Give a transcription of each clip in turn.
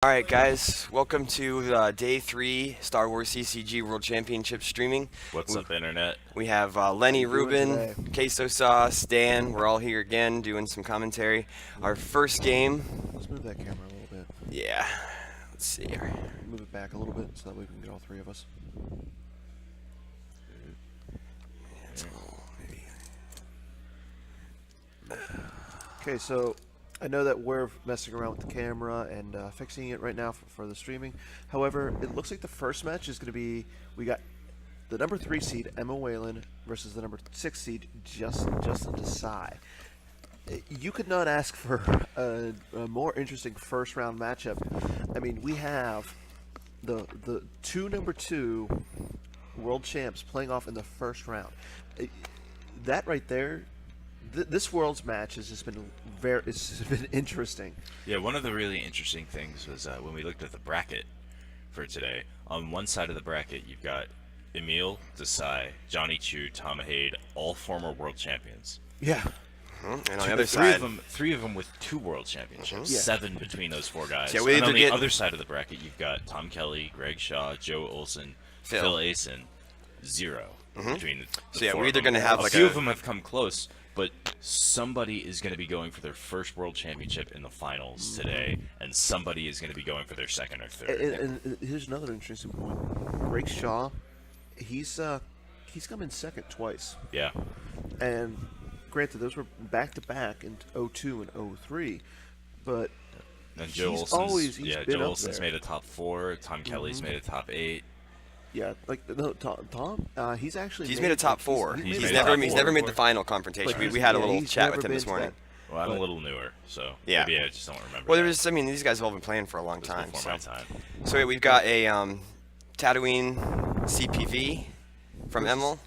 All right, guys, welcome to day 3 Star Wars CCG World Championship streaming. What's We, up, Internet? we have Lenny, you doing Ruben, today? Queso Sauce, Dan. We're all here again doing some commentary. Our first game, Let's move that camera a little bit. yeah, let's see here. Move it back a little bit so that we can get all three of us. It's a little, maybe. Okay, so I know that we're messing around with the camera and fixing it right now for the streaming. However, it looks like the first match is going to be we got the number 3 seed Emma Whalen versus the number 6 seed Justin Desai. You could not ask for a more interesting first round matchup. I mean, we have the two number 2 world champs playing off in the first round. That right there, this world's match has just been it's been interesting. Yeah, one of the really interesting things was when we looked at the bracket for today. On one side of the bracket, you've got Emil, Desai, Johnny Chu, Tom Hade, all former world champions. Yeah. And on the other three side, of them with 2 world championships. Yeah. 7 between those 4 guys. Yeah, we and on either the get- other side of the bracket, you've got Tom Kelly, Greg Shaw, Joe Olson, Phil Asen, 0 between the So yeah, 4 we're of either them. gonna have a like few a- of them have come close, but somebody is going to be going for their first world championship in the finals today, and somebody is going to be going for their second or third. And here's another interesting point. Greg Shaw, he's come in second twice. Yeah. And granted, those were back to back in 02 and 03, but And Joe he's Olson's, been Joe up Olson's there. made a top 4. Tom Kelly's made a top 8. yeah, like no, Tom, he's actually he's made a top 4. he's He's made a never top he's four never made before. the final confrontation. But We had a yeah, little he's chat never with him been this to morning. that. Well, I'm But- a little newer, so Yeah. maybe I just don't remember. Well, that. there's, I mean, these guys have all been playing for a long It was time. before So. my time. So yeah, we've got a Tatooine CPV from Emil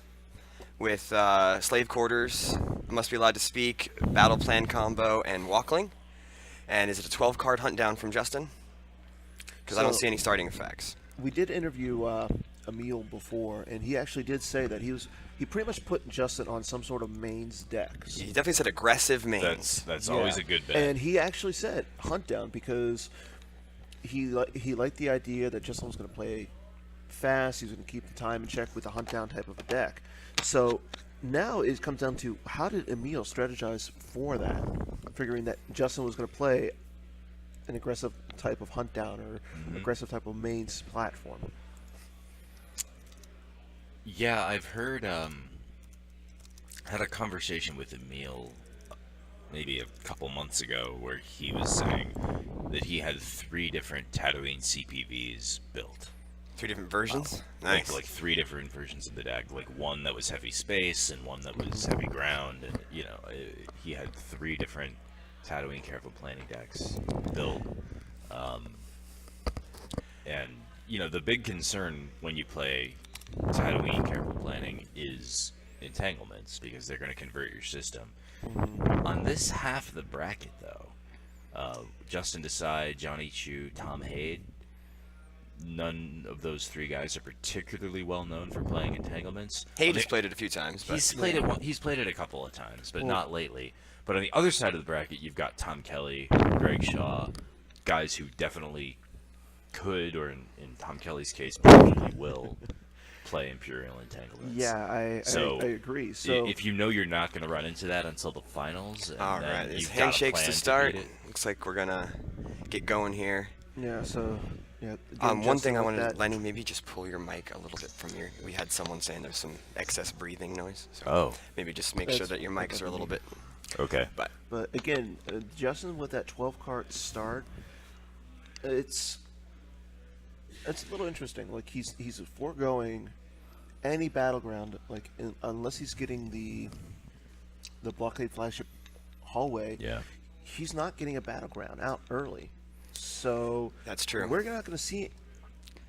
with Slave Quarters, Must Be Allowed to Speak, Battle Plan Combo, and Walkling. And is it a 12-card hunt down from Justin? Because I don't So- see any starting effects. We did interview Emil before, and he actually did say that he pretty much put Justin on some sort of mains deck. He definitely said aggressive mains. That's Yeah. always a good bet. And he actually said hunt down because he liked the idea that Justin was going to play fast. He was going to keep the time in check with a hunt down type of a deck. So now it comes down to how did Emil strategize for that, figuring that Justin was going to play an aggressive type of hunt down or aggressive type of mains platform. Yeah, I've heard, had a conversation with Emil maybe a couple months ago where he was saying that he had 3 different Tatooine CPVs built. 3 different versions? Like, Nice. like 3 different versions of the deck. Like one that was heavy space and one that was heavy ground. And, he had 3 different Tatooine careful planning decks built. And, the big concern when you play Tatooine careful planning is entanglements because they're going to convert your system. On this half of the bracket, though, Justin Desai, Johnny Chu, Tom Hade, none of those 3 guys are particularly well known for playing entanglements. Hayes has played it a few times, but He's played it a couple of times, but Well- not lately. But on the other side of the bracket, you've got Tom Kelly, Greg Shaw, guys who definitely could, or in Tom Kelly's case, probably will play Imperial entanglements. Yeah, I agree. So if you know you're not going to run into that until the finals, and all then right. There's you've got a handshakes plan to start. beat it. Looks like we're gonna get going here. yeah, so yeah. One Justin thing I with wanted, that- Lenny, maybe just pull your mic a little bit from your. We had someone saying there's some excess breathing noise. So Oh, maybe just make sure That's- that your mics are a little bit. okay. But again, Justin with that 12-card start, it's a little interesting. Like he's foregoing any battleground, like unless he's getting the blockade flagship hallway. Yeah. He's not getting a battleground out early, so That's true. we're not going to see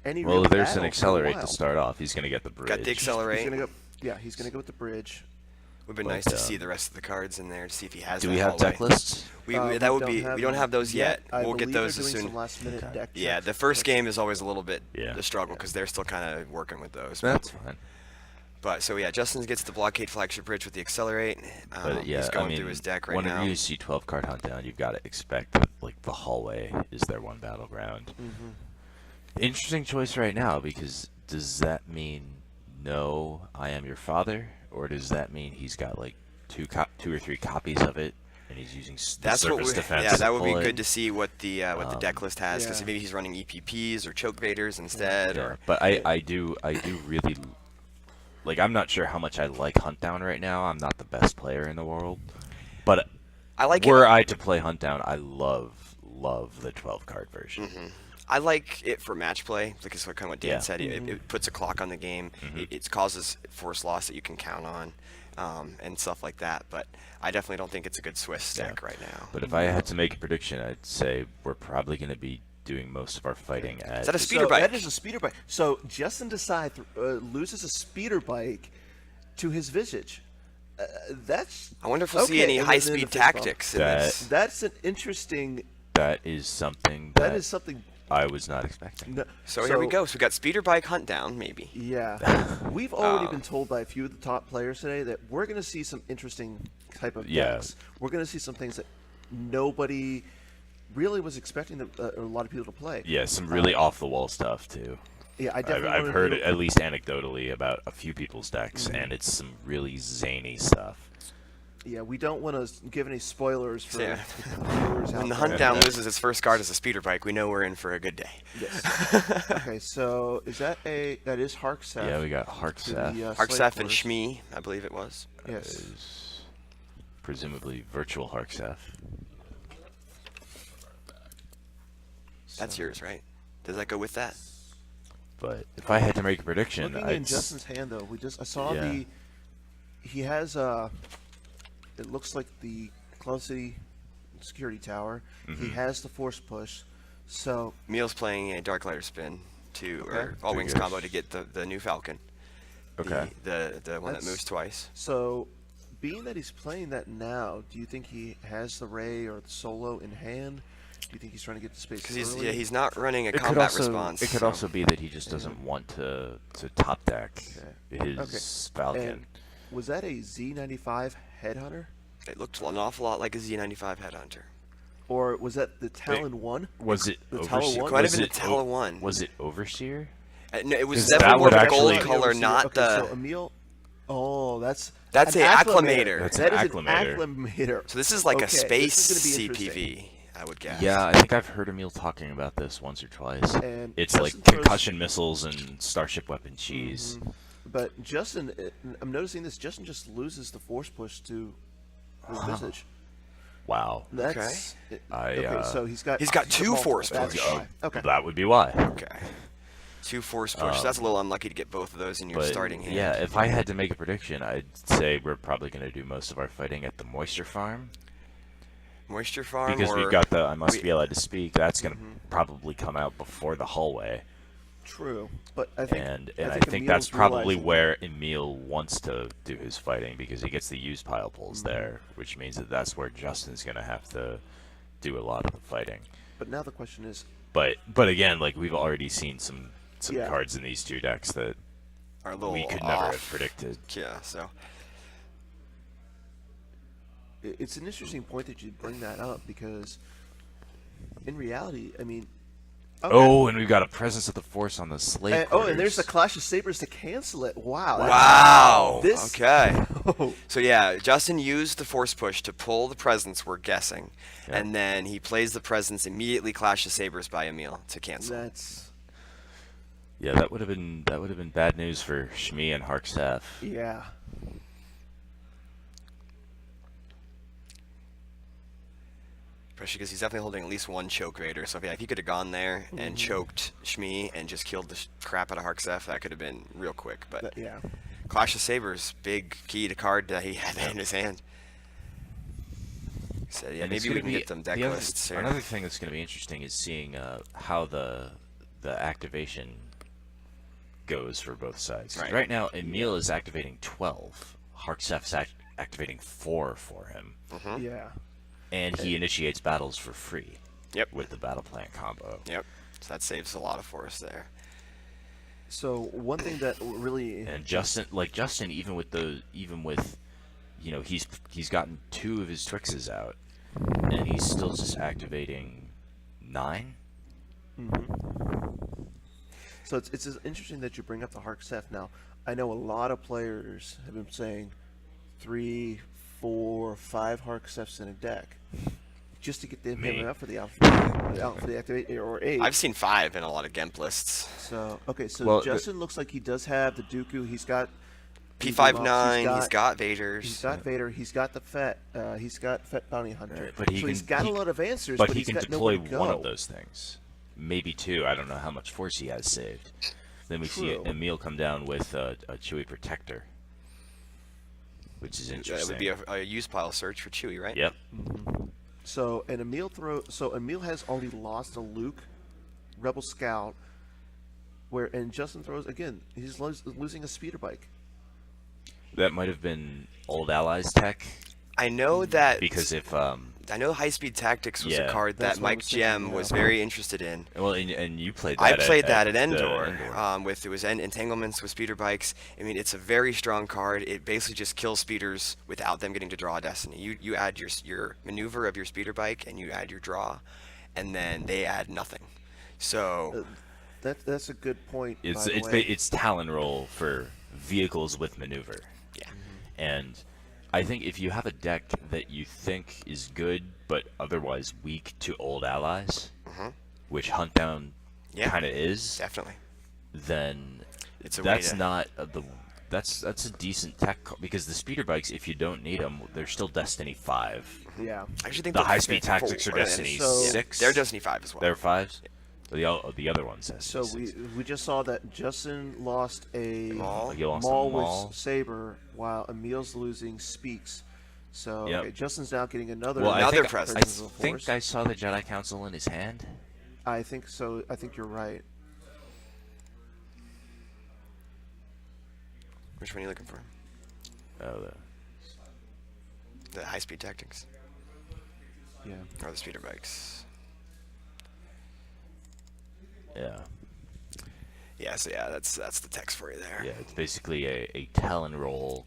any. Well, real there's battle an for a accelerate while. to start off. He's going to get the bridge. Got the He's accelerate. gonna go. Yeah, he's going to go with the bridge. Would be But, nice to see the rest of the cards in there to see if he has. Do that we have hallway. deck lists? We We that would don't be. have We don't them have those yet. I We'll get believe those they're as doing soon. some last-minute deck Yeah, checks, the first but- game is always a little bit Yeah. the struggle because they're still kind of working with those. That's fine. But so yeah, Justin gets the blockade flagship bridge with the accelerate. But yeah, he's going I mean, through his deck right whenever now. you see 12 card hunt down, you've got to expect that like the hallway is their one battleground. Interesting choice right now, because does that mean no, I am your father, or does that mean he's got like two or three copies of it and he's using the That's what surface we defense? yeah, to that would be pull it? good to see what the deck list has, because Yeah. maybe he's running EPPs or choke baiters instead, Yeah, or but I do really like. I'm not sure how much I like Hunt Down right now. I'm not the best player in the world, but I like were it. I to play Hunt Down, I love the 12 card version. I like it for match play, because kind of what Dan Yeah. said. It puts a clock on the game. It causes force loss that you can count on, and stuff like that. But I definitely don't think it's a good Swiss deck right now. But if I had to make a prediction, I'd say we're probably going to be doing most of our fighting at. Is that a speeder So bike? that is a speeder bike. So Justin Desai loses a speeder bike to his Visage. That's. I wonder if we'll see okay, any and then the high-speed fist bump. tactics in That- this. That's an interesting. That is something That is something. I was not expecting. No, So here we go. So we got speeder bike hunt down, maybe. Yeah, we've already been told by a few of the top players today that we're going to see some interesting type of Yeah. decks. We're going to see some things that nobody really was expecting a lot of people to play. Yeah, some really off the wall stuff too. Yeah, I definitely. I've wanna heard do- it, at least anecdotally, about a few people's decks, and it's some really zany stuff. Yeah, we don't want to give any spoilers for Yeah. viewers out When the there. hunt down loses its first card as a speeder bike, we know we're in for a good day. Yes. Okay, so that is Harkseth? Yeah, we got to Harkseth. the, Harkseth slave and quarters. Shmi, I believe it was. Yes. Is presumably virtual Harkseth. That's yours, right? Does that go with that? But if I had to make a prediction, Looking in Justin's hand though, I saw Yeah. he has it looks like the Cloud City security tower. He has the force push. So Meal's playing a Dark Lighter spin or Okay. All Wings Very good. combo to get the new Falcon. Okay. The one that That's- moves twice. so being that he's playing that now, do you think he has the Ray or the solo in hand? Do you think he's trying to get the space Because early? he's not running a It could combat also response. it could so- also be that he just doesn't want to top deck his Okay. Falcon. And was that a Z95 Headhunter? It looked an awful lot like a Z95 Headhunter. Or was that the Talon 1? Was it The Tower Overseer? one? Might have Was been it a Tala 1. Was it Overseer? No, it was 'Cause definitely that more would of a gold actually- color, not okay, the. So Emil. Oh, that's That's an a acclimator. acclimator. That's That an is acclimator. an acclimator. So this is like Okay, a this space is gonna be interesting. CPV, I would guess. Yeah, I think I've heard Emil talking about this once or twice. And It's Justin like throws- concussion missiles and starship weapon cheese. But Justin, I'm noticing this. Justin just loses the force push to his Visage. Wow. That's I, okay. So he's got two multiple. force That's push. why. Okay. That would be why. Okay. 2 force push. That's a little unlucky to get both of those in your But starting hand. yeah, if I had to make a prediction, I'd say we're probably going to do most of our fighting at the moisture farm, Moisture farm. because or we've got the I must we- be allowed to speak. That's going to probably come out before the hallway, True, but I think I think that's Emil's probably realizing- where Emil wants to do his fighting, because he gets the used pile pulls there, which means that that's where Justin's going to have to do a lot of the fighting. But now the question is, But again, like we've already seen some Yeah. cards in these two decks that are a little we could off. never have predicted. Yeah. So it's an interesting point that you bring that up because, in reality, I mean, okay. Oh, and we've got a presence of the Force on the slave. And there's the quarters. Clash of Sabers to cancel it. Wow. wow. This- Okay. Oh, So yeah, Justin used the force push to pull the presence. We're guessing, Yeah. and then he plays the presence immediately. Clash of Sabers by Emil to cancel. that's Yeah, that would have been bad news for Shmi and Harkseth. yeah. Especially because he's definitely holding at least one choke raider. So if he could have gone there and choked Shmi and just killed the crap out of Harkseth, that could have been real quick. But Yeah. Clash of Sabers, big key to card that he had in his hand. So yeah, And it's maybe we gonna can be- get them deck the other- lists here. Another thing that's going to be interesting is seeing how the activation goes for both sides. 'Cause Right. Right now, Emil is activating 12. Harkseth's activating 4 for him, Yeah. and he initiates battles for free. Yep. With the battle plan combo. Yep. So that saves a lot of force there. So one thing that really And Justin, even with, he's gotten 2 of his Twixes out, and he's still just activating 9. So it's interesting that you bring up the Hark Seth. Now, I know a lot of players have been saying 3, 4, 5 Hark Seths in a deck just to get them Me. him out for the activate or 8. I've seen 5 in a lot of GEMP lists. So okay, so Well, Justin looks like he does have the Dooku. He's got P59. He's got Vaders. He's got Vader. He's got the Fett. He's got Fett Bounty Hunter. But he's got a lot of answers. But But he he's can got deploy nowhere to one go. of those things, maybe 2. I don't know how much force he has saved. Then we see True. Emil come down with a Chewie Protector, which is That interesting. would be a use pile search for Chewie, right? Yep. So Emil has already lost a Luke, Rebel Scout, and Justin throws again. He's losing a speeder bike. That might have been old allies tech, I know that because if I know High Speed Tactics was a Yeah, card that's that what I Mike was thinking, Gem yeah. was very interested in. well, and you played I that. played that at the Endor, Endor. with it was entanglements with speeder bikes. I mean, it's a very strong card. It basically just kills speeders without them getting to draw a destiny. You add your maneuver of your speeder bike and you add your draw, and then they add nothing. So That's a good point. It's by the it's way. it's Talon roll for vehicles with maneuver, yeah, and I think if you have a deck that you think is good but otherwise weak to old allies, which Hunt Down Yeah. kind of is, definitely. then It's a way that's to- not that's a decent tech because the speeder bikes, if you don't need them, they're still Destiny 5. Yeah. I actually think The they're high speed Destiny tactics are 4, Destiny So- 6. They're Destiny 5 as well. They're 5s. The other one says. So we just saw that Justin lost a Maul. You lost a Maul Maul. with Saber, while Emil's losing Speaks. So Yep. okay, Justin's now getting another. Well, Another I presence. of the think Force. I saw the Jedi Council in his hand. I think so. I think you're right. Which one are you looking for? Oh, The High Speed Tactics Yeah. or the speeder bikes? yeah. Yeah, so yeah, that's the text for you there. Yeah, it's basically a Talon roll.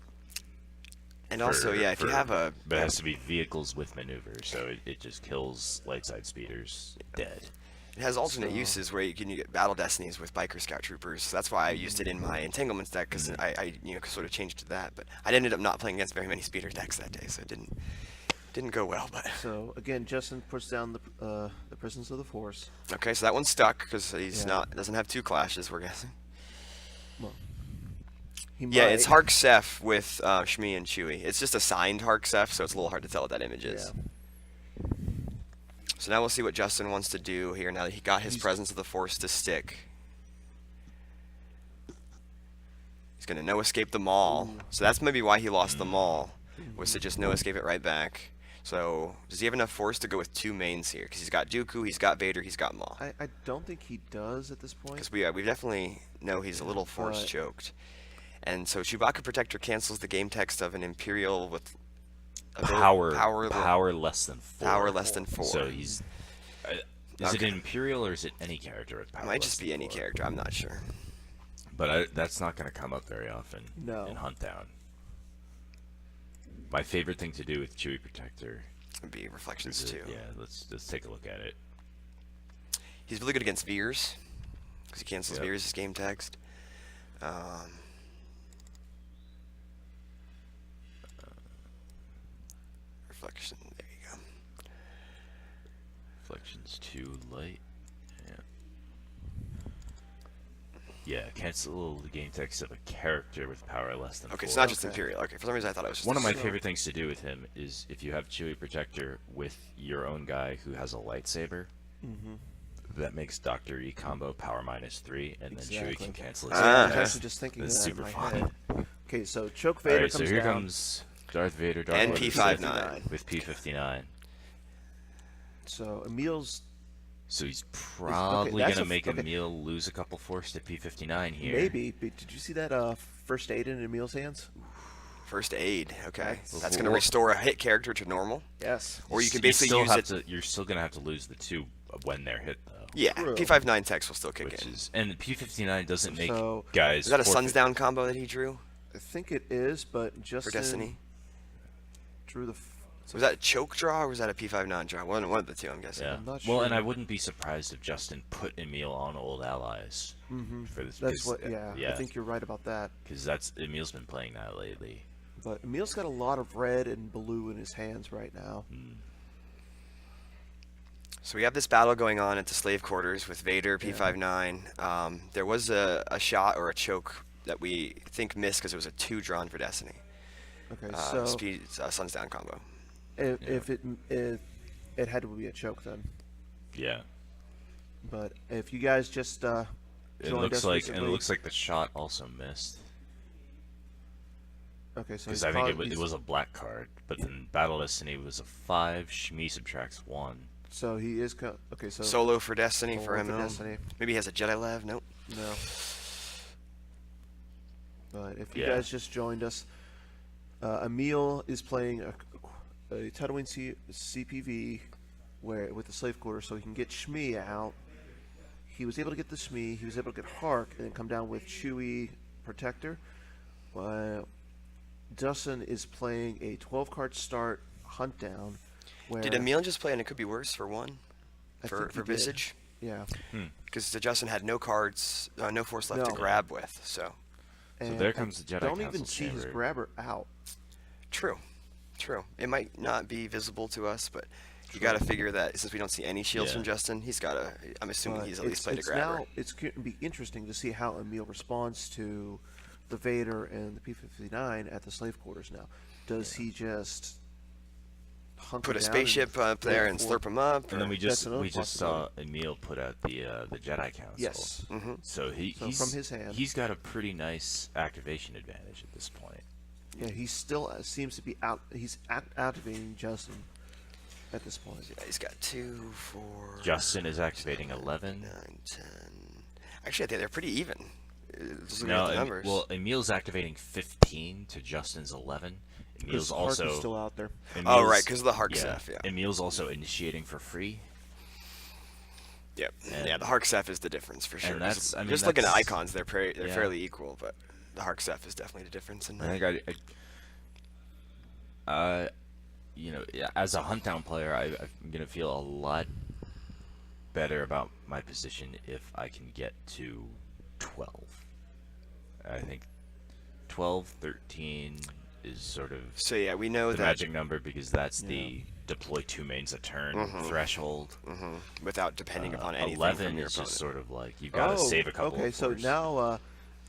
And also, yeah, if you have a But it has to be vehicles with maneuver, so it just kills light side speeders dead. It has alternate So- uses where you can get battle destinies with biker scout troopers. So that's why I used it in my entanglements deck because I sort of changed to that. But I ended up not playing against very many speeder decks that day, so it didn't go well. But So again, Justin puts down the presence of the Force. okay, so that one's stuck because he's Yeah. doesn't have 2 clashes. We're guessing. Well, he Yeah, might. it's Hark Seth with Shmi and Chewie. It's just a signed Hark Seth, so it's a little hard to tell what that image is. Yeah. So now we'll see what Justin wants to do here now that he got his He's- presence of the Force to stick. He's going to no escape the Maul. So that's maybe why he lost the Maul, was to just no escape it right back. So does he have enough Force to go with 2 mains here? Because he's got Dooku, he's got Vader, he's got Maul. I don't think he does at this point. Because we definitely know he's a little Force But- choked. And so Chewbacca Protector cancels the game text of an Imperial with Power less than 4. Power less than 4. So he's. Is it Okay. an Imperial or is it any character with power? It might less just than be any 4? character, I'm not sure. But that's not going to come up very often No. in Hunt Down. My favorite thing to do with Chewie Protector It'd be Reflections is too. yeah. Let's take a look at it. He's really good against Veers, because he cancels Yep. Veers' game text. Reflection, there you go. Reflections too light. Yeah. Yeah, cancel the game text of a character with power less than 4. Okay, it's not just Okay. Imperial. Okay, for some reason I thought it was just One of my So- favorite things to do with him is if you have Chewie Protector with your own guy who has a lightsaber, that makes Dr. E combo power -3, and then Chewie Exactly. can cancel his Ah. I was attack. actually just thinking of It's that super in my fun. head. Okay, so Choke Vader Alright, so comes here down. comes Darth Vader, Darth And Vader P59. with P59. So Emil's So he's probably that's gonna a- make okay. Emil lose a couple force to P59 here. maybe. But did you see that first aid in Emil's hands? First aid. Okay, That's- that's going to restore a hit character to normal. Yes. Or you can You basically still use have it. to. You're still gonna have to lose the 2 when they're hit though. Yeah, True. P59 techs will still kick Which in. is, and the P59 doesn't make So- guys. Is that a forfeit. Suns Down combo that he drew I think it is, but for Justin Destiny? drew the. Was that a choke draw or was that a P59 draw? One of the two, I'm guessing. Yeah. I'm not Well, and sure. I wouldn't be surprised if Justin put Emil on old allies for this. That's because, what. Yeah, I think you're right about that. because that's Emil's been playing that lately. But Emil's got a lot of red and blue in his hands right now. So we have this battle going on at the slave quarters with Vader, P59. There was a shot or a choke that we think missed because it was a 2 drawn for Destiny. Okay, so Speed Suns Down combo. if it had to be a choke then. Yeah. But if you guys just It joined looks us like, and it recently- looks like the shot also missed. Okay, so Because he's I think probably- it was a black card, but then Battle Destiny was a 5. Shmi subtracts 1. So he is okay. So Solo for Destiny for Solo him. for no? Destiny. Maybe he has a Jedi Lev. Nope. no. But if you Yeah. guys just joined us, Emil is playing a Tatooine CPV where with the slave quarter, so he can get Shmi out. He was able to get the Shmi. He was able to get Hark and then come down with Chewie Protector. Dustin is playing a 12-card start hunt down. Where Did Emil just play and it could be worse for 1? I For think he did. Visage? Yeah. Because Justin had no cards, no force left to No. grab with. So And there I comes the Jedi don't Council even see his chamber. grabber out. true. It might not be visible to us, but you got to figure that since we don't see any shields Yeah. from Justin, he's got to. I'm assuming But he's at least played a it's grabber. now it's going to be interesting to see how Emil responds to the Vader and the P-59 at the slave quarters now. Does he just hunker Put a down spaceship up there and for- slurp him up. And then or- we That's just another saw Emil put out the Jedi Council. Yes. So So he's from his hand- he's got a pretty nice activation advantage at this point. Yeah, he still seems to be out. He's activating Justin at this point. Yeah, he's got 2, 4. Justin is activating 11. 9, 10. Actually, I think they're pretty even. Just looking No, at the numbers. well, Emil's activating 15 to Justin's 11. Emil's Because Hark is also still out there. Oh, Emil's- right, 'cause of the Hark Seth, yeah. Emil's also initiating for free. Yep. And- Yeah, the Hark Seth is the difference for sure. and that's- I mean, just looking at that's- icons, they're yeah. fairly equal, but the Hark Seth is definitely the difference in I that. think you know, yeah, as a hunt down player, I'm gonna feel a lot better about my position if I can get to 12. I think 12, 13 is sort of So yeah, we know the that magic number because that's the deploy 2 mains a turn threshold. without depending upon anything 11 from your is opponent. just sort of like you've got to save a couple. Okay, of so force. now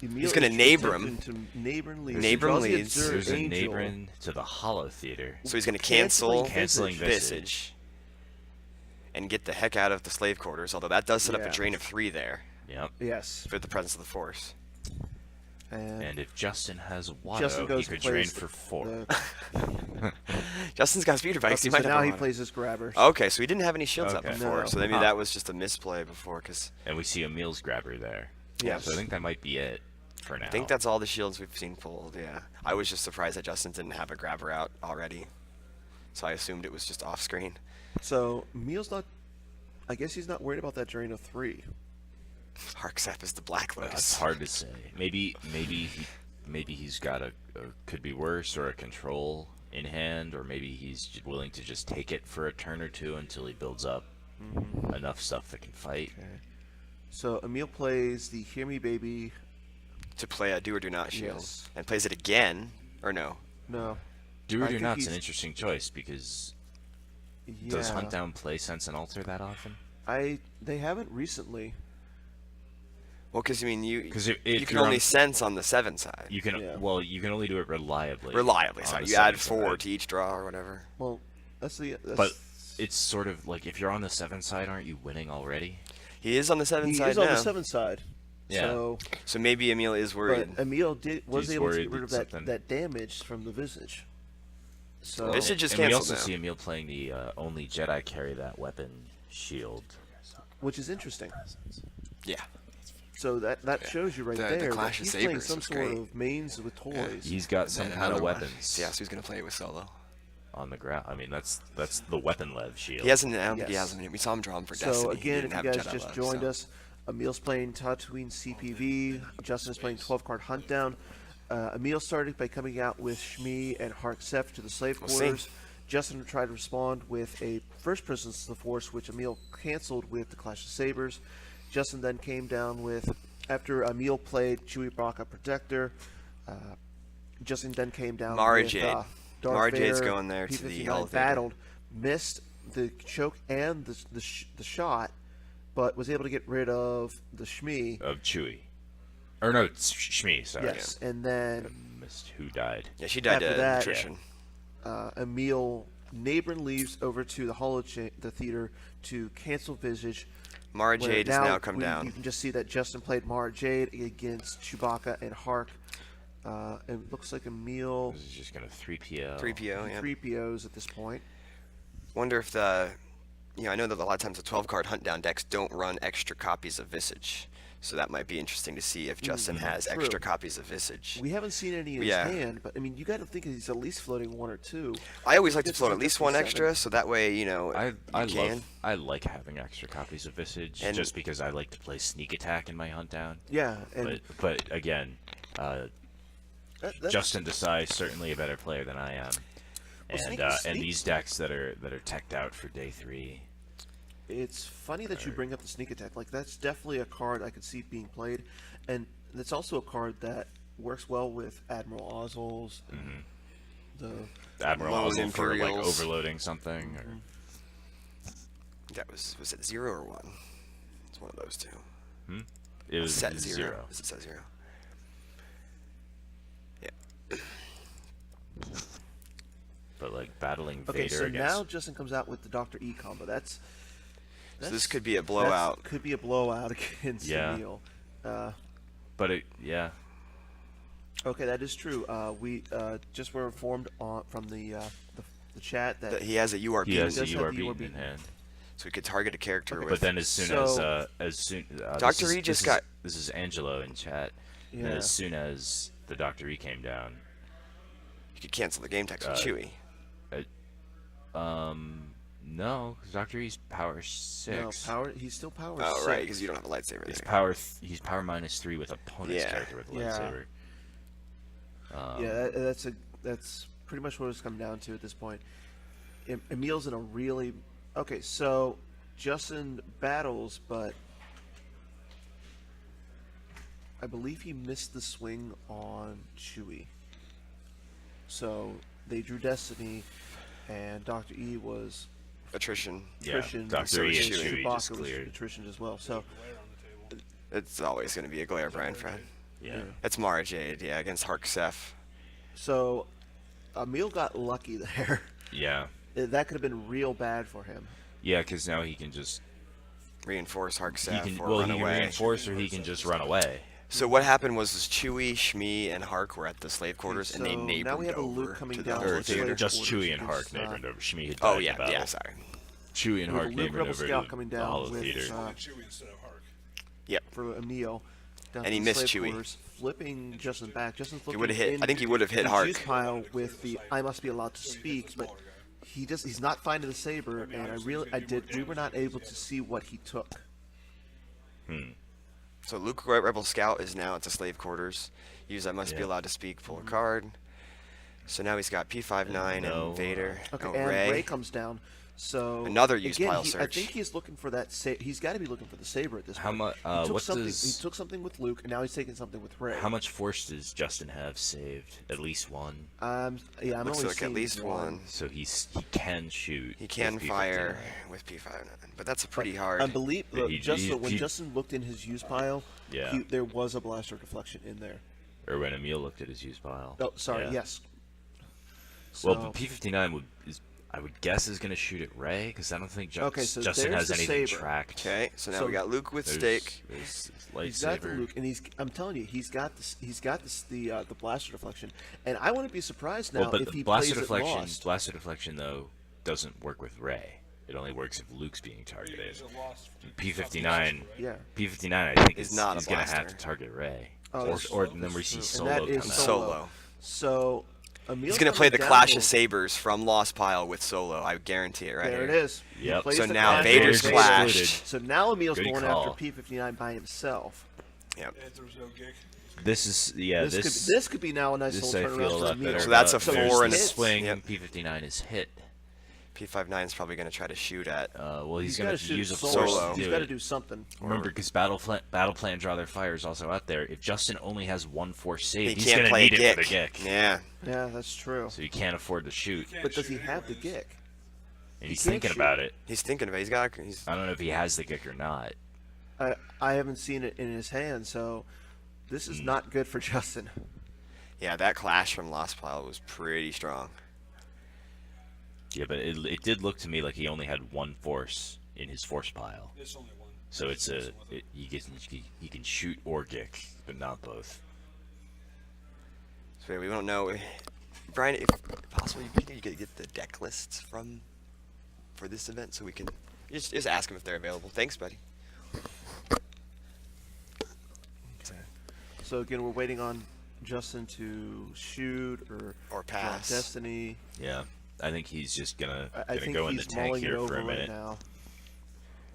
Emil He's gonna is neighbor attempting to neighboring leads. Neighboring Draws the leads. Observer There's a Angel. neighboring to the Hollow Theater. So he's going to Canceling cancel Canceling Visage and get the heck out of the slave quarters. Although that does set up Yeah. a drain of 3 there Yep. Yes. for the presence of the Force. And if Justin has Justin Watto, he goes could and drain plays for 4. Justin's got speeder bikes. Okay, He might so have now he one. plays his grabber. Okay, so he didn't have any shields up Okay. before. No. So maybe Huh. that was just a misplay before. Because And we see Emil's grabber there. Yes. So I think that might be it for now. I think that's all the shields we've seen pulled. Yeah, I was just surprised that Justin didn't have a grabber out already. So I assumed it was just off screen. So Emil's not. I guess he's not worried about that drain of 3. Harksep is the Black It's Lotus. hard to say. Maybe he's got a could be worse or a control in hand, or maybe he's willing to just take it for a turn or two until he builds up enough stuff that can fight. Okay. So Emil plays the Hear Me Baby. To play a do or do not shield. Yes. And plays it again, or no? No. Do or I do think not's he's- an interesting choice because Yeah. does Hunt Down play Sense and Alter that often? They haven't recently. Well, because I mean, you 'Cause if you can you're only on- sense on the 7 side. You can Yeah. you can only do it reliably. Reliably, on sorry. the You add 7 4 side. to each draw or whatever. Well, that's But it's sort of like if you're on the 7 side, aren't you winning already? He is on the 7 he side is now. on the 7 side. Yeah. So, So maybe Emil is worried. but Emil was He's able to worried get rid of that that, something- that damage from the Visage. So Visage is and we canceled also now. see Emil playing the only Jedi carry that weapon shield. which is interesting. Yeah. So that shows you right The there that Clash of he's playing Sabers some was sort great. of mains with toys. He's got some kind of Another one. weapons. Yeah, so he's going to play it with Solo. on the ground. I mean, that's the weapon lev shield. He hasn't. I don't think he Yes. hasn't. We saw him draw him for So Destiny. He again, didn't if you have guys Jedi just Lev, joined so. us, Emil's playing Tatooine CPV. Justin is playing 12-card Huntdown. Emil started by coming out with Shmi and Hark Sef to the slave We'll see. quarters. Justin tried to respond with a first presence to the Force, which Emil canceled with the Clash of Sabers. Justin then came down with, after Emil played Chewbacca Protector, Justin then came down Mara with Jade. Darth Mara Jade's Vader, going there to the P-59, elevator. battled, missed the choke and the shot, but was able to get rid of the Shmi. Of Chewie. Or no, it's Shmi, sorry. Yes, and then I missed who died. Yeah, she died After to that- attrition. Emil Nabron leaves over to the theater to cancel Visage. Mara where Jade has now come down. You can just see that Justin played Mara Jade against Chewbacca and Hark. It looks like Emil This is just gonna 3PO. 3PO, yeah. 3POs at this point. Wonder if the, I know that a lot of times the 12-card hunt down decks don't run extra copies of Visage, so that might be interesting to see if Justin has true. extra copies of Visage. We haven't seen any in his Yeah. hand, but I mean, you got to think he's at least floating one or two. I always like to It's float at like least 57. one extra, so that way, I like having extra copies of Visage And- just because I like to play sneak attack in my hunt down. Yeah, and But again, that's, Justin Desai is certainly a better player than I am. Well, And Sneak- these decks that are teched out for day 3. it's funny that you bring up the sneak attack. Like, that's definitely a card I could see being played, and it's also a card that works well with Admiral Ozzel's. The Admiral Lone Ozzel for like Imperials. overloading something. Or, That was it 0 or 1? It's one of those two. it was Set 0. 0. Is it set 0? Yeah. But like battling okay, Vader so against now Justin comes out with the Dr. E combo. So this could be a blowout. Could be a blowout against Yeah. Emil. But yeah. Okay, that is true. We just were informed from the chat that That he has a URB, He has a does have the URB URB. in hand. so he could target a character with. But then as soon So- as Dr. E just got- this is Angelo in chat. And Yeah. as soon as the Dr. E came down, he could cancel the game text with Chewie. no, 'cause Dr. E's power 6. no power. He's still power. Oh, 6. right, because you don't have a lightsaber He's there. he's power -3 with opponent's Yeah. character with a Yeah. lightsaber. Yeah, that's pretty much what it's come down to at this point. Emil's in a really okay. So Justin battles, but I believe he missed the swing on Chewie. So they drew Destiny, and Dr. E was Attrition. Yeah, attrition. Dr. E and Chewie. Chewie Chewbacca just was cleared. attrition as well. So It's always going to be a glare, Brian Fred. Yeah. It's Mara Jade, yeah, against Hark Sef. so Emil got lucky there. Yeah. That could have been real bad for him. Yeah, because now he can just Reinforce Hark he Sef can or well run he can away. reinforce or he can just run away. So what happened was Chewie, Shmi, and Hark were at the slave quarters, and they So neighbored now we have a over Luke coming to down the to Or the slave theater. just quarters Chewie and Hark because, neighbored over. Shmi had died Oh in yeah, the battle. yeah, sorry. Chewie and We have Hark a Luke neighbored Rebel over Scout the, coming the down Hollow with, Theater. Chewie instead of Hark. Yep. for Emil. Down And he to the missed slave Chewie. quarters, flipping Justin back. Justin's looking would've hit- in I think he would've hit the Hark. juice pile with the I must be allowed to speak, but he's not finding the saber, and we were not able to see what he took. So Luke Rebel Scout is now at the slave quarters. Use I must be Yeah. allowed to speak, pull a card. So now he's got P59 No, and Vader. Okay, Oh, and Ray. Ray comes down. So Another use again, pile I search. think he's looking for that. He's got to be looking for the saber at this How point. mu- He took what something. does- He took something with Luke, and now he's taking something with Ray. How much force does Justin have saved? At least one. Yeah, I'm Looks only like seeing at least one. So he can shoot. He can with fire P59. with P59, but that's a pretty hard. I believe Yeah, he- when he- Justin looked in his use pile, Yeah. there was a blaster deflection in there. Or when Emil looked at his use pile. Oh, sorry. Yeah. Yes. Well, So- the P59 I would guess is going to shoot at Ray because I don't think Okay, so Justin there's has the anything saber. tracked. Okay, so now So we got Luke with There's- stake. there's He's got the lightsaber. Luke, and I'm telling you, he's got this. He's got this. The blaster deflection, and I wouldn't be surprised now Well, but if he blaster plays deflection, it lost. blaster deflection though doesn't work with Ray. It only works if Luke's being targeted. Is it lost? P59, Yeah. P59, I think Is is not a going to have blaster. to target Ray. Oh, or that's- then we see And Solo that come is out. Solo. So Emil's He's gonna play coming the down Clash a of Sabers from Lost Pile with Solo. I guarantee it right There here. it is. He Yep. plays So the now Clash of Vader's Sabers. clashed. So now Emil's Good going call. after P59 by himself. Yep. If there was no gig. This is This could be now a nice this little I feel a turnaround for lot Emil. better. So that's about. a There's 4 the and a swing. Yep. P59 is hit. P59 is probably gonna try to shoot at. Well, he's got gonna to shoot use a Solo. force Solo. to He's do got to it. do something. Remember, because battle plan draw their fire is also out there. If Justin only has one force save, He he's can't gonna play need a it for the Gick. Gick. Yeah. Yeah, that's true. So he can't afford to shoot. Can't But does he shoot have the anyways. Gick? And he's can't thinking shoot. about it. He's thinking about it. He's I don't know if he has the Gick or not. I haven't seen it in his hand, so this is not good for Justin. Yeah, that Clash from Lost Pile was pretty strong. Yeah, but it did look to me like he only had one force in his force pile. It's only one. So it's Messing with it. he can shoot or Gick, but not both. So we don't know. Brian, if possible, you could get the deck lists for this event so we can just ask them if they're available. Thanks, buddy. So again, we're waiting on Justin to shoot or draw pass. Destiny. Yeah, I think he's just gonna I think go in the he's tank mulling it here over for a right minute. now.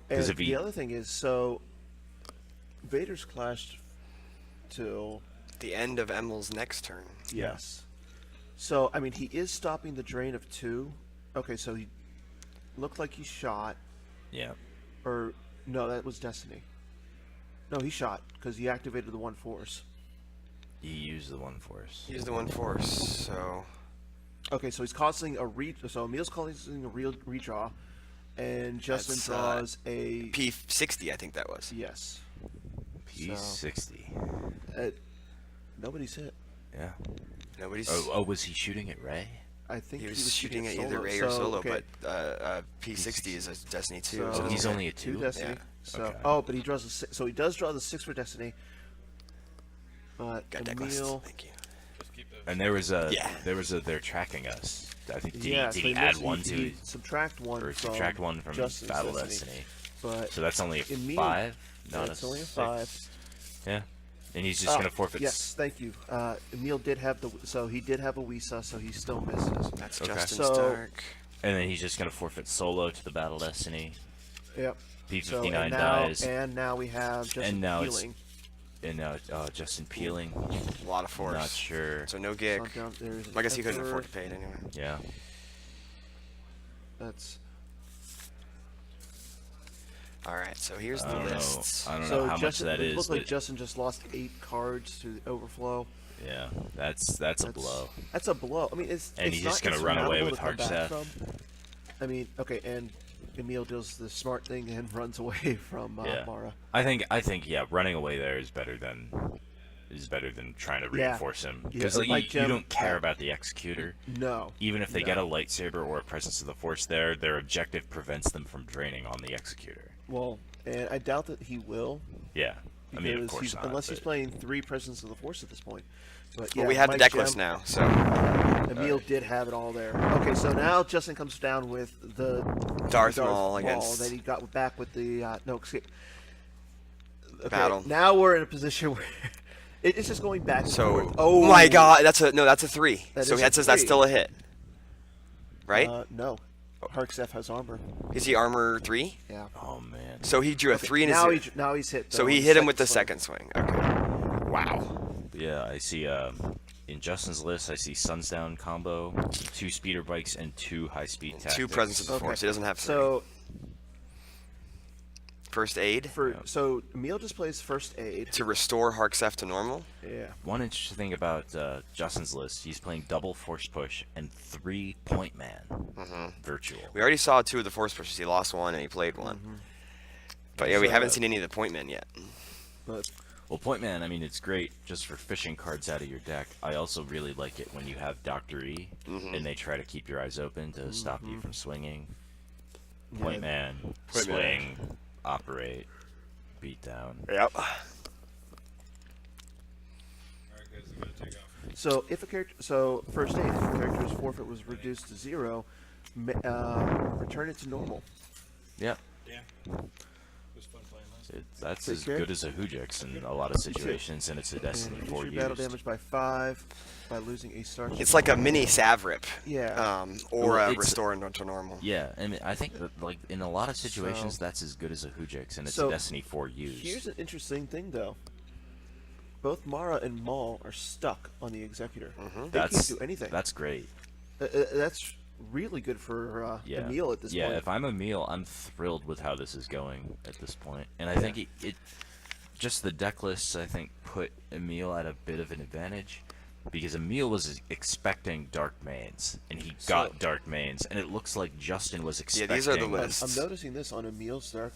'Cause And if he- the other thing is, so Vader's clashed till The end of Emil's next turn. yes. So I mean, he is stopping the drain of 2. Okay, so he looked like he shot, Yeah. or no, that was Destiny. No, he shot because he activated the one force. He used the one force. He's the one force, so Okay, so he's causing a so Emil's causing a real redraw, and Justin That's, draws a P60, I think that was. yes. P60. Nobody's hit. Yeah. Nobody's. Oh, was he shooting at Ray? I think He was shooting at either Solo. Ray or So, Solo, okay, but P60 is a Destiny 2. so So it doesn't he's matter. only a 2 2? Destiny. Yeah. So Okay. but he draws so he does draw the 6 for Destiny. But Got deck lists. Emil, Thank you. Just keep those. And Yeah. they're tracking us. I think did yeah, he, so did he he add makes- one to he it? subtract one Or from subtract one from Justin's Battle Destiny. Destiny. But So that's only a Emil- 5, not it's a only a 6. 5. Yeah. And he's just gonna forfeit. Yes, thank you. Emil did have he did have a Wisa, so he still misses. That's Okay. Justin So- Stark. And then he's just gonna forfeit Solo to the Battle Destiny. Yep. P59 and now, dies. and now we have Justin And now it's- healing. And now Justin peeling. A lot of force. Not sure. So no gig. So down- there's I guess he couldn't Emperor. afford to pay it anyway. Yeah. That's All right, so here's I the don't lists. know. I don't so know how Justin, much that it is. looks like But Justin just lost 8 cards to the overflow. yeah, that's a blow. That's a blow. I mean, it's And it's he's not just gonna run away insurmountable with to come back Hardstaff. from. I mean, okay, and Emil does the smart thing and runs away from Yeah. Mara. I think yeah, running away there is better than trying to Yeah. reinforce him Yeah, because like you Jim- don't care about the executor. No. Even if they No. get a lightsaber or a presence of the force there, their objective prevents them from draining on the executor. Well, and I doubt that he will. Yeah, I mean of because course not. unless he's but- playing 3 Presence of the Force at this point. But Well, yeah, we have the Mike deck Gem, list now, so Emil did have it all there. Okay, so now Justin comes down with the Darth Maul against that he got back with the no escape. Okay, Battle. Now we're in a position where it's just going back and So, forth. oh my God, that's a 3. That So is a that says that's 3. still a hit, right? No. Harkstef has armor. Is he armor 3? Yeah. Oh man. So he drew a 3 and a now 0. now he's hit. So though, he on hit him with the swing. second swing. Okay. Wow. Yeah, I see. In Justin's list, I see Suns Down combo, 2 speeder bikes, and 2 high-speed tactics. 2 presence of the Okay. force. He doesn't have 3. So First aid so Emil just plays first aid. to restore Harksef to normal. Yeah. One interesting thing about Justin's list, he's playing double force push and 3 point man virtual. We already saw 2 of the force pushes. He lost 1 and he played 1. But yeah, we So, haven't seen any of the point men yet. But Well, point man, I mean, it's great just for fishing cards out of your deck. I also really like it when you have Dr. E and they try to keep your eyes open to stop you from swinging. Point man, Point man. swing, operate, beat down. Yep. All right, guys, I'm gonna take off. so if a character first aid, if a character's forfeit was reduced to 0, return it to normal. Yep. Yeah. It was fun playing That's Take as care. good as a Hujix in a lot of situations, and it's a Destiny And 4 increase your battle used. damage by 5 by losing a star. It's like a mini Savrip. Yeah. Or Well, a it's- restore to normal. Yeah, I mean, I think that, like, in a lot of situations, So- that's as good as a Hujix, and it's so a Destiny 4 used. Here's an interesting thing, though. Both Mara and Maul are stuck on the Executor. They That's can't do anything. That's great. That's really good for Yeah. Emil at this yeah, point. if I'm Emil, I'm thrilled with how this is going at this point. And I think it just the deck lists, I think, put Emil at a bit of an advantage. Because Emil was expecting Dark Mains, and he got Dark Mains, and it looks like Justin was expecting... these are the I'm lists. noticing this on Emil's Dark.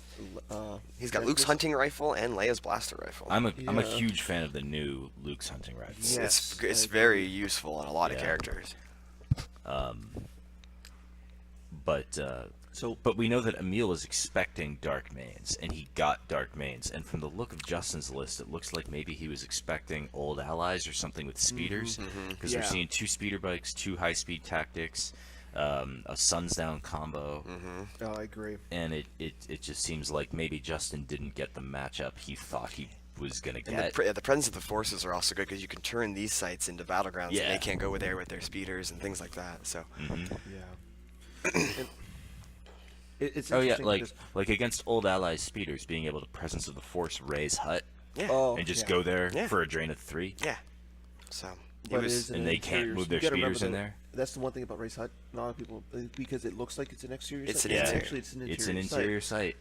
He's got deck Luke's list. hunting rifle and Leia's blaster rifle. I'm a Yeah. huge fan of the new Luke's hunting rifle. Yeah. it's Yes, I very useful on a lot of Yeah. characters. But we know that Emil was expecting Dark Mains, and he got Dark Mains. And from the look of Justin's list, it looks like maybe he was expecting old allies or something with speeders, because Yeah. we're seeing 2 speeder bikes, 2 high-speed tactics, a Suns Down combo, Oh, I agree. and it just seems like maybe Justin didn't get the matchup he thought he was gonna And get. the presence of the forces are also good because you can turn these sites into battlegrounds, and Yeah. they can't go there with their speeders and things like that. So Yeah. And it's Oh yeah, interesting like because- like against old allies speeders, being able to presence of the force raise hut yeah, Oh, and just yeah. go there Yeah. for a drain of 3. yeah. So he But it was is an and they can't interior- move you their gotta remember speeders in that- there? That's the one thing about Race Hut. A lot of people, because it looks like it's an exterior It's site. an but interior. Actually, it's an interior. It's an site. interior site.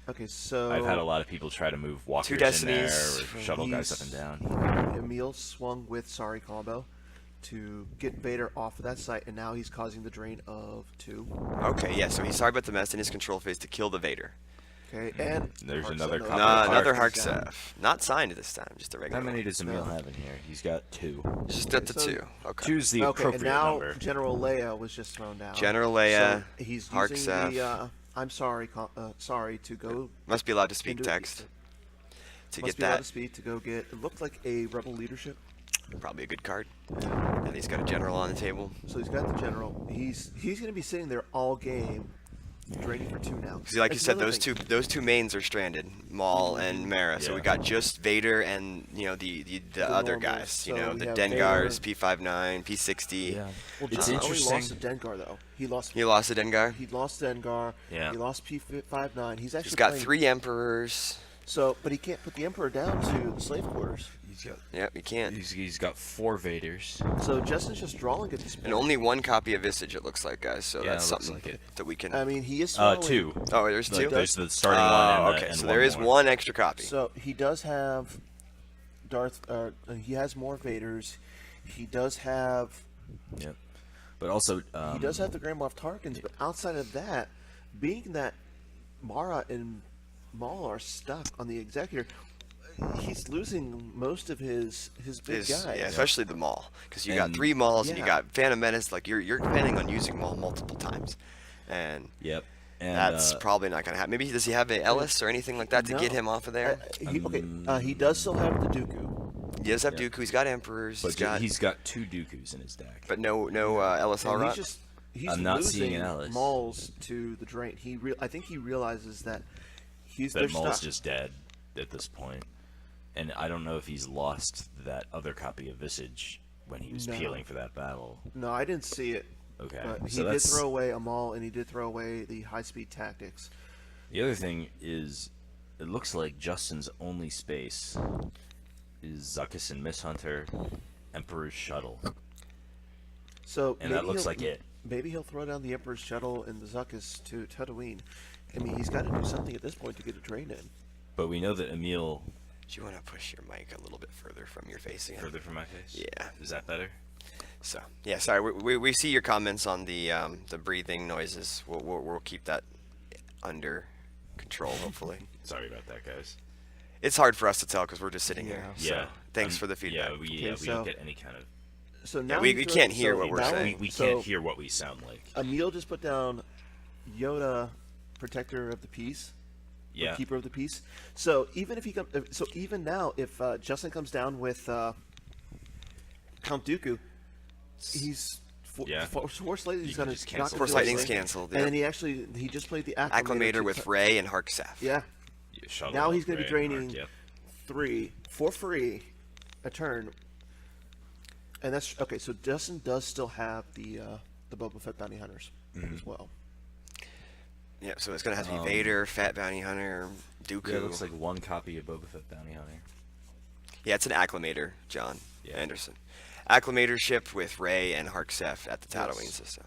Okay, so I've had a lot of people try to move walkers in there Destinies. or shuttle guys He's- up and down. Emil swung with Sorry combo to get Vader off of that site, and now he's causing the drain of 2. okay. Yeah, so he's sorry about the mess in his control phase to kill the Vader. Okay, and There's Hark's another another copy. Nah, another Hark is down. Harksef. Not signed this time, just a How regular. many one. does Emil No. have in here? He's got 2. Just at the so- 2. Okay. 2's the Okay, and appropriate now number. General Leia was just thrown down. General Leia, So he's using Harksef. the I'm sorry, sorry to go Must be allowed to speak into- text to must get be allowed that. to speed to go get. It looked like a rebel leadership. Probably a good card. And he's got a general on the table. So he's got the general. He's going to be sitting there all game, draining for 2 now. See, like you That's said, another those thing. two mains are stranded, Maul and Mara. So we Yeah. got just Vader and the other normals. guys. You So know, we the have Dengars, Vader. P59, P60. Yeah. Well, It's John only interesting. lost to Dengar though. He lost. He lost to Dengar. He lost Dengar. Yeah. He lost P59. He's actually He's got playing- 3 Emperors. So, but he can't put the Emperor down to the slave quarters. Yep, you can't. He's got 4 Vaders. So Justin's just drawing at this point. And only 1 copy of Visage, it looks like, guys. So Yeah, that's it looks something like it. that we can. I mean, he is throwing. 2. Oh, there's 2. Like, there's the starting one Oh, and okay. and So one there is more. 1 extra copy. So he does have Darth. He has more Vaders. He does have. Yep. But also, He does have the Grand Moff Tarkins, but outside of that, being that Mara and Maul are stuck on the Executor, he's losing most of his big Is- guys. yeah, especially the Maul, because you got And- 3 Mauls and you Yeah. got Phantom Menace. Like you're planning on using Maul multiple times, and Yep. And that's probably not gonna happen. Maybe does he have a Ellis or anything like that to get No. him off of there? He does still have the Dooku. He does have Yeah. Dooku. He's got Emperors. but He's got, 2 Dookus in his deck. but no Ellis And Alrot. he's I'm not losing seeing an Ellis. Mauls to the drain. I think he realizes that they're that Maul's stuck. just dead at this point. And I don't know if he's lost that other copy of Visage when he was No. peeling for that battle. No, I didn't see it. Okay. But he so did that's throw away a Maul, and he did throw away the high-speed tactics. the other thing is it looks like Justin's only space is Zuckuss and Miss Hunter, Emperor's Shuttle. So And that maybe looks he'll- like it. Maybe he'll throw down the Emperor's shuttle and the Zuckuss to Tatooine. I mean, he's got to do something at this point to get a drain in. But we know that Emil Do you want to push your mic a little bit further from your face again? further from my face. Yeah. Is that better? So yeah, sorry. We see your comments on the breathing noises. We'll keep that under control, hopefully. Sorry about that, guys. It's hard for us to tell because we're just sitting here. So Yeah. thanks for the feedback. Yeah, we Okay, don't so- get any kind of. So now we he can't hear what we're now- saying. We so can't hear what we sound like. Emil just put down Yoda, Protector of the Peace. Or Yeah. Keeper of the Peace. So even if he so even now, if Justin comes down with Count Dooku, he's Yeah. Force Lightning's You going can to just cancel Force Force Lightning's Lightning. canceled. And Yeah. then he just played the Acclimator with Rey and Harksef. Yeah. shuttle Now he's going to be Ray and draining Mark, yep. 3 for free a turn. And that's okay. So Justin does still have the Boba Fett bounty hunters as well. Yeah, so it's gonna have to be Vader, Fat Bounty Hunter, Dooku. Yeah, it looks like one copy of Boba Fett Bounty Hunter. Yeah, it's an acclimator, John Yeah. Anderson. Acclimator ship with Rey and Harksef at the Tatooine Yes. system.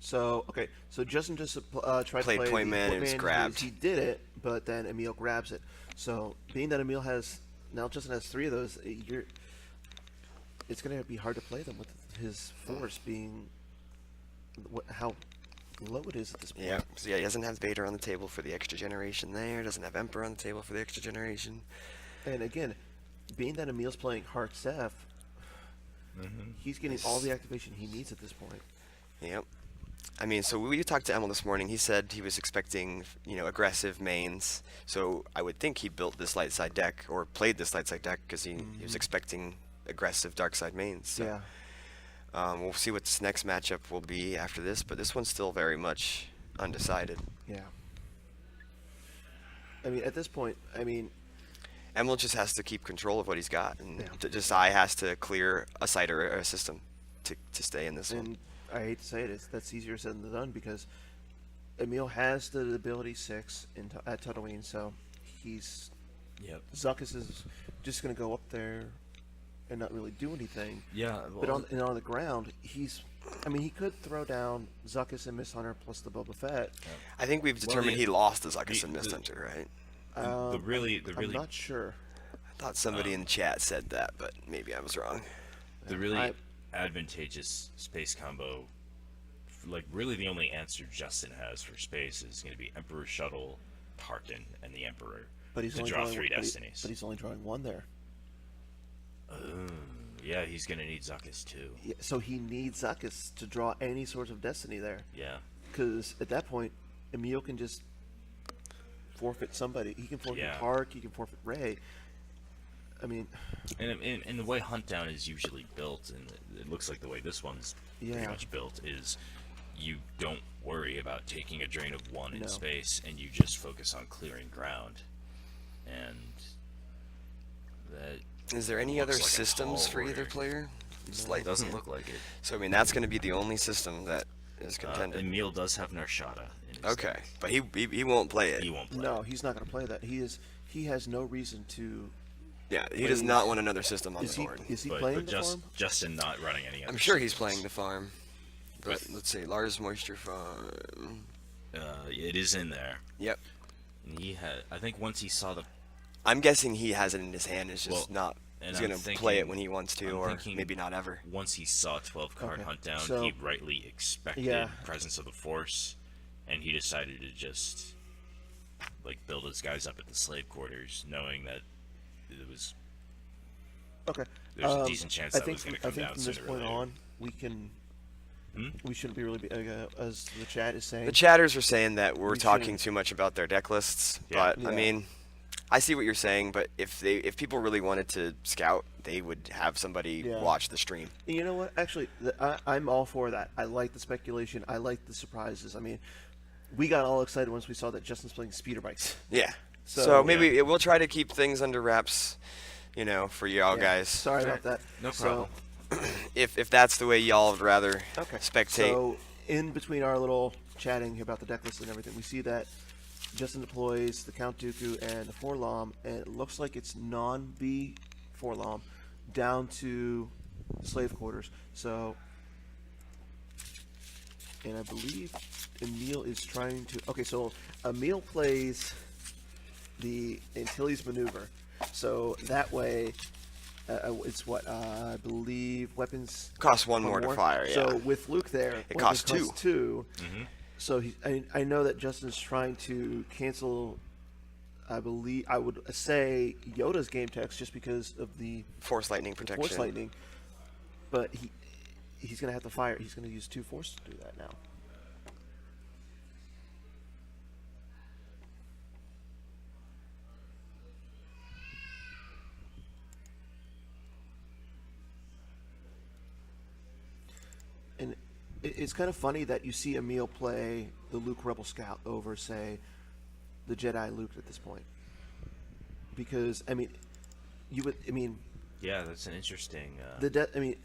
So okay, so Justin just tried to Played play point the man, point it was man. grabbed. He did it, but then Emil grabs it. So being that Emil has now Justin has 3 of those, it's going to be hard to play them with his force being how low it is at this point. Yeah, so yeah, he doesn't have Vader on the table for the extra generation there. Doesn't have Emperor on the table for the extra generation. And again, being that Emil's playing Hard Seth, he's getting all the activation he needs at this point. Yep. I mean, so we talked to Emil this morning. He said he was expecting, aggressive mains. So I would think he built this light side deck or played this light side deck because he was expecting aggressive dark side mains. So, Yeah. we'll see what this next matchup will be after this, but this one's still very much undecided. Yeah. I mean, at this point, Emil just has to keep control of what he's got, and Yeah. just I has to clear a site or a system to stay in this one. and I hate to say it, that's easier said than done because Emil has the ability 6 at Tatooine, so he's Yep. Zuckuss is just going to go up there and not really do anything. Yeah. But on the ground, he could throw down Zuckuss and Miss Hunter plus the Boba Fett. I think we've determined the- he lost the Zuckuss and the- Mist Hunter, right? I'm not sure. I thought somebody in the chat said that, but maybe I was wrong. The really I- advantageous space combo, like really the only answer Justin has for space is going to be Emperor Shuttle, Tarkin, and the Emperor But he's to only draw drawing, 3 but he- destinies. But he's only drawing 1 there. Yeah, he's going to need Zuckuss too. Yeah, so he needs Zuckuss to draw any sort of destiny there. Yeah. Because at that point, Emil can just forfeit somebody. He can forfeit Yeah. Park. He can forfeit Ray. I mean, And the way Huntdown is usually built, and it looks like the way this one's pretty Yeah. much built, is you don't worry about taking a drain of 1 in No. space, and you just focus on clearing ground. And that Is there any looks other like a systems tall for either order. player? Just It doesn't look like it. So I mean, that's going to be the only system that is contended. Emil does have Narshada in his Okay, deck. but he won't play it. He won't play. no, he's not going to play that. He has no reason to. Yeah, he does not want another system on Is the he board. is he But, playing but the farm? Justin not running any other I'm sure he's systems. playing the farm. But let's see, Lars Moisture Farm. It is in there. Yep. And he had, I think once he saw the, I'm guessing he has it in his hand. It's just Well, not. and He's I'm going to thinking- play it when he wants to, I'm or thinking maybe not ever. once he saw 12 card Okay, hunt down, so- he rightly expected Yeah. presence of the force, and he decided to just like build his guys up at the slave quarters, knowing that it was Okay. there's a decent chance I that think was going to from, I come think down from this sooner or point later. on, we can. We shouldn't be really, as the chat is saying. The chatters are saying that we're We talking shouldn't- too much about their deck lists, Yeah. but I Yeah. mean, I see what you're saying. But if people really wanted to scout, they would have somebody Yeah. watch the stream. You know what? Actually, I'm all for that. I like the speculation. I like the surprises. I mean, we got all excited once we saw that Justin's playing speeder bikes. Yeah. So- So maybe we'll try to keep things under wraps, for y'all Yeah, guys. Sorry about that. No So- problem. If that's the way y'all would rather Okay. spectate. So in between our little chatting about the deck list and everything, we see that Justin deploys the Count Dooku and the Forlom, and it looks like it's non-B Forlom down to slave quarters. So, and I believe Emil is trying to. Okay, so Emil plays the Antilles maneuver, so that way. It's what I believe weapons Costs one more to fire, yeah. So with Luke there, It weapons costs cost 2. Mm-hmm. So I know that Justin's trying to cancel. I believe I would say Yoda's game text just because of the Force lightning protection. force lightning, but he's gonna have to fire. He's gonna use 2 force to do that now. And it's kind of funny that you see Emil play the Luke Rebel Scout over, say, the Jedi Luke at this point. because I mean, you would. I mean, Yeah, that's an interesting, I mean,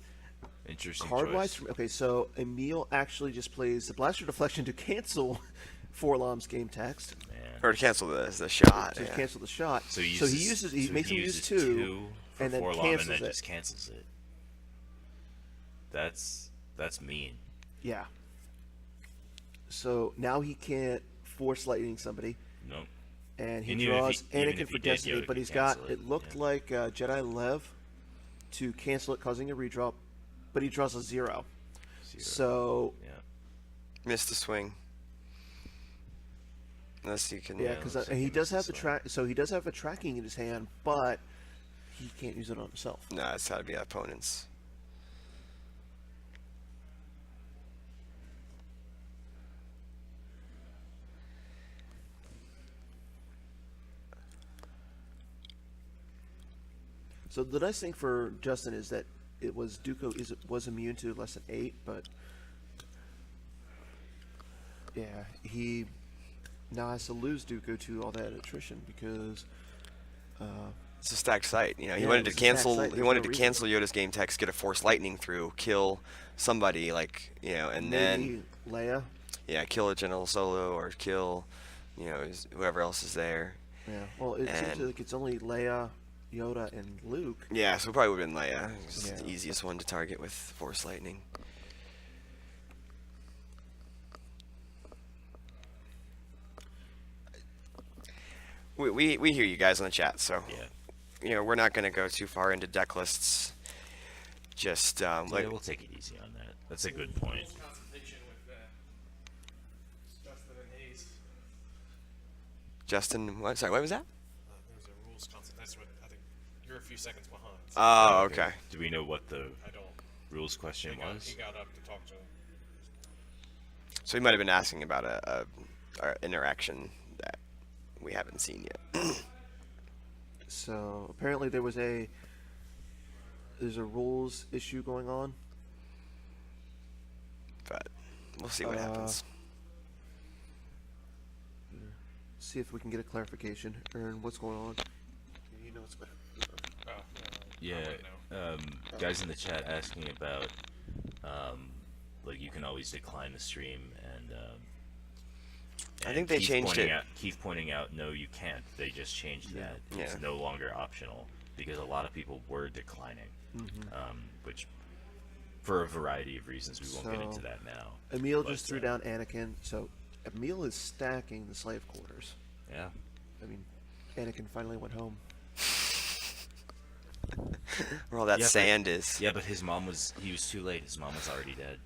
interesting card choice. wise. Okay, so Emil actually just plays the Blaster Deflection to cancel Forlom's game text. Man. Or to cancel the shot. To Yeah. cancel the shot. So he makes him use two, two for and then Forlom cancels and then it. just cancels it. That's mean. Yeah. So now he can't force lightning somebody, Nope. and he And even if draws he- even Anakin if for he did, Destiny, Yoda but could he's got. cancel It it, looked yeah. like Jedi Lev to cancel it, causing a redraw, but he draws a 0. So Yeah. Missed the swing. Unless you can. yeah, Yeah, because looks like he he does have missed the this track. So he does have a tracking in his hand, but he can't use it on himself. No, it's got to be opponents. So the nice thing for Justin is that it was Dooku was immune to less than 8, but yeah, he now has to lose Dooku to all that attrition because It's a stacked site. You know, he Yeah, wanted to it's a stacked cancel. site. He There's wanted no to reason. cancel Yoda's game text, get a Force Lightning through, kill somebody, like and maybe then Leia. kill a General Solo or kill, whoever else is there. Yeah, well, it seems And- like it's only Leia, Yoda, and Luke. Yeah, so it probably would have been Leia. It's the Yeah. easiest one to target with Force Lightning. We hear you guys on the chat, so Yeah. we're not going to go too far into deck lists. Just Yeah, we'll take it easy on that. That's a good point. Consultation with Justin and Hayes. Justin, what? Sorry, what was that? There was a rules consultation with, I think you're a few seconds behind. So Oh, okay. Do we know what the I don't. rules question was? He got up to talk to him. So he might have been asking about a interaction that we haven't seen yet. So apparently there's a rules issue going on. But we'll see what happens. See if we can get a clarification. Aaron, what's going on? You know what's going on. Yeah, guys in the chat asking about, like you can always decline the stream, and I think they changed pointing it. Out, Keith pointing out, no, you can't. They just changed that. It's Yeah. no longer optional because a lot of people were declining, which, for a variety of reasons, we won't get into So, that now. Emil But, just threw down Anakin. So Emil is stacking the slave quarters. Yeah. I mean, Anakin finally went home. Where all that Yeah, but- sand is. Yeah, but he was too late. His mom was already dead.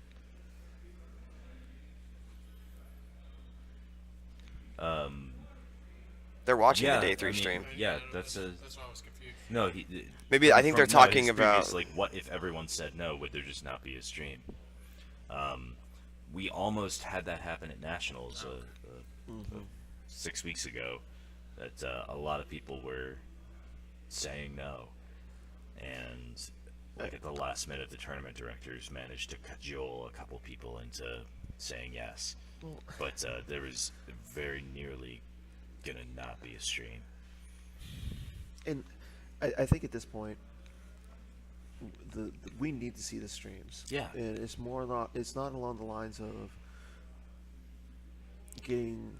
They're watching Yeah, the day 3 I mean, stream. Yeah, that's why I was confused. No, Maybe I think they're talking his about. previous, like, what if everyone said no? Would there just not be a stream? We almost had that happen at Nationals 6 weeks ago. That a lot of people were saying no, and like at the last minute, the tournament directors managed to cajole a couple people into saying yes. But there was very nearly gonna not be a stream. And I think at this point, we need to see the streams. Yeah. And it's it's not along the lines of getting.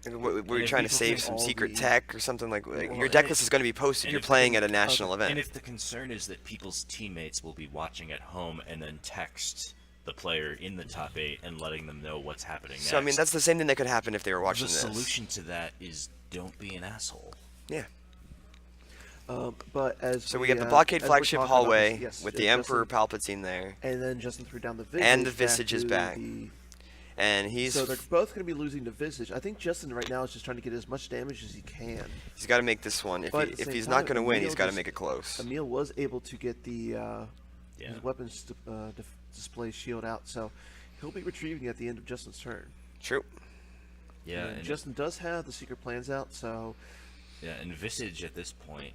We're if trying to people save think some all secret the- tech or something like. Well, Your deck and list is going to be posted. and You're if the playing con- at a national event. And if the concern is that people's teammates will be watching at home and then text the player in the top 8 and letting them know what's happening next. So I mean, that's the same thing that could happen if they were watching the this. solution to that is don't be an asshole. Yeah. But as So we get the blockade as we're flagship talking about hallway this, yes, with Justin- the Emperor Palpatine there, and then Justin threw down the Visage. And the Visage is to back. the- and he's So they're both going to be losing to Visage. I think Justin right now is just trying to get as much damage as he can. he's got to make this one. If But at the if same he's time, not going to win, Emil he's got to just- make it close. Emil was able to get the Yeah. his weapons display shield out, so he'll be retrieving at the end of Justin's turn. True. Yeah, And and Justin does have the secret plans out, so and Visage at this point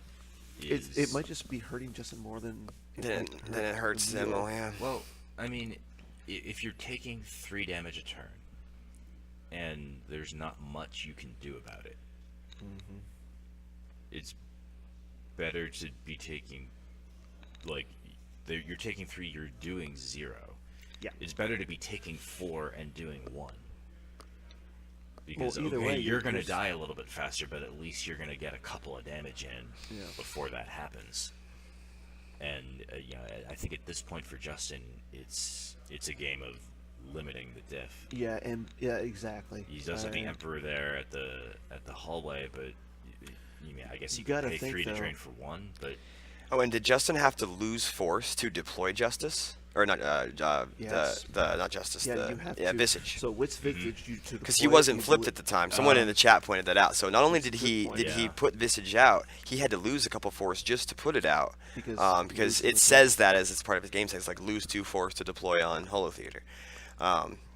is it might just be hurting Justin more than Then it hurts them. Emil. Oh yeah. Well, I mean, if you're taking 3 damage a turn, and there's not much you can do about it, it's better to be taking, like, you're taking 3, you're doing 0. Yeah. It's better to be taking 4 and doing 1. Because, either okay, way, you're going to there's- die a little bit faster, but at least you're going to get a couple of damage in Yeah. before that happens. And, I think at this point for Justin, it's a game of limiting the diff. Yeah, and exactly. He does have the Emperor there at the hallway, but I guess You you could gotta pay think, 3 to though. drain for 1, but Oh, and did Justin have to lose force to deploy Justice? Or not? Yes. The not Justice. Yeah, the you have yeah, to. Visage. So what's Visage you to Because he wasn't flipped at the time. Someone in the chat pointed that out. So not only did That's a he good point. he Yeah. put Visage out, he had to lose a couple force just to put it out. Because Because losing it the- says that as it's part of his game text, like lose 2 force to deploy on Holo Theater.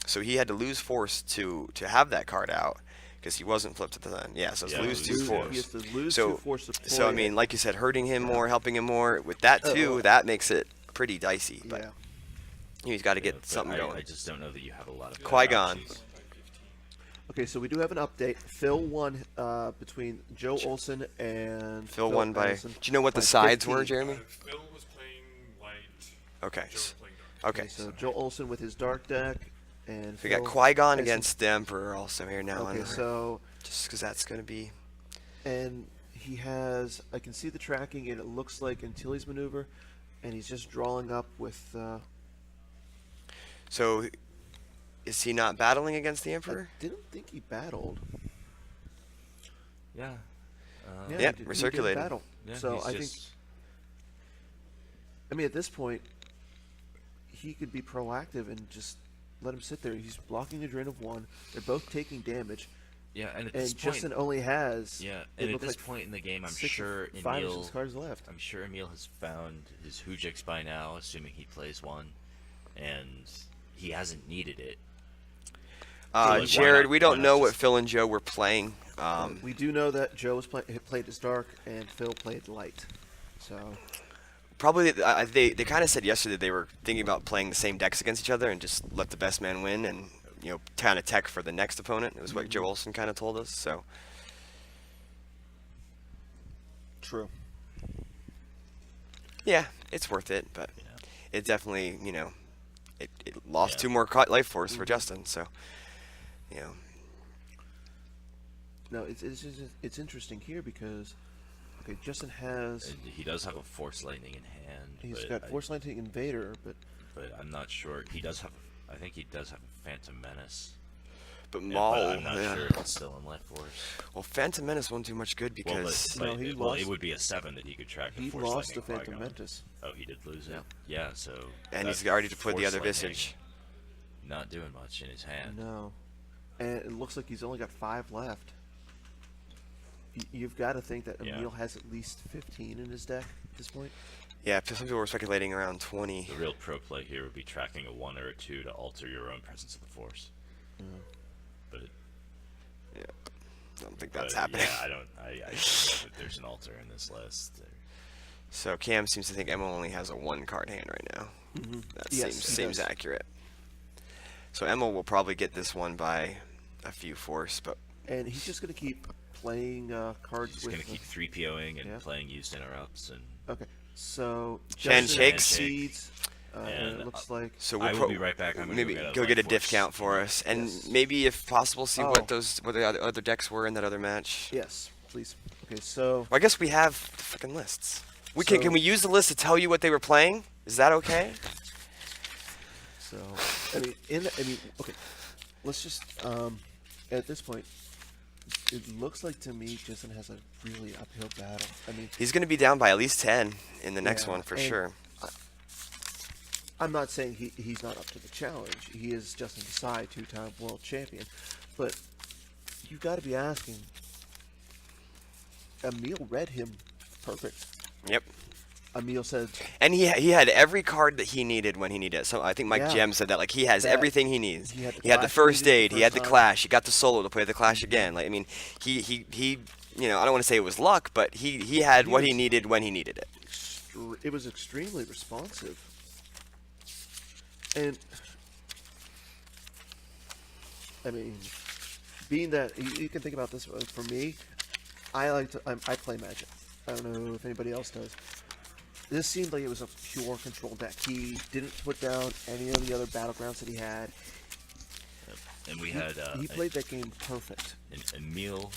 So he had to lose force to have that card out because he wasn't flipped at the time. Yeah, so it's Yeah, lose 2 lose- force. He has to lose So- 2 force to deploy. So I mean, like you said, hurting him more, helping him more. With that too, that makes it pretty dicey. But yeah. he's got to get but something going. I just don't know that you have a lot of Qui-Gon. options. Okay, so we do have an update. Phil won between Joe Olson and Phil won by. Allison Do you know what the by sides 15. were, Jeremy? Phil was playing light. Okay. Joe was playing dark. Okay. So Joe Olson with his dark deck, and We got Phil Qui-Gon has against the Emperor also here now. Okay, so just because that's going to be. and he has. I can see the tracking, and it looks like Antilles maneuver, and he's just drawing up with. So, is he not battling against the I Emperor? didn't think he battled. Yeah. Yeah, Yeah, he didn't recirculating. battle. Yeah, So he's I think. just- I mean, at this point, he could be proactive and just let him sit there. He's blocking a drain of 1. They're both taking damage, Yeah, and at and this point, Justin only has. yeah, it and at looks this like point in the game, I'm 6 sure 5 or Emil, 6 cards left. I'm sure Emil has found his Hujix by now, assuming he plays one, and he hasn't needed it. why Jared, not- we why don't not know what just- Phil and Joe were playing. We do know that Joe was played as dark and Phil played light. So Probably they kind of said yesterday they were thinking about playing the same decks against each other and just let the best man win and kind of tech for the next opponent. It was what Joe Olson kind of told us. So true. yeah, it's worth it, but Yeah. it definitely it lost Yeah. 2 more life force for Justin. So No, it's interesting here because Justin has And he does have a Force Lightning in hand. he's but got I- Force Lightning Invader, but but I'm not sure. He does have. I think he does have a Phantom Menace. but Yeah, Maul, but I'm not yeah. sure if it's still in Life Force. Well, Phantom Menace won't do much good Well, because No, he it lost- would be a 7 that he could track. The he Force lost to Lightning Phantom Qui-Gon. Mantis. Oh, he did lose it. Yeah, so. and that he's already deployed the Force other Lightning Visage. Not doing much in his hand. No, and it looks like he's only got 5 left. You've got to think that Yeah. Emil has at least 15 in his deck at this point. Yeah, some people were speculating around 20. The real pro play here would be tracking a 1 or a 2 to alter your own presence of the Force. But Yeah, I don't think that's but, happening. Yeah, I don't know that there's an alter in this list. So Cam seems to think Emma only has a 1 card hand right now. That Yes, he seems does. accurate. So Emma will probably get this one by a few force, but And he's just going to keep playing cards He's with. going to keep 3POing and Yeah. playing used interrupts. And Okay, so Handshakes. Seeds, and And, it looks like so I we'll will be right back. I'm gonna maybe go go get a Life diff Force. count for us, and Yes. maybe if possible, see Oh. what the other decks were in that other match. yes, please. Okay, so Well, I guess we have the freaking lists. Can So- we use the list to tell you what they were playing? Is that okay? okay. Let's just at this point, it looks like to me Justin has a really uphill battle. I mean, He's going to be down by at least 10 in the next Yeah, one for and- sure. I'm not saying he's not up to the challenge. He is Justin Desai, 2-time world champion, but you've got to be asking. Emil read him perfect. Yep. Emil said, And he had every card that he needed when he needed it. So I think Mike Yeah. Gem said that, like, he has That- everything he needs. he had the He had the Clash first he needed aid, the he had the first time. Clash, he got the solo to play the Clash again. Like, I mean, he I don't want to say it was luck, but he had He what he was- needed when he needed it. it was extremely responsive. And I mean, being that you can think about this for me, I play Magic. I don't know if anybody else does. This seemed like it was a pure control deck. He didn't put down any of the other battlegrounds that he had. And we had He played that game perfect. Emil,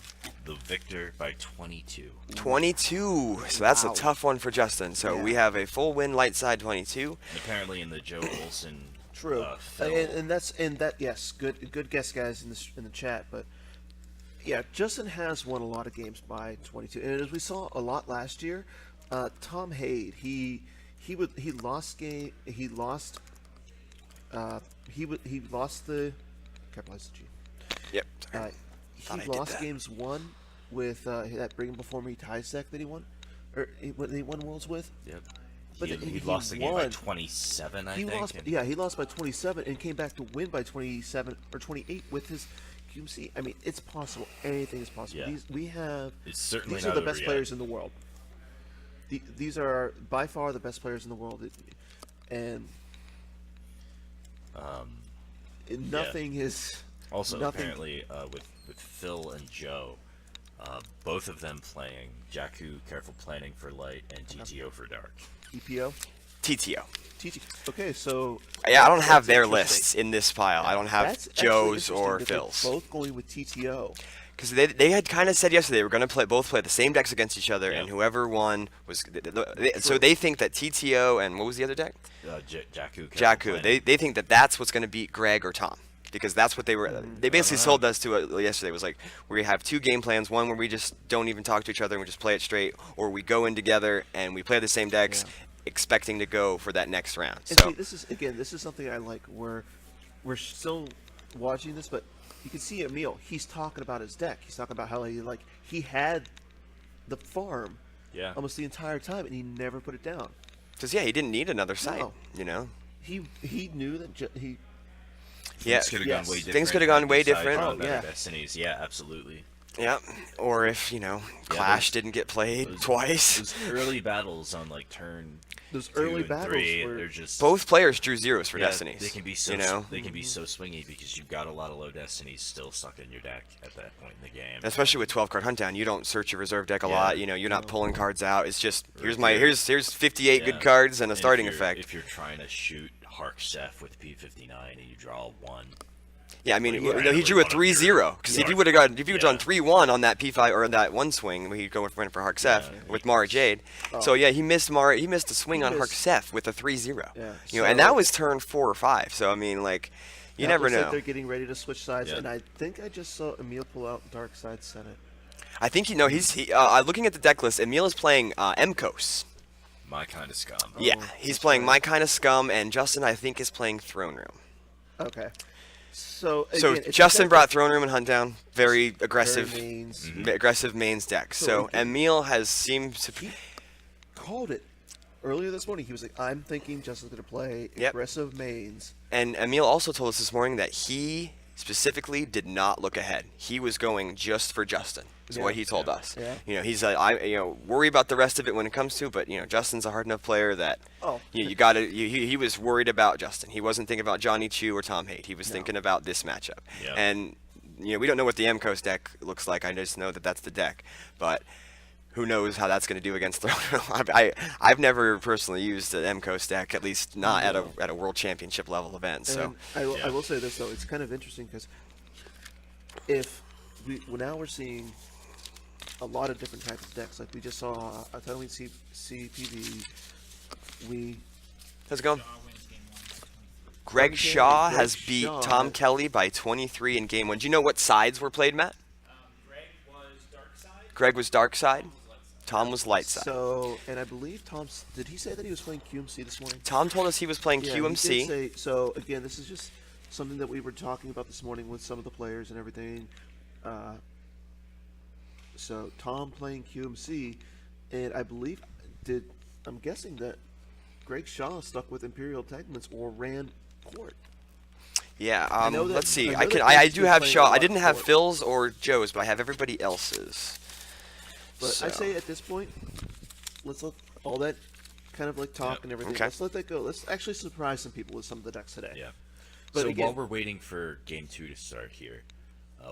the victor, by 22. 22. So that's Wow. a tough one for Justin. So we Yeah. have a full win light side 22. And apparently in the Joe Olson. True, Phil, and that yes, good guess, guys, in the chat. But yeah, Justin has won a lot of games by 22, and as we saw a lot last year, Tom Haid he lost game he lost he lost the capitalize the G. Yep. He I did lost that. games one with that Bring 'Em Before Me ties deck that he won, or what he won Worlds with. Yep. But He he lost the game by won. 27, I He think. lost, and- yeah, he lost by 27 and came back to win by 27 or 28 with his QMC. I mean, it's possible. Anything is possible. Yeah. It's certainly These not are the over best yet. players in the world. These are by far the best players in the world, and nothing is Also, nothing. apparently, with Phil and Joe, both of them playing Jakku, Careful Planning for Light, and TTO for Dark. EPO, TTO. TT. Okay, so Yeah, I don't have that's their interesting. lists in this pile. I don't have That's actually Joe's interesting or that they're Phil's. both going with TTO. Because they had kind of said yesterday they were going to both play the same decks against each other, and Yeah. whoever won was. So they think that TTO and what was the other deck? Jakku, Careful Jakku. Planning. They think that that's what's going to beat Greg or Tom. Because that's what they were. They basically sold us to it yesterday. It was like we have two game plans: one where we just don't even talk to each other and we just play it straight, or we go in together and we play the same decks, expecting to go for that next round. And So see, this is something I like. We're still watching this, but you can see Emil. He's talking about his deck. He's talking about how he had the farm Yeah. almost the entire time, and he never put it down. because he didn't need another site. No. You know. He knew that he. Yeah. Things could have yes. gone way different. Things could have gone had way decided different. on Oh, better yeah. Destinies. Yeah, absolutely. Yeah. Or if Clash didn't get played twice. Those early battles on like turn Those 2 early and battles 3, were they're just Both players drew zeros for yeah, Destinies. They can be so they can be so swingy because you've got a lot of low Destinies still stuck in your deck at that point in the game. Especially with 12 card hunt down, you don't search your reserve deck a Yeah. lot. You're not pulling cards out. It's just here's Right. here's 58 Yeah. good cards and a if starting you're- effect. If you're trying to shoot Hark Chef with P59 and you draw a 1, Yeah, I mean, you he randomly drew a wanna 3-0 because if Yeah. you would have done Yeah. 3-1 on that P5 or that one swing, he'd go for Harksef with Mara Jade. So yeah, he missed a swing on missed- Harksef with a 3-0. Yeah, And so- that was turn 4 or 5. So I mean, like, you Now it never looks like know. they're getting ready to switch sides, Yeah. and I think I just saw Emil pull out Dark Side Senate. I think he's looking at the deck list. Emil is playing Mkos. my kind of scum. Yeah, he's playing My Kind of Scum, and Justin I think is playing Throne Room. Okay. So So again, it's Justin a deck brought Throne Room and Hunt Down. Very aggressive, very mains. aggressive mains deck. So So again- Emil has seemed to. He called it earlier this morning. He was like, "I'm thinking Justin's going to play Yep. aggressive mains." And Emil also told us this morning that he specifically did not look ahead. He was going just for Justin. Is what he told us. Yeah. He's worry about the rest of it when it comes to, but Justin's a hard enough player that Oh. you got to. He was worried about Justin. He wasn't thinking about Johnny Chu or Tom Haidt. He was thinking about this matchup. Yeah. And we don't know what the MCOS deck looks like. I just know that that's the deck, but. Who knows how that's going to do against Throne Room? I've never personally used an MCOS deck, at least not at a World Championship level event. So And I will say this though, it's kind of interesting because now we're seeing a lot of different types of decks. Like we just saw a Tatooine CPV. how's it going? Shaw wins game 1. Greg Shaw has Greg beat Shaw. Tom Kelly by 23 in game 1. Do you know what sides were played, Matt? Greg was dark side. Greg was dark side. Tom was light side. So, and I believe did he say that he was playing QMC this morning? Tom told us he was playing Yeah, QMC. He did say, so again, this is just something that we were talking about this morning with some of the players and everything. So Tom playing QMC, and I believe I'm guessing that Greg Shaw stuck with Imperial Tegments or ran Court. Yeah. know that- Let's see. I know that I Greg's do been have playing Shaw. a I lot didn't have Court. Phil's or Joe's, but I have everybody else's. But I So- say at this point, let's let all that kind of like talk Yep. and everything. Okay. Let's let that go. Let's actually surprise some people with some of the decks today. Yeah. But so again- while we're waiting for game 2 to start here,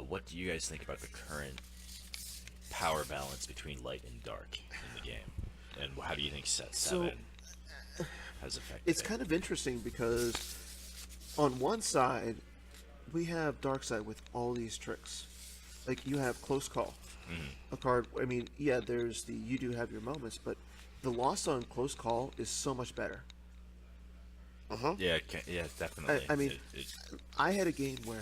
what do you guys think about the current power balance between light and dark in the game? And how do you think set So- 7 has affected It's it? kind of interesting because on one side, we have Darkseid with all these tricks. Like, you have Close Call. A card, I mean, yeah, there's the you do have your moments, but the loss on Close Call is so much better. Yeah, definitely. I mean, I had a game where,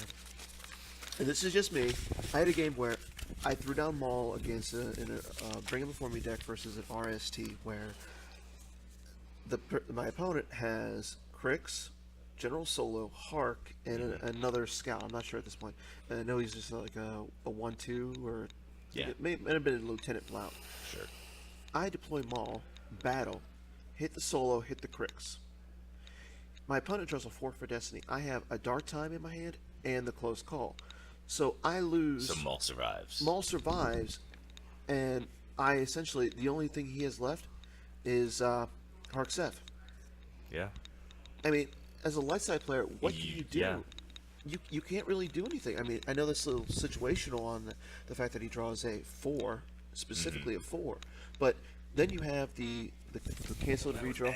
and this is just me, I had a game where I threw down Maul against in a Bring Him Before Me deck versus an RST where my opponent has Crix, General Solo, Hark, and another Scout. I'm not sure at this point. And I know he's just like a 1-2 or Yeah. it may have been a Lieutenant Blount. Sure. I deploy Maul, battle, hit the Solo, hit the Crix. My opponent draws a 4 for Destiny. I have a Dark Time in my hand and the Close Call. So I lose. So Maul survives. Maul survives, and I essentially, the only thing he has left is Hark Seth. Yeah. I mean, as a light side player, what can you do? Yeah. You can't really do anything. I mean, I know that's a little situational on the fact that he draws a 4, specifically a 4, but then you have the canceled redraw.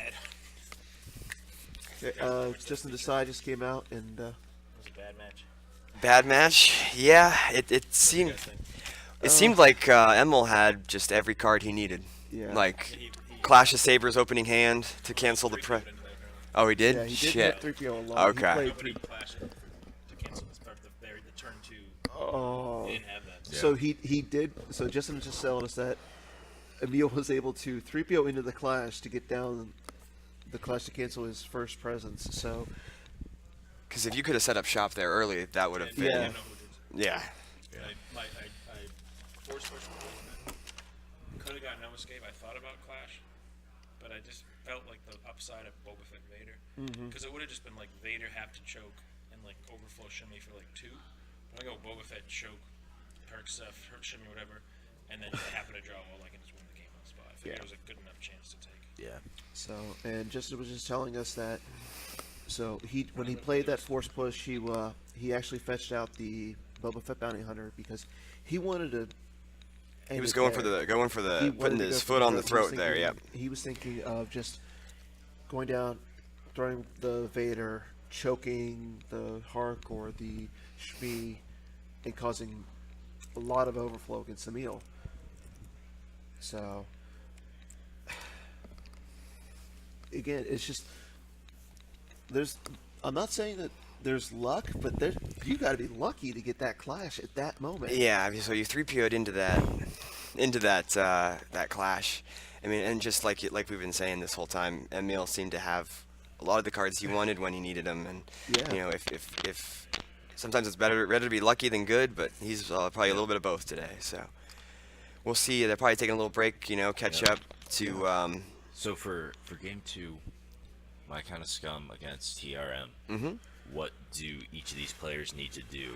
Justin Desai just came out, and It was a bad match. Bad match? Yeah, it seemed like Emil had just every card he needed. yeah, Like He Clash of Sabers opening hand to cancel the three-peated pre. into that round. Oh, he did. yeah, he did Shit. have 3PO alone. Okay. He played Nobody clashed to cancel this part. The turn 2. Oh. They didn't have that. So he did. So Justin was just telling us that Emil was able to 3PO into the Clash to get down the Clash to cancel his first presence. So Because if you could have set up shop there early, that would have I been. Yeah. didn't know who did. Yeah. I forced switched movement. Could have got no escape. I thought about Clash, but I just felt like the upside of Boba Fett Vader. Because it would have just been like Vader have to choke and like overflow shimmy for like 2. But I go Boba Fett choke, perk stuff, hurt shimmy, whatever, and then happen to draw well, I can just win the game on the spot. I think it was a good enough chance to take. Yeah. and Justin was just telling us that. So when he played that force push, he actually fetched out the Boba Fett Bounty Hunter because he wanted to. He was going for the He putting wanted to his go for foot on the He was throat there. thinking- Yep. He was thinking of just going down, throwing the Vader, choking the Hark or the Shmi, and causing a lot of overflow against Emil. So again, it's just I'm not saying that there's luck, but you got to be lucky to get that clash at that moment. Yeah. I mean, so you 3PO'd into that clash. I mean, and just like we've been saying this whole time, Emil seemed to have a lot of the cards he wanted when he needed them, and Yeah. you know, if sometimes it's better to be lucky than good, but he's probably a little bit of both today. So we'll see. They're probably taking a little break, catch up to. So for game 2, my kind of scum against TRM. Mhm. What do each of these players need to do?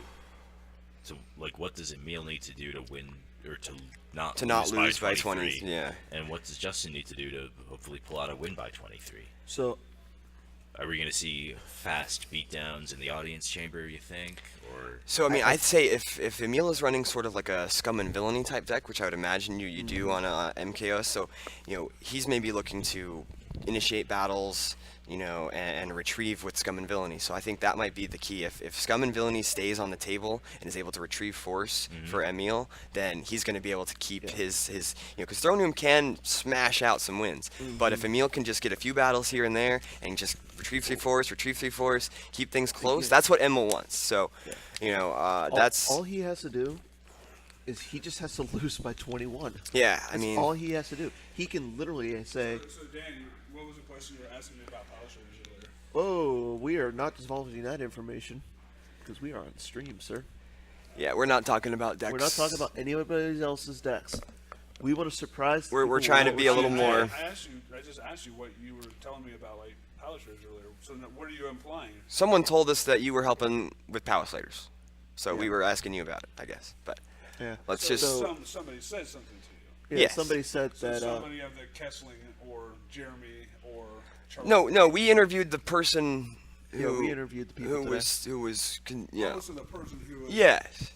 So like, what does Emil need to do to win or to not lose by 23? 20, yeah. And what does Justin need to do to hopefully pull out a win by 23? So Are we going to see fast beatdowns in the audience chamber, you think? Or So I mean, I'd say if Emil is running sort of like a scum and villainy type deck, which I would imagine you do on a MKO, so he's maybe looking to initiate battles, and retrieve with scum and villainy. So I think that might be the key. If scum and villainy stays on the table and is able to retrieve force for Emil, then he's going to be able to keep his because Throne Room can smash out some wins. But if Emil can just get a few battles here and there and just retrieve 3 force, keep things close, that's what Emil wants. So that's all he has to do is he just has to lose by 21. yeah. I That's mean, all he has to do. He can literally say, So Dan, what was the question you were asking me about Power Shaders earlier? "Oh, we are not divulging that information because we are on stream, sir. yeah, we're not talking about decks. We're not talking about anybody else's decks. We want to surprise. We're people trying to with be a what little we more- I just asked you what you were telling me about like Power Shaders earlier. So what are you implying? Someone told us that you were helping with Power Slaters, so we Yeah. were asking you about it, I guess. But Yeah. let's So, just somebody said something to you. Yeah, Yes. somebody said So that. somebody of the Kessling or Jeremy or Charles. no. We interviewed the person Yeah, who we interviewed the people who today. was Listen to the person who was. yes.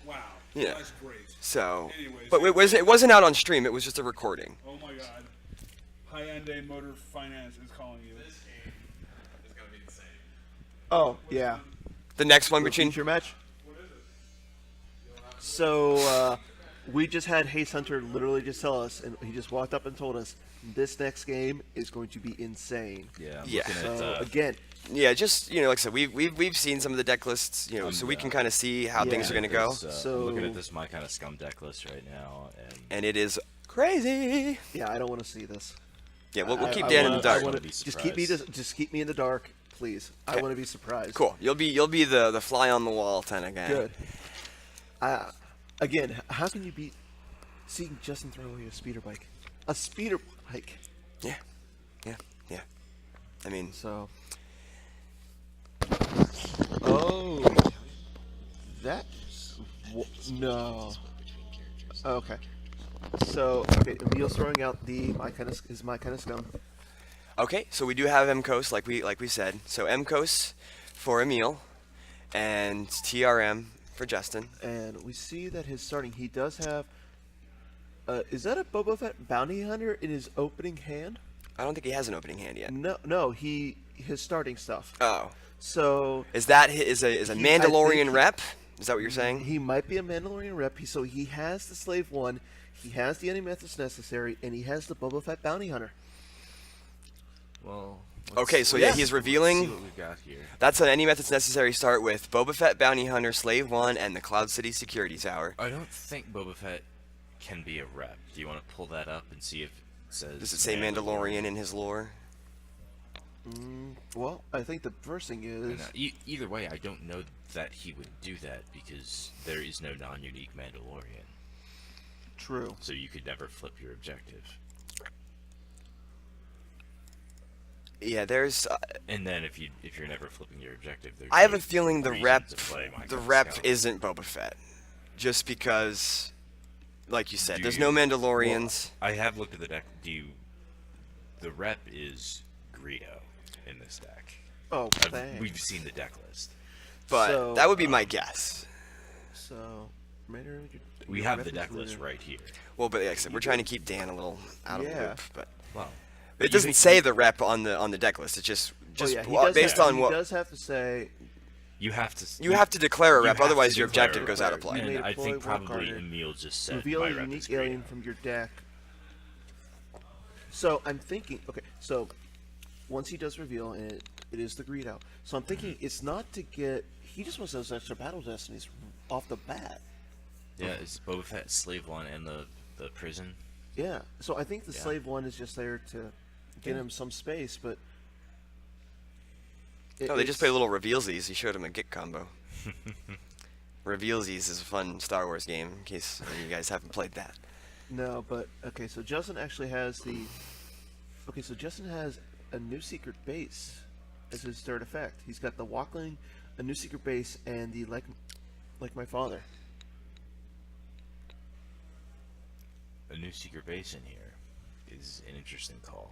Wow. Yeah. That's great. So, Anyways, but it wasn't out on stream. It was just a recording. Oh my God. Hyundai Motor Finance is calling you. This game is gonna be insane. Oh yeah. The next one The between feature match. What is it? So we just had Haze Hunter literally just tell us, and he just walked up and told us this next game is going to be insane. Yeah. I'm Yeah. looking So at, again, yeah, just like I said, we've seen some of the deck lists, so we can kind of see how things are gonna go, So- I'm looking at this my kind of scum deck list right now, and and it is crazy. yeah, I don't want to see this. Yeah, we'll I- keep I Dan in wanna- the I dark. wanna- Be just keep me surprised. just keep me in the dark, please. I Okay. want to be surprised. Cool. You'll be the fly on the wall kind of guy. Good. Again, how can you beat seeing Justin throw away a speeder bike? A speeder bike. Yeah. I mean, So. Oh. That's. No. Okay. So, okay, Emil's throwing out my kind of scum. okay. So we do have MCOS like we said. So MCOS for Emil, and TRM for Justin. And we see that he does have. Is that a Boba Fett bounty hunter in his opening hand? I don't think he has an opening hand yet. No, his starting stuff. Oh, So is that is a He- I think Mandalorian he- rep? Is that what you're saying? he might be a Mandalorian rep. So he has the Slave One, he has the any methods necessary, and he has the Boba Fett bounty hunter. well. Okay, so yeah, he's Let's see revealing. what we've got here. That's any methods necessary start with Boba Fett Bounty Hunter, Slave One, and the Cloud City Security Tower. I don't think Boba Fett can be a rep. Do you want to pull that up and see if it says? Does it say Mandalorian in his lore? Well, I think the first thing is Either way, I don't know that he would do that because there is no non-unique Mandalorian, true. so you could never flip your objective. Yeah, there's. And then if you're never flipping your objective, there's I have no a feeling the reason rep to play My the Cub rep Scout. isn't Boba Fett, just because, like you said, Do there's you- no Mandalorians. I have looked at the deck. The rep is Greedo in this deck. Oh, thanks. We've seen the deck list. But So, that would be my guess. So, Raider, We your have rep the is deck list Raider. right here. Well, but like I said, we're trying to keep Dan a little out of the Yeah. loop. But Wow. it doesn't say the rep on the deck list. It's just Oh, yeah, he wa- does based have, on he what does have to say. You have to. you have to declare a you rep, have to otherwise your declare objective a goes out of rep. play. You made And a I ploy, think walk probably harder. Emil just said Reveal my a rep unique is alien Greedo. from your deck. So I'm thinking, okay, so once he does reveal, and it is the Greedo. So I'm thinking it's not to get. He just wants those extra battle destinies off the bat. Yeah, it's Boba Fett, Slave One, and the prison. Yeah. So I think the Yeah. Slave One is just there to get him some space, but. No, they just play little revealsies. He showed him a Git combo. Revealsies is a fun Star Wars game, in case you guys haven't played that. No, but okay. So Justin actually has the. Okay, so Justin has a new secret base as his third effect. He's got the Walkling, a new secret base, and the like my father. A new secret base in here is an interesting call.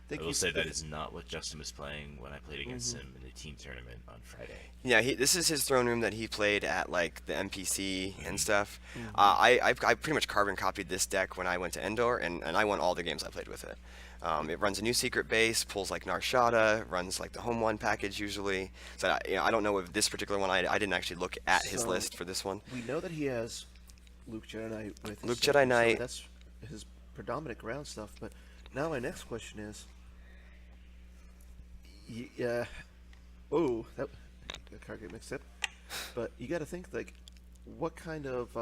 Thank I will you- say that is not what Justin was playing when I played against him in the team tournament on Friday. Yeah, this is his throne room that he played at like the NPC and stuff. I pretty much carbon copied this deck when I went to Endor, and I won all the games I played with it. It runs a new secret base, pulls like Narshada, runs like the home one package usually. So I don't know if this particular one. I didn't actually look at his So- list for this one. We know that he has Luke Jedi Knight with his Luke secret, Jedi Knight. So that's his predominant ground stuff. But now my next question is, yeah, oh, that card get mixed up. But you got to think like, what kind of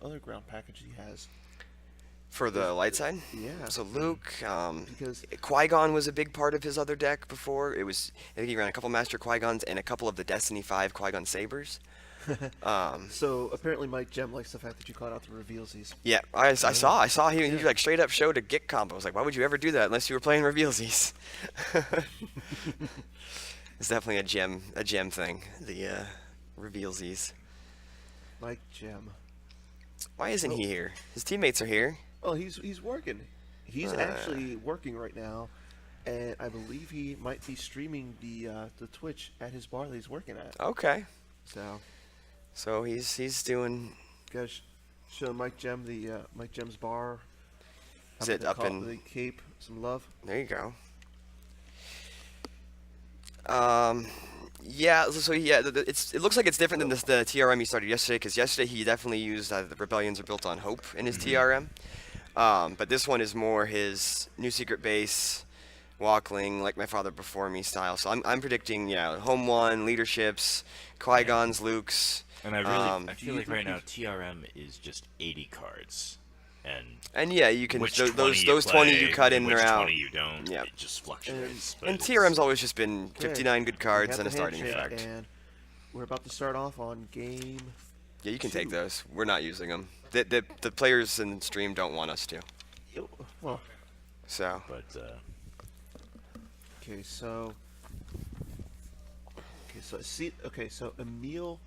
other ground package he has? For the light side? Yeah. So Luke, Because- Qui-Gon was a big part of his other deck before. I think he ran a couple Master Qui-Gons and a couple of the Destiny 5 Qui-Gon Sabers. So apparently Mike Gem likes the fact that you caught out the revealsies. Yeah, I saw he like straight up showed a Git combo. I was like, why would you ever do that unless you were playing Revealsies? It's definitely a gem thing, the Revealsies. Mike Gem. Why isn't he here? His teammates are here. Oh, he's working. He's actually working right now. and I believe he might be streaming the Twitch at his bar that he's working at. Okay. So, So he's doing. guys, show Mike Gem the Mike Gem's bar. Is How it about up the in? the Cape? Some love. There you go. Yeah. So yeah, it looks like it's different than the TRM he started yesterday, because yesterday he definitely used the rebellions are built on hope in his TRM. But this one is more his new secret base, walkling like my father before me style. So I'm predicting home one leaderships, Qui-Gon's, Luke's. And I do feel you like think right now TRM is just 80 cards, and Yeah, you can which those 20 you 20 you play cut and in or which out. 20 you don't. Yeah. It just fluctuates. but And it's- TRM's always just been Okay, 59 good we cards have and a the starting handshake, effect. And we're about to start off on game. Yeah, you can take 2. those. We're not using them. The players in stream don't want us to. Well, So But okay, so. Okay, so Emil.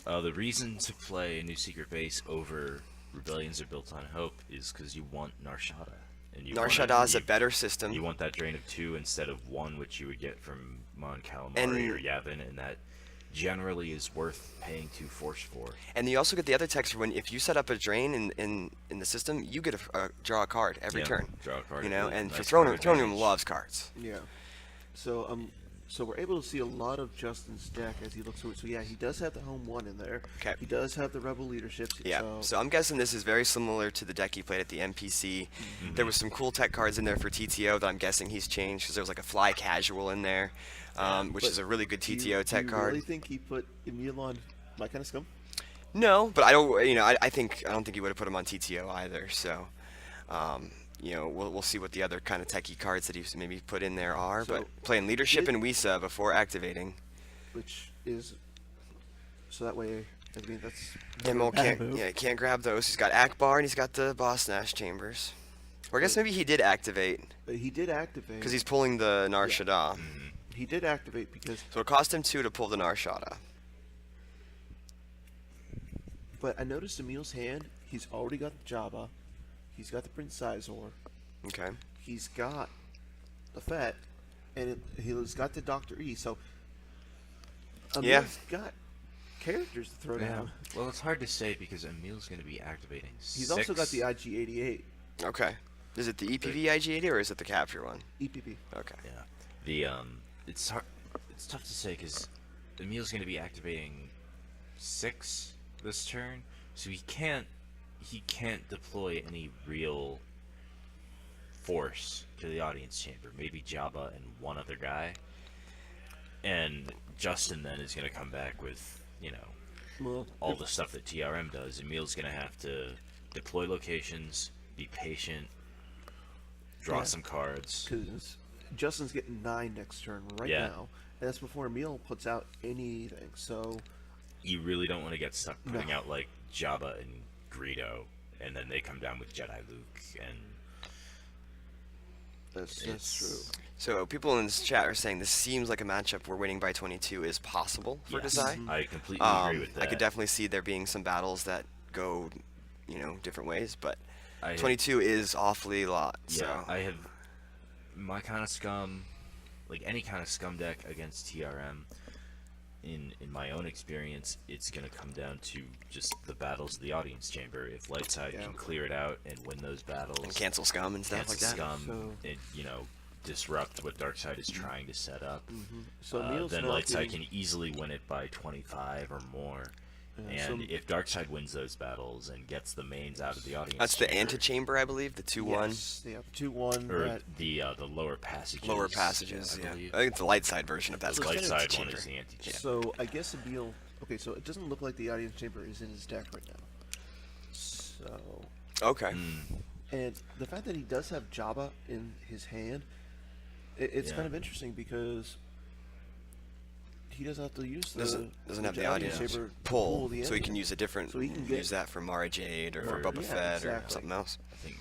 the reason to play a new secret base over Rebellions Are Built on Hope is because you want Narshada. And Narshada's a you, better system. you want that drain of 2 instead of 1, which you would get from Mon Calamari And- or Yavin, and that generally is worth paying 2 force for. And you also get the other texture if you set up a drain in the system, you get draw a card every Yeah, turn. draw a card You every know, turn. and for Nice throne card room advantage. loves cards. Yeah. So we're able to see a lot of Justin's deck as he looks through it. So yeah, he does have the home one in there. 'Kay. He does have the rebel leaderships. Yeah. So I'm guessing this is very similar to the deck he played at the MPC. There was some cool tech cards in there for TTO that I'm guessing he's changed, because there was like a fly casual in there, which But is a really good do you- TTO tech do you card. really think he put Emil on my kind of scum? No, but I don't. I don't think he would have put him on TTO either. So, we'll see what the other kind of techie cards that he's maybe put in there are. So, but playing leadership did- and Wisa before activating. Which is so that way. I mean that's. Emil Bad move. can't grab those. He's got Akbar and he's got the Boss Nash Chambers. Or I guess maybe he did activate But he did activate. because he's pulling the Nar Shaddaa. He did activate because. So it cost him 2 to pull the Nar Shaddaa. But I noticed Emil's hand. He's already got the Jabba. He's got the Prince Sizor. Okay. He's got the Fett, and he's got the Dr. E. So Yeah. Emil's got characters to throw down. Well, it's hard to say because Emil's going to be activating. He's also got the IG-88 Okay. Is it the EPV IG-80 or is it the capture one? EPP. Okay. Yeah. It's hard. It's tough to say because Emil's going to be activating 6 this turn, so he can't deploy any real force to the audience chamber. Maybe Jabba and one other guy, and Justin then is going to come back with Well, all the stuff that TRM does. Emil's going to have to deploy locations, be patient, draw Yeah. some cards. because Justin's getting 9 next turn right Yeah. now, and that's before Emil puts out anything. So You really don't want to get stuck putting No. out like Jabba and Greedo, and then they come down with Jedi Luke, and that's it's true. So people in this chat are saying this seems like a matchup where winning by 22 is possible for Yes, Desai. I completely agree with that. I could definitely see there being some battles that go, different ways, but I have- 22 is awfully a lot. Yeah, So I have my kind of scum, like any kind of scum deck against TRM. In my own experience, it's gonna come down to just the battles of the audience chamber. If Lightside Yeah. can clear it out and win those battles, and cancel scum and stuff like cancel that. scum, So- and disrupt what Darkseid is trying to set up. So Emil's Then not Lightside getting- can easily win it by 25 or more. Yeah, And so- if Darkseid wins those battles and gets the mains out of the audience, That's the chamber, antechamber, I believe, the 2-1 Yes, yeah, 2-1. or that- the lower passages. lower passages. I Yeah, believe. I think it's the light side version of that. The It's light called side one antechamber. is the antechamber. So I guess Emil. Okay, so it doesn't look like the audience chamber is in his deck right now. So, Okay. and the fact that he does have Jabba in his hand, it's Yeah. kind of interesting because he doesn't have to use the Doesn't have the audience audience chamber to pull, the so he end. can use a different. So he can get- use that for Mara Jade or for Or- Boba yeah, Fett or exactly. something else. I think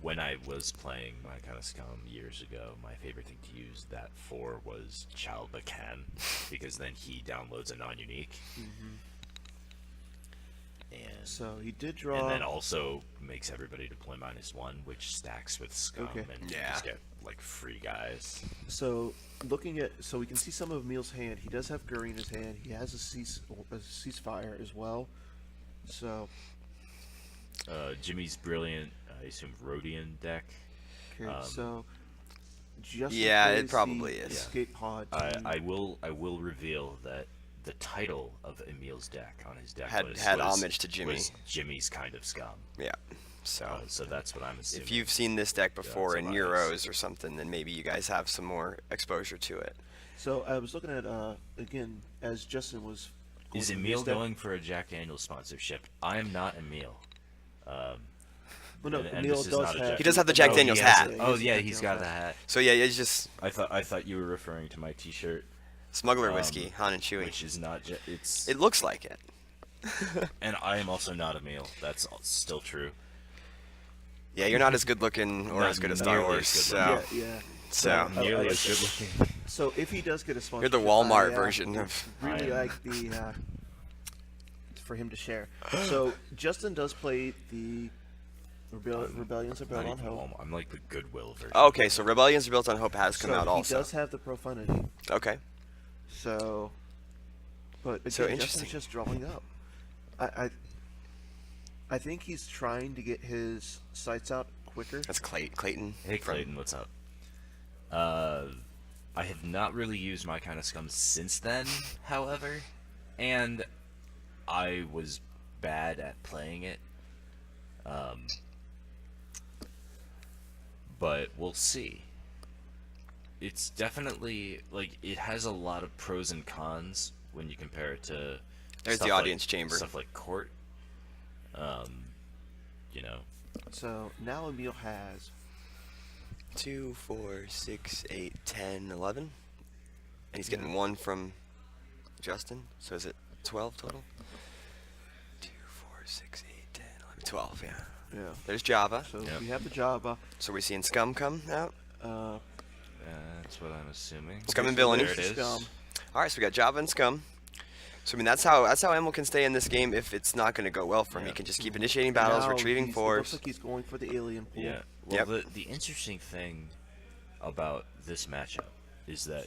when I was playing my kind of scum years ago, my favorite thing to use that for was Child Bacan, because then he downloads a non-unique. and So he did draw. and then also makes everybody deploy -1, which stacks with scum, Okay. and you Yeah. just get like free guys. So so we can see some of Emil's hand. He does have Guri in his hand. He has a ceasefire as well. So Jimmy's brilliant, I assume Rhodian deck. okay, so just Yeah, it probably is. escape pod. I will reveal that the title of Emil's deck on his deck Had list had was, homage to Jimmy. was Jimmy's kind of scum. Yeah. So So that's what I'm assuming. if you've seen this deck before it's in a Euros or something, then maybe you guys have some more exposure to it. So I was looking at again as Justin was. Is going through Emil his deck- going for a Jack Daniels sponsorship? I am not Emil. Well, no, and Emil this is does not a have. Jack- He does have the Jack Oh, Daniels he has hat. it. he Oh has the yeah, Jack he's Daniels got the hat. hat. So yeah, it's just I thought you were referring to my T-shirt, smuggler whiskey, Han and Chewie. which is not. It's It looks like it. and I am also not Emil. That's still true. Yeah, you're not as good looking or Not as good as Star nearly Wars. as good So, looking. Yeah. so Nearly I as like good looking. So if he does get a you're sponsorship, the Walmart I, version of. really I am- like the for him to share. So Justin does play the Rebellions of Not Babylon even Hope. Walmart. I'm like the Goodwill version. Okay, so Rebellions Are Built on Hope has come So out he also. does have the Profundity. Okay. So, but again, So Justin's interesting. just drawing up. I think he's trying to get his sights out quicker. That's Clayton. Hey from- Clayton, what's up? I have not really used my kind of scum since then, however, and I was bad at playing it. But we'll see. It's definitely like it has a lot of pros and cons when you compare it to There's stuff the like- audience chamber. stuff like Court. You know, So now Emil has 2, 4, 6, 8, 10, 11. And he's getting one from Justin. So is it 12 total? 2, 4, 6, 8, 10, 11, 12, yeah. There's Java. So Yep. we have the Java. So we're seeing Scum come out. that's what I'm assuming. Scum and Villainy. There it is. Scum. All right, so we got Java and Scum. So I mean that's how Emil can stay in this game if it's not going to go well for him. He Yeah. can just keep initiating battles, Now retrieving It looks fours. like he's going for the alien pool. Yeah. Well, Yep. the interesting thing about this matchup is that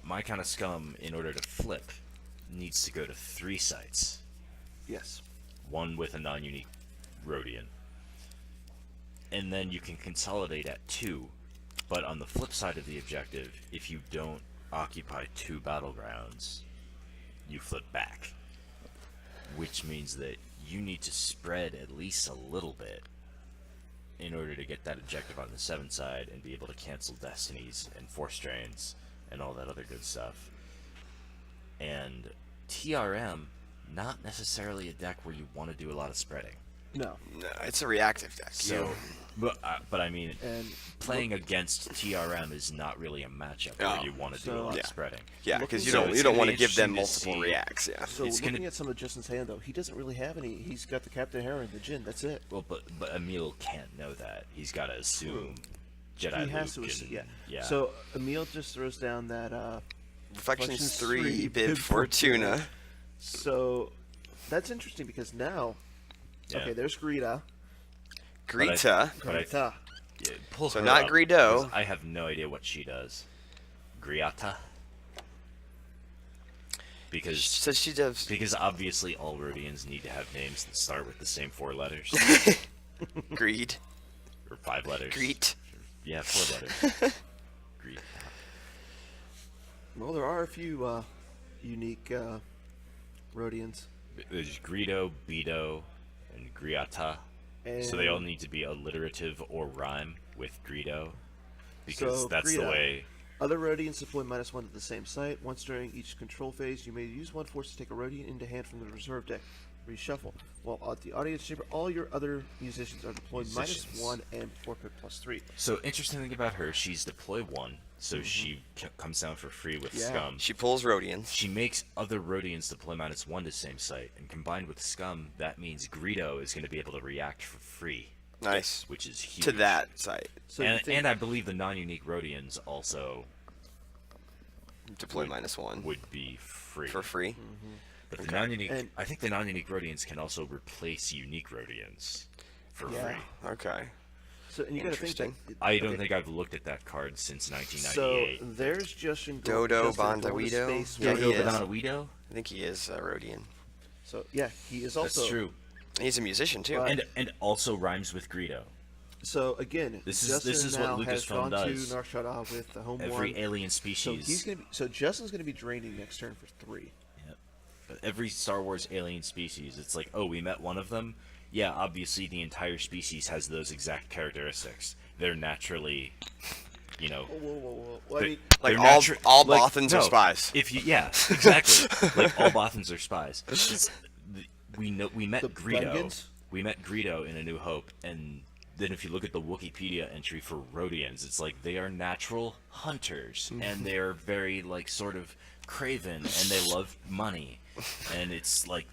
my kind of scum, in order to flip, needs to go to 3 sites. Yes. One with a non-unique Rhodian. And then you can consolidate at 2. But on the flip side of the objective, if you don't occupy 2 battlegrounds, you flip back. Which means that you need to spread at least a little bit in order to get that objective on the 7 side and be able to cancel destinies and force drains and all that other good stuff. And TRM, not necessarily a deck where you want to do a lot of spreading. No. No, it's a reactive deck. So, but I mean, And playing against TRM is not really a matchup Oh. where you want to do a So- lot Yeah. of spreading. yeah, because you So don't it's you don't gonna want be to give them interesting to multiple see. reacts. Yeah. so It's looking gonna- at some of Justin's hand though, he doesn't really have any. He's got the Captain Hera and the Jin. That's it. Well, but Emil can't know that. He's got to assume Jedi He has to. Luke assume- and, Yeah. So Emil just throws down that. Reflections Reflections 3, three, Bib Bib Fortuna. So that's interesting because now, Yeah. okay, there's Greta. Greta. But I Greta. yeah, pull So her not up, Greedo. 'cause I have no idea what she does. Griata. Because So she does. because obviously all Rhodians need to have names that start with the same 4 letters Greed. or 5 letters. Greet. Yeah, 4 letters. Greet. Well, there are a few unique Rhodians. There's Greedo, Beto, and Griata. So they all need to be alliterative or rhyme with Greedo. Because So, that's the Greedo. way. Other Rhodians deploy -1 at the same site. Once during each control phase, you may use 1 force to take a Rhodian into hand from the reserve deck. Reshuffle. While at the audience chamber, all your other musicians are deployed Musicians. -1 and forfeit +3. So interesting thing about her, she's deploy 1, so she comes down for free with Yeah. Scum. She pulls Rhodians. She makes other Rhodians deploy -1 to same site, and combined with Scum, that means Greedo is going to be able to react for free, Nice. which is huge. To that site. So you And, think, and I believe the non-unique Rhodians also Deploy -1. would be free. For free. But the Okay. non-unique, And- I think the non-unique Rhodians can also replace unique Rhodians for Yeah. free. Okay. So and you got to think that Interesting. I don't okay, think I've looked at that card since So 1998. there's Justin Dodo Justin going to Bondawido? space Yeah, with- he is. Bondawido? I think he is Rhodian. So yeah, he is also. That's true. He's a musician too. But- And also rhymes with Greedo. So again, This Justin is now what has Lucasfilm gone does. to Narshada with the home Every one. alien So species. he's gonna be. So Justin's gonna be draining next turn for 3. Yep. Every Star Wars alien species, it's like, oh, we met one of them. Yeah, obviously the entire species has those exact characteristics. They're naturally, you know, Whoa. Well, I they- mean, Like they're all like, Bothans are no, spies. If you, yeah, exactly. Like all Bothans are spies. We met The Greedo. Gungans? We met Greedo in A New Hope, and then if you look at the Wikipedia entry for Rhodians, it's like they are natural hunters, and they're very like sort of craven, and they love money, and it's like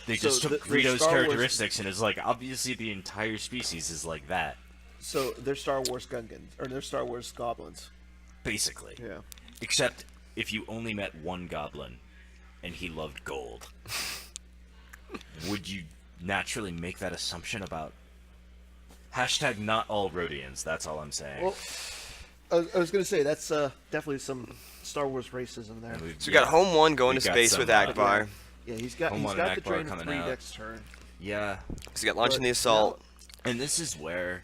they So just took the Greedo's Star Wars- characteristics and it's like obviously the entire species is like that, so they're Star Wars Gungans or they're Star Wars goblins. basically. Yeah. Except if you only met one goblin, and he loved gold, would you naturally make that assumption about hashtag not all Rhodians? That's all I'm saying. Well, I was gonna say that's definitely some Star Wars racism there. So we got home one going to We've got space some, with uh, Akbar. Yeah, he's got Home he's on got the Akbar drain of coming 3 out. next turn. Yeah, So we got launching But the assault. and this is where,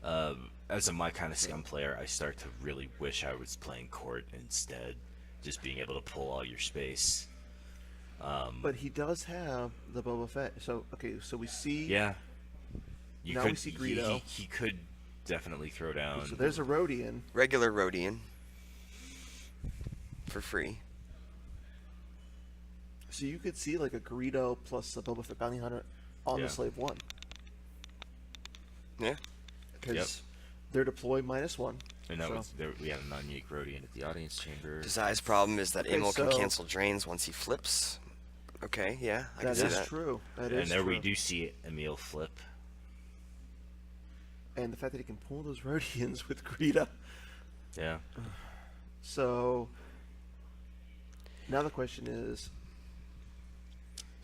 as a my kind of scum player, I start to really wish I was playing court instead, just being able to pull all your space. But he does have the Boba Fett. So okay, so we see. Yeah, you Now could. we see Greedo. He could definitely throw down. So there's a Rhodian. Regular Rhodian. For free. So you could see like a Greedo plus a Boba Fett bounty hunter on Yeah. the Slave One Yeah. because Yep. they're deployed -1. And that So- was there. We had a non-unique Rhodian at the audience chamber. Desai's problem is that Okay, Emil can so- cancel drains once he flips. Okay, yeah, I can That see is that. true. That is And there true. we do see Emil flip. And the fact that he can pull those Rhodians with Greedo. Yeah. So now the question is.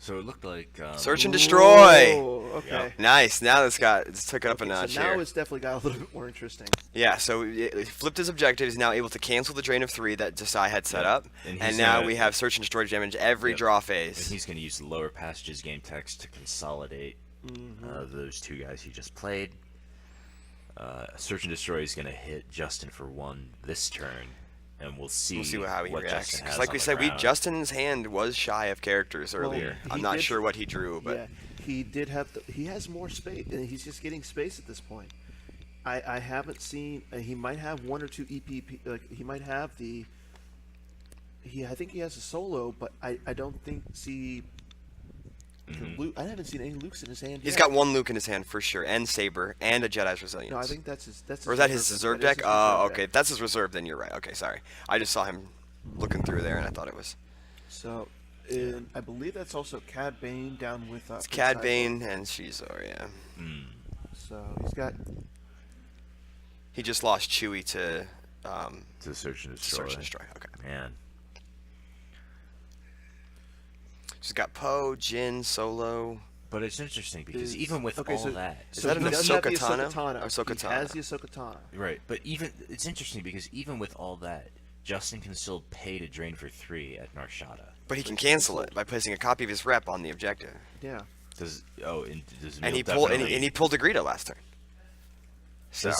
So it looked like Search and destroy. Whoa, okay. Nice. Now it's took it up a Okay, notch so now here. it's definitely got a little bit more interesting. Yeah, so he flipped his objective. He's now able to cancel the drain of 3 that Desai had set Yeah. up, And and, he's now gonna- we have search and destroy damage every Yep. draw and phase. he's going to use the lower passages game text to consolidate those two guys he just played. Search and destroy is going to hit Justin for 1 this turn, and we'll see. We'll see how he what reacts. Justin 'Cause has like on we the said, ground. Justin's hand was shy of characters earlier. he I'm not did- sure what he drew, but Yeah, he did have. He has more space, and he's just getting space at this point. I haven't seen. He might have 1 or 2 EPP. Like he might have the. I think he has a solo, but I don't think see. Luke, I haven't seen any Lukes in his hand. he's yet. got 1 Luke in his hand for sure, and Saber, and a Jedi's Resilience. No, I think that's his. That's Or is that his reserve deck? That is his Oh, reserve okay. deck. If that's his reserve, then you're right. Okay, sorry. I just saw him looking through there, and I thought it was. So, and I believe that's also Cad Bane down with. It's Prince Cad Ivo. Bane and Shizor, yeah. So he's got. He just lost Chewie to to search and destroy. Search and Destroy. Okay. Man, He's got Poe, Jin, Solo. but it's interesting because Is- even with okay, all so- that, Is So that he an does have the Ahsoka Tano? Ahsoka Ahsoka He has Tano. the Ahsoka Tano. right? But even it's interesting because even with all that, Justin can still pay to drain for 3 at Narshada. But he can cancel it by placing a copy of his rep on the objective. Yeah. Does does And he Emil pulled and definitely- he pulled a Greedo last turn. So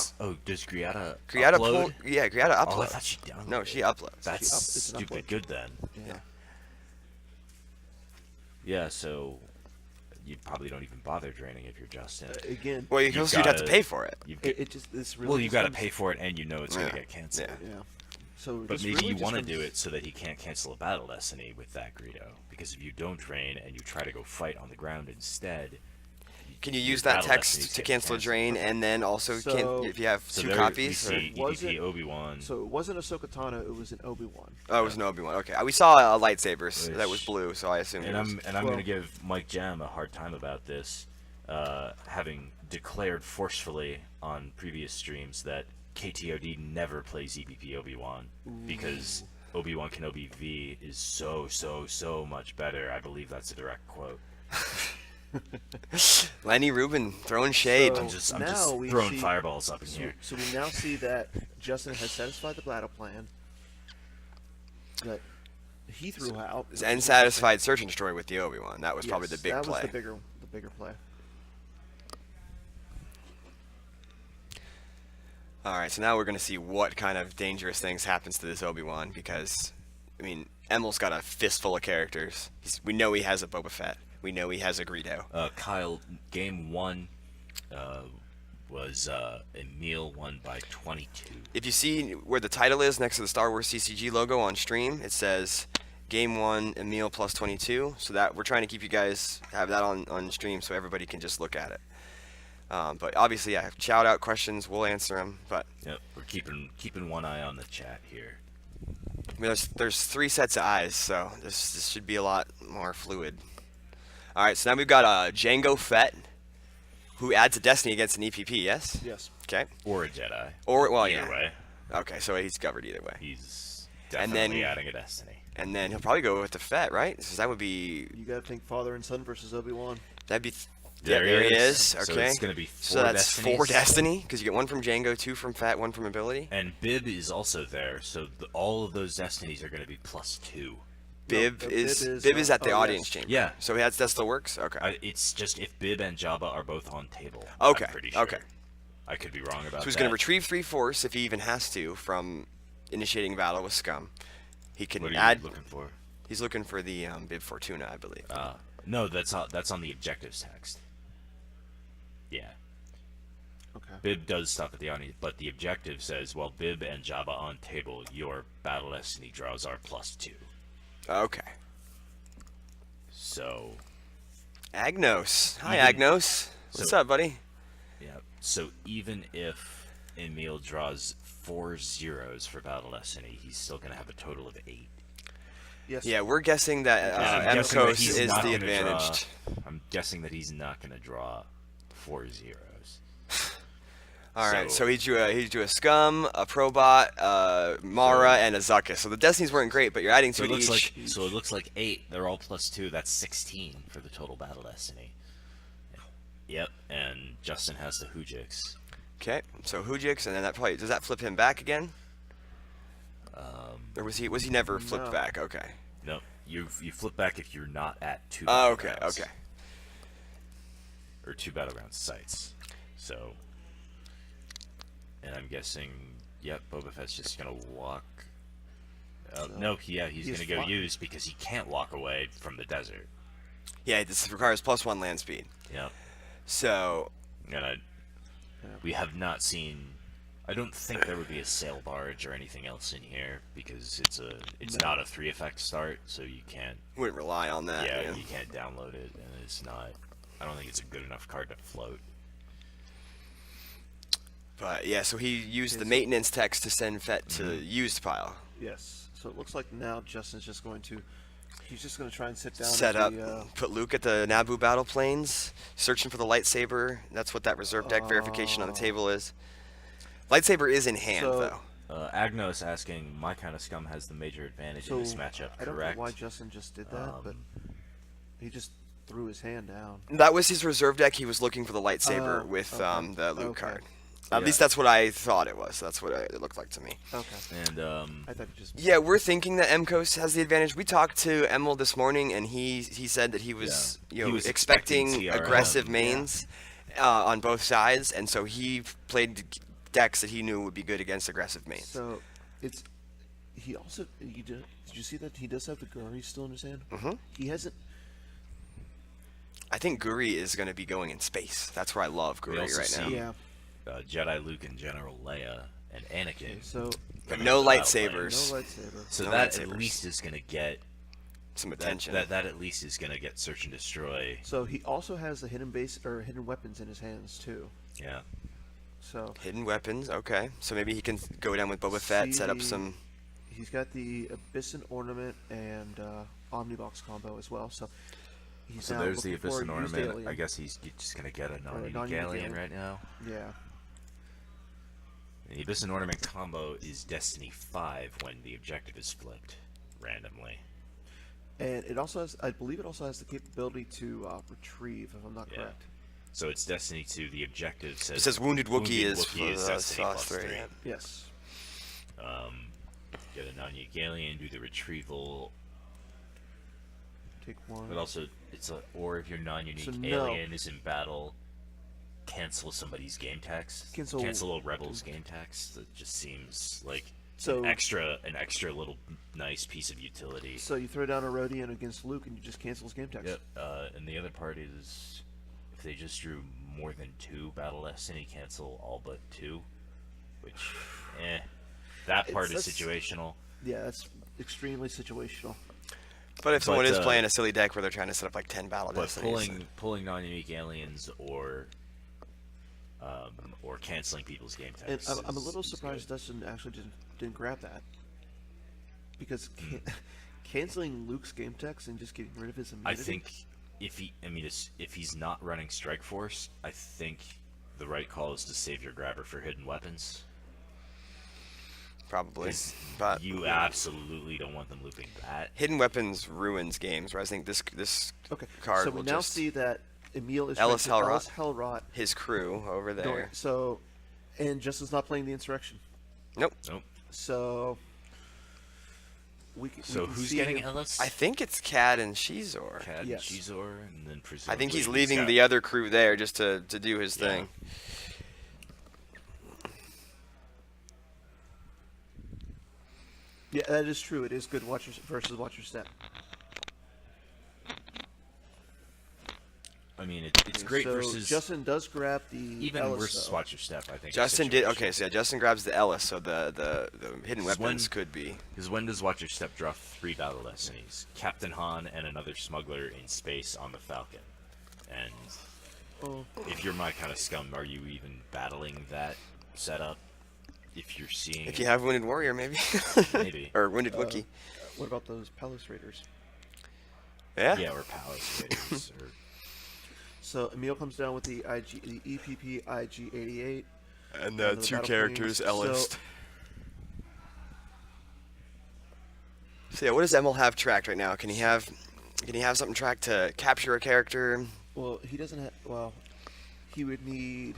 does Griata Griata upload? Griata uploads. Oh, I thought she downloaded. No, she uploads. That's it's an stupid upload. good then. Yeah. Yeah, so you probably don't even bother draining if you're Justin. Again, Well, You've you'd have to gotta- pay for it. You've it just this really. well, you just got to comes- pay for it, and you know it's going Yeah. to get canceled. Yeah. Yeah. So But this maybe really you just want to comes- do it so that he can't cancel a battle destiny with that Greedo. Because if you don't drain and you try to go fight on the ground instead, Can you your use that battle text destinies to get cancel a canceled. drain and then also So- if you have So 2 there copies? we see Was EDP it- Obi-Wan. So it wasn't Ahsoka Tano, it was an Obi-Wan. Oh, it was an Obi-Wan. Okay, we saw a lightsabers Which- that was blue, so I assumed and it was. I'm well- going to give Mike Jam a hard time about this, having declared forcefully on previous streams that KTOD never plays EPP Obi-Wan because Obi-Wan Kenobi V is so much better. I believe that's a direct quote. Lenny Rubin throwing shade. So I'm now just we throwing see- fireballs up in here. So we now see that Justin has satisfied the battle plan that he threw out. And satisfied Search and Destroy with the Obi-Wan. That was probably the Yes, big that play. was the bigger play. All right, so now we're going to see what kind of dangerous things happens to this Obi-Wan because, I mean, Emil's got a fistful of characters. We know he has a Boba Fett. We know he has a Greedo. Kyle, game 1 was Emil won by 22. If you see where the title is next to the Star Wars CCG logo on stream, it says Game 1 Emil plus 22. So that we're trying to keep you guys have that on stream so everybody can just look at it. But obviously, yeah, shout out questions, we'll answer them. But Yep, we're keeping one eye on the chat here. I mean, there's 3 sets of eyes, so this should be a lot more fluid. All right, so now we've got Jango Fett, who adds a Destiny against an EPP. Yes. Yes. Okay. Or a Jedi. Or well, Either yeah. way, Okay, so he's covered either way. he's And definitely then- adding a Destiny. And then he'll probably go with the Fett, right? So that would be You got to think father and son versus Obi-Wan. that'd be. There yeah, there he he is. is. So Okay. it's gonna be 4 So that's 4 Destinies. Destiny because you get 1 from Jango, 2 from Fett, 1 from ability. And Bib is also there, so all of those Destinies are going to be +2. Bib Bib is is, Bib is at the oh, audience yes. chamber. Yeah. So that still works. Okay. It's just if Bib and Jabba are both on table. Okay, I'm pretty sure. okay. I could be wrong about So he's that. going to retrieve 3 Force if he even has to from initiating battle with Scum. He can What are you add. looking for? He's looking for the Bib Fortuna, I believe. No, that's on the objectives text. Yeah. Okay. Bib does stop at the audience, but the objective says, while Bib and Jabba on table, your battle destiny draws are +2. Okay. So, Agnos. Hi, Even- Agnos. What's up, buddy? yeah. So even if Emil draws 4 zeros for battle destiny, he's still going to have a total of 8. Yes. Yeah, we're guessing that And I'm guessing that Emkos he's is not the gonna draw- advantaged. I'm guessing that he's not going to draw 4 zeros. All right, So- so he drew a Scum, a Probot, Mara, and a Zuckuss. So the Destinies weren't great, but you're adding So two it to looks each. like 8. They're all +2. That's 16 for the total battle destiny. Yep, and Justin has the Hujix. Okay, so Hujix, and then that probably does that flip him back again? Or was he never flipped No. back? Okay. No, you flip back if you're not at 2. Oh, okay, battlegrounds. okay. Or 2 battleground sites. So, and I'm guessing, yep, Boba Fett's just gonna walk. No, yeah, he's He's gonna go fly- use because he can't walk away from the desert. Yeah, this requires +1 land speed. Yep. So And we have not seen. I don't think there would be a sail barge or anything else in here because it's not a 3 effect start, so you can't. wouldn't rely on that. Yeah, man. you can't download it, and it's not. I don't think it's a good enough card to float. But yeah, so he used the Okay, so- maintenance text to send Fett to Mm-hmm. used pile. Yes. So it looks like now Justin's just going to. He's just going to try and sit down. Set at up, the, put Luke at the Naboo battle planes, searching for the lightsaber. That's what that reserve deck verification on the table is. Lightsaber is in hand, So- though. Agnos asking, my kind of scum has the major advantage So in this matchup, I don't correct? know why Justin just did that, but he just threw his hand down. That was his reserve deck. He was looking for the lightsaber Oh, with okay. the Luke Okay. card. At Yeah. least that's what I thought it was. That's what it looked like to me. Okay. And I thought he just. Yeah, we're thinking that Emkos has the advantage. We talked to Emil this morning, and he said that he was Yeah. He was expecting expecting TRM, aggressive yeah. mains on both sides, and so he played decks that he knew would be good against aggressive mains. So, it's. He also. Did you see that he does have the Guri still in his hand? Mhm. He hasn't. I think Guri is going to be going in space. That's where I love We Guri also right now. see- Yeah. Jedi Luke and General Leia and Anakin. So But coming no into battle lightsabers. no lightsaber. So No that lightsabers. at least is going to get Some that, attention. that at least is going to get search and destroy. So he also has the hidden base or hidden weapons in his hands too. Yeah. So Hidden weapons, okay. So maybe he can go down with Boba Fett, set up See- some. he's got the Abyssin ornament and Omnibox combo as well. So he's So now there's the looking for a Abyssin used ornament. alien. I guess he's just going to get a non-unique non-unique alien alien. right now. Yeah. The Abyss and Ornament combo is Destiny 5 when the objective is flipped randomly. And it also has, I believe, it also has the capability to retrieve, if I'm not Yeah. correct. So it's Destiny 2. The objective says It says Wounded Wookiee is for the Destiny Sauce plus 3. 3. Yeah. Yes. Get a non-unique alien, do the retrieval. Take one. But also, or if your non-unique So no. alien is in battle, cancel somebody's game tax. Cancel a rebel's game tax. That just seems like So- an extra little nice piece of utility. So you throw down a Rodian against Luke, and you just cancel his game text. Yep. And the other part is if they just drew more than 2 Battle Destiny, cancel all but 2. Which, that part is That's- situational. Yeah, that's extremely situational. But if someone But, is playing a silly deck where they're trying to set up like 10 battle But destinies, pulling non-unique aliens or canceling people's game And tax. I'm a little is surprised good. Dustin actually didn't grab that. Because canceling Luke's game text and just getting rid of his I immunity. think if he's not running Strike Force, I think the right call is to save your grabber for hidden weapons. probably. 'Cause But you absolutely don't want them looping that. Hidden Weapons ruins games, where I think this Okay. card So we will now just see that Emil is Ellis trying to- Hellrot. Ellis Hellrot. his crew over there. So, and Justin's not playing the Insurrection. Nope. Nope. So we can Who's see getting him- Ellis? I think it's Cad and Shizor. Cad Yes. and Shizor, and then I presumably think he's he's leaving got- the other crew there just to do his Yeah. thing. Yeah, that is true. It is good watch your, versus watch your step. I mean, it's great so versus Justin does grab the even Ellis, versus though. Watch Your Step. I think. Justin did okay. So yeah, Justin grabs the Ellis. So the hidden This is weapons when- could be. Because when does Watch Your Step draw 3 Battle Destinies? Captain Han and another smuggler in space on the Falcon. And Oh, if you're my kind of scum, are you even battling that setup? If you're seeing, If you have Wounded Warrior, maybe. Maybe. Or Wounded Wookiee. what about those Palace Raiders? Yeah. yeah, or Palace Raiders, or So Emil comes down with the EPP IG-88. And the two battle characters, planes. Ellis. So yeah, what does Emil have tracked right now? Can he have something tracked to capture a character? Well, he doesn't have. Well, he would need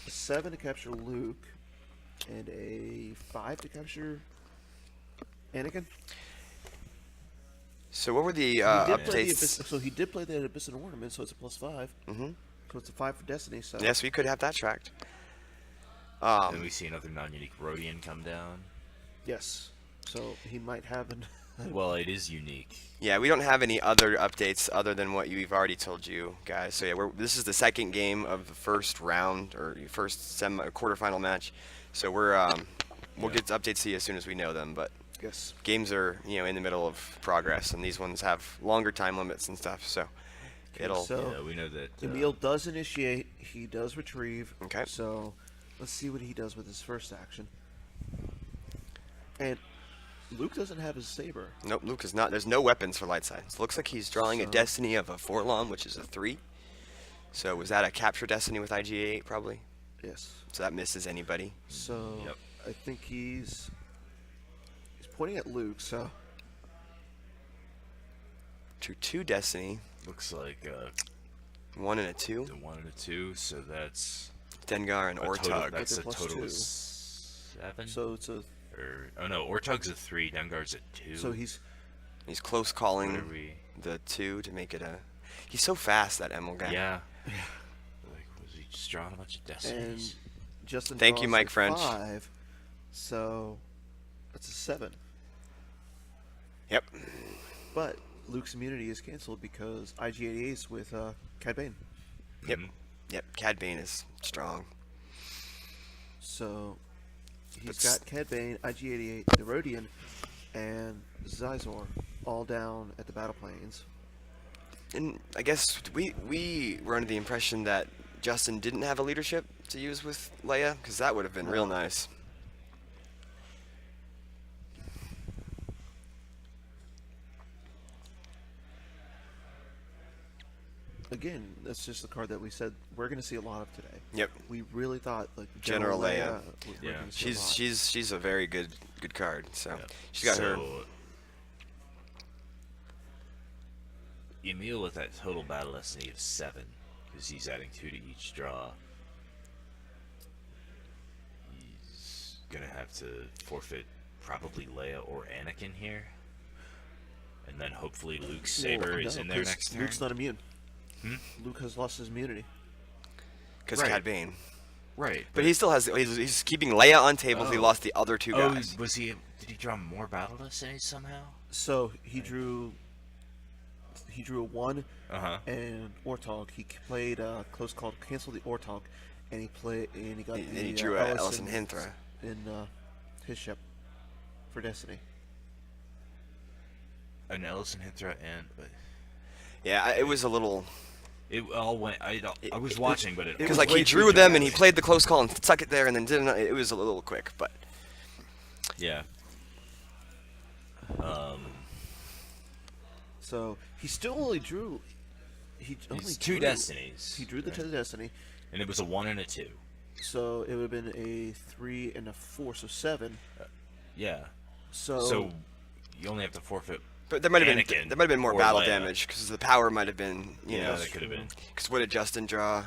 a 7 to capture Luke, and a 5 to capture Anakin. So what were the He did play the updates? Abyss, so he did play the Abyss and Ornament, so it's a +5. Mm-hmm. So it's a 5 for Destiny. So Yes, we could have that tracked. then we see another non-unique Rodian come down. yes. So he might have an. Well, it is unique. Yeah, we don't have any other updates other than what we've already told you guys. So yeah, this is the second game of the first round or first quarterfinal match. So we'll get updates to you as soon as we know them. But Yes. games are in the middle of progress, and these ones have longer time limits and stuff. So it'll So Yeah, we know that. Emil does initiate. He does retrieve. Okay. So let's see what he does with his first action. And Luke doesn't have his saber. nope. Luke is not. There's no weapons for light side. So it looks like he's drawing a So- destiny of a Forlom, which is a 3. So was that a capture destiny with IG8 probably? Yes. So that misses anybody. So Yep. I think he's pointing at Luke. So To 2 destiny, looks like 1 and a 2. the 1 and a 2, so that's Dengar and a total, Ortug. that's a Plus total 2. of 7. so it's a Oh no, Ortug's a 3, Dengar's a 2. so he's He's close What are calling we? the 2 to make it a. He's so fast, that Emil guy. Yeah. Like, was he just drawing a bunch of and destinies? Justin. Thank you, draws Mike a French. 5. So that's a 7. Yep. But Luke's immunity is canceled because IG-88 is with Cad Bane. Yep. Mhm. Yep. Cad Bane is strong. So he's That's- got Cad Bane, IG-88, the Rodian, and Zizor all down at the battle planes. And I guess we were under the impression that Justin didn't have a leadership to use with Leia, because that would have been real nice. again, that's just the card that we said we're going to see a lot of today. Yep. We really thought like General Leia. we're Yeah. gonna see a lot. She's a very good card. So Yeah. she's got her. So, Emil with that total battle destiny of 7, because he's adding 2 to each draw. He's gonna have to forfeit probably Leia or Anakin here, and then hopefully Luke's saber Well, is no, in there 'cause next turn. Luke's not immune. Hmm? Luke has lost his immunity. Because Right. Cad Bane. Right, But he still has. He's keeping Leia on tables. He Oh. lost the other 2 oh, guys. was he? Did he draw more battle destinies somehow? So he drew a 1 Uh huh. and Ortog. He played close call, canceled the Ortog, and he got And the he drew Ellison Hinthra. in his ship for Destiny. An Ellison Hinthra and Yeah, it was a little. it all went. I was watching, but it Because was like way he too drew them and he dramatic. played the close call and stuck it there and then didn't. It was a little quick, but Yeah. So he still only drew. It's 2 destinies. He drew the right? 2 Destiny, And it was a 1 and a 2. so it would have been a 3 and a 4, so 7. Yeah. So, So you only have to forfeit. there might have Anakin been more or battle Leia. damage because the power might have been Yeah, that could have been. Because what did Justin draw?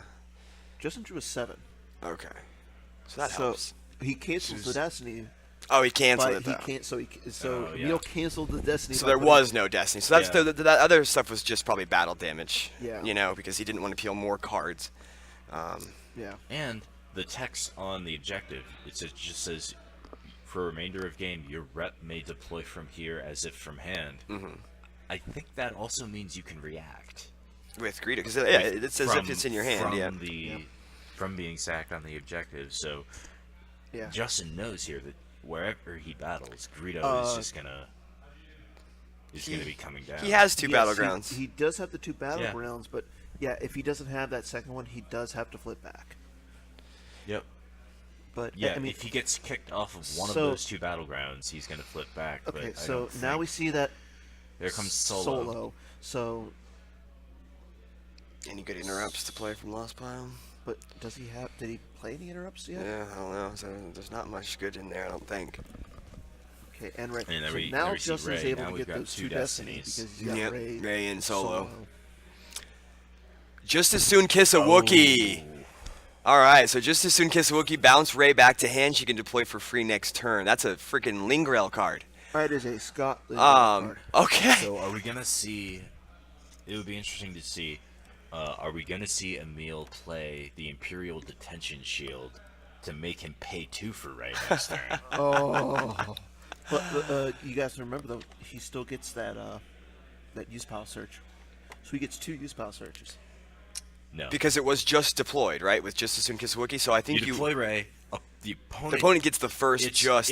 Justin drew a 7. Okay, so that So helps. he cancels the Destiny, Oh, he canceled but it he though. can't. So Oh, yeah. Neil canceled the Destiny. So by there putting- was no Destiny. So that's Yeah. that other stuff was just probably battle damage. Yeah. You know, because he didn't want to peel more cards. Yeah. And the text on the objective, just says, for remainder of game, your rep may deploy from here as if from hand. Mm-hmm. I think that also means you can react. With Greedo, because yeah, it says if it's in your hand. From Yeah. from being sacked on the objective. So Yeah. Justin knows here that wherever he battles, Greedo is just gonna be coming down. He has 2 Yes, battlegrounds. He does have the 2 battlegrounds, but yeah, if he doesn't have that second one, he does have to flip back. Yep. But Yeah, I mean, if he gets kicked off of one of so- those 2 battlegrounds, he's gonna flip back. okay, but I so don't now think- we see that there comes Solo. So, Any good interrupts to play from Lost Pile? but does he have? Did he play any interrupts yet? Yeah, I don't know. So there's not much good in there, I don't think. Okay, and right. And there so we- now there we see Justin's Rey. able Now to we've get got those 2 2 Destinies Destinies. because he's got Yep, Rey, Rey and Solo. Just as soon kiss a Wookiee. All right, so just as soon kiss a Wookiee, bounce Rey back to hand. She can deploy for free next turn. That's a freaking Lingrel card. That is a Scott. card. Okay. So are we gonna see? It would be interesting to see. Are we gonna see Emil play the Imperial Detention Shield to make him pay 2 for Rey next turn? Oh. But you guys remember though, he still gets that use pile search, so he gets 2 use pile searches. No. Because it was just deployed, right? With just as soon kiss a Wookiee. So I think you deploy Rey. The the opponent gets the first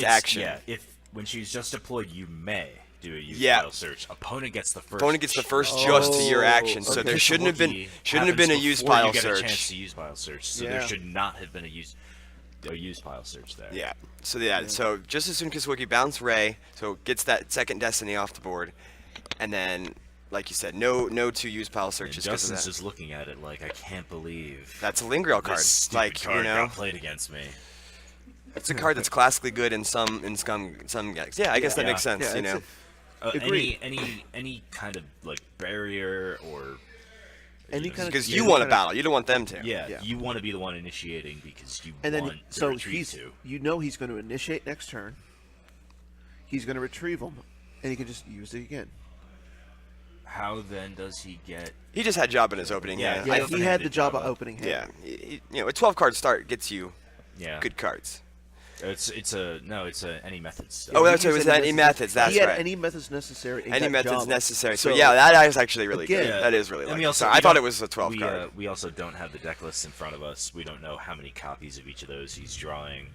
action. Yeah. If when she's just deployed, you may do a use Yeah. file search. Opponent gets the first. Opponent gets the first just to your action. So okay. there Kiss shouldn't have been Wookiee a happens use before pile you get a chance search. to use pile search. So Yeah. there should not have been a use pile search there. Yeah. So just as soon kiss a Wookiee, bounce Rey. So gets that second Destiny off the board, and then like you said, no 2 use pile And searches. 'Cause of Justin's that. just looking at it like, I can't believe That's a Lingrel card. this stupid Like card you know, got played against me. it's a card that's classically good in some decks. Yeah, I guess that Yeah. makes sense. Yeah, You it's know. Agreed. Any kind of like barrier or Any kind of Because yeah, you any want to kind of- battle, you don't want them to. yeah, you want to be the one initiating because you And then want the so retreat he's to. he's going to initiate next turn. He's going to retrieve them, and he can just use it again. How then does he get? He just had job in his opening. Yeah, Yeah, I he open-handed had the job of Jabba. opening hand. Yeah. A 12-card start gets you Yeah, good cards. It's any methods. Stuff. Oh, He that's right. It used was any methods. That's he had right. any methods necessary. in Any that methods Jabba. necessary. So, So- yeah, that is actually really Again- good. That is really And like. we also, So we I thought don't- it was a 12 we, card. We also don't have the deck lists in front of us. We don't know how many copies of each of those he's drawing.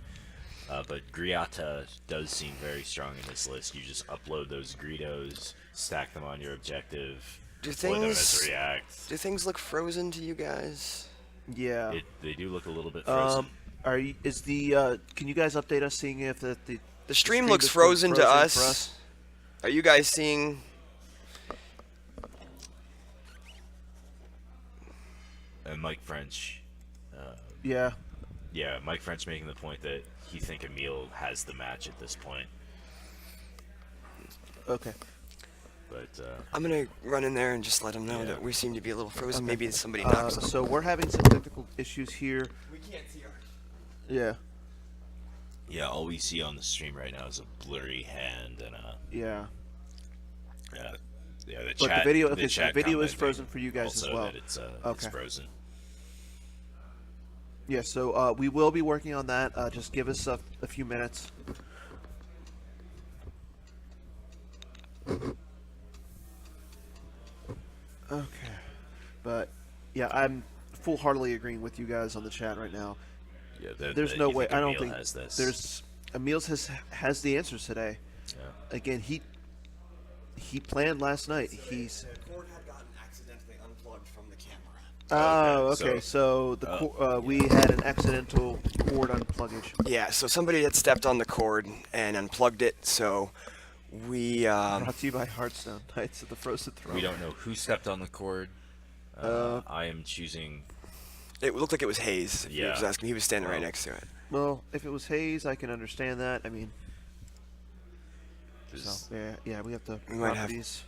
But Griata does seem very strong in this list. You just upload those Greedos, stack them on your objective, Do deploy them as things- react. Do things look frozen to you guys? Yeah. They do look a little bit frozen. Can you guys update us seeing if the The stream stream looks is frozen to for us. Are you guys seeing? Mike French. Yeah. Yeah, Mike French making the point that he think Emil has the match at this point. Okay. But I'm gonna run in there and just let him know Yeah. that we seem to be a little frozen. Okay. Maybe somebody knocks him. So we're having some technical issues here. We can't see our. Yeah. yeah, all we see on the stream right now is a blurry hand and Yeah. yeah, the But chat. the video, the okay, so chat the video is commenting frozen for you guys as also well. that it's Okay. frozen. Yeah. So we will be working on that. Just give us a few minutes. Okay. But yeah, I'm full-heartedly agreeing with you guys on the chat right now. Yeah, There's no you way. think I don't Emil think has this. there's Emil's has the answers today. Yeah. Again, he planned last night. He's The cord had gotten accidentally unplugged from the camera. oh, Okay, okay. So the we had an accidental cord unpluggage. Yeah, so somebody had stepped on the cord and unplugged it. So we Brought to you by Hearthstone Knights of the Frozen Throne. We don't know who stepped on the cord. I am choosing. it looked like it was Hayes. If you Yeah. was asking, he was standing right Well. next to it. Well, if it was Hayes, I can understand that. I mean, This- so yeah, we have to We might drop have- these.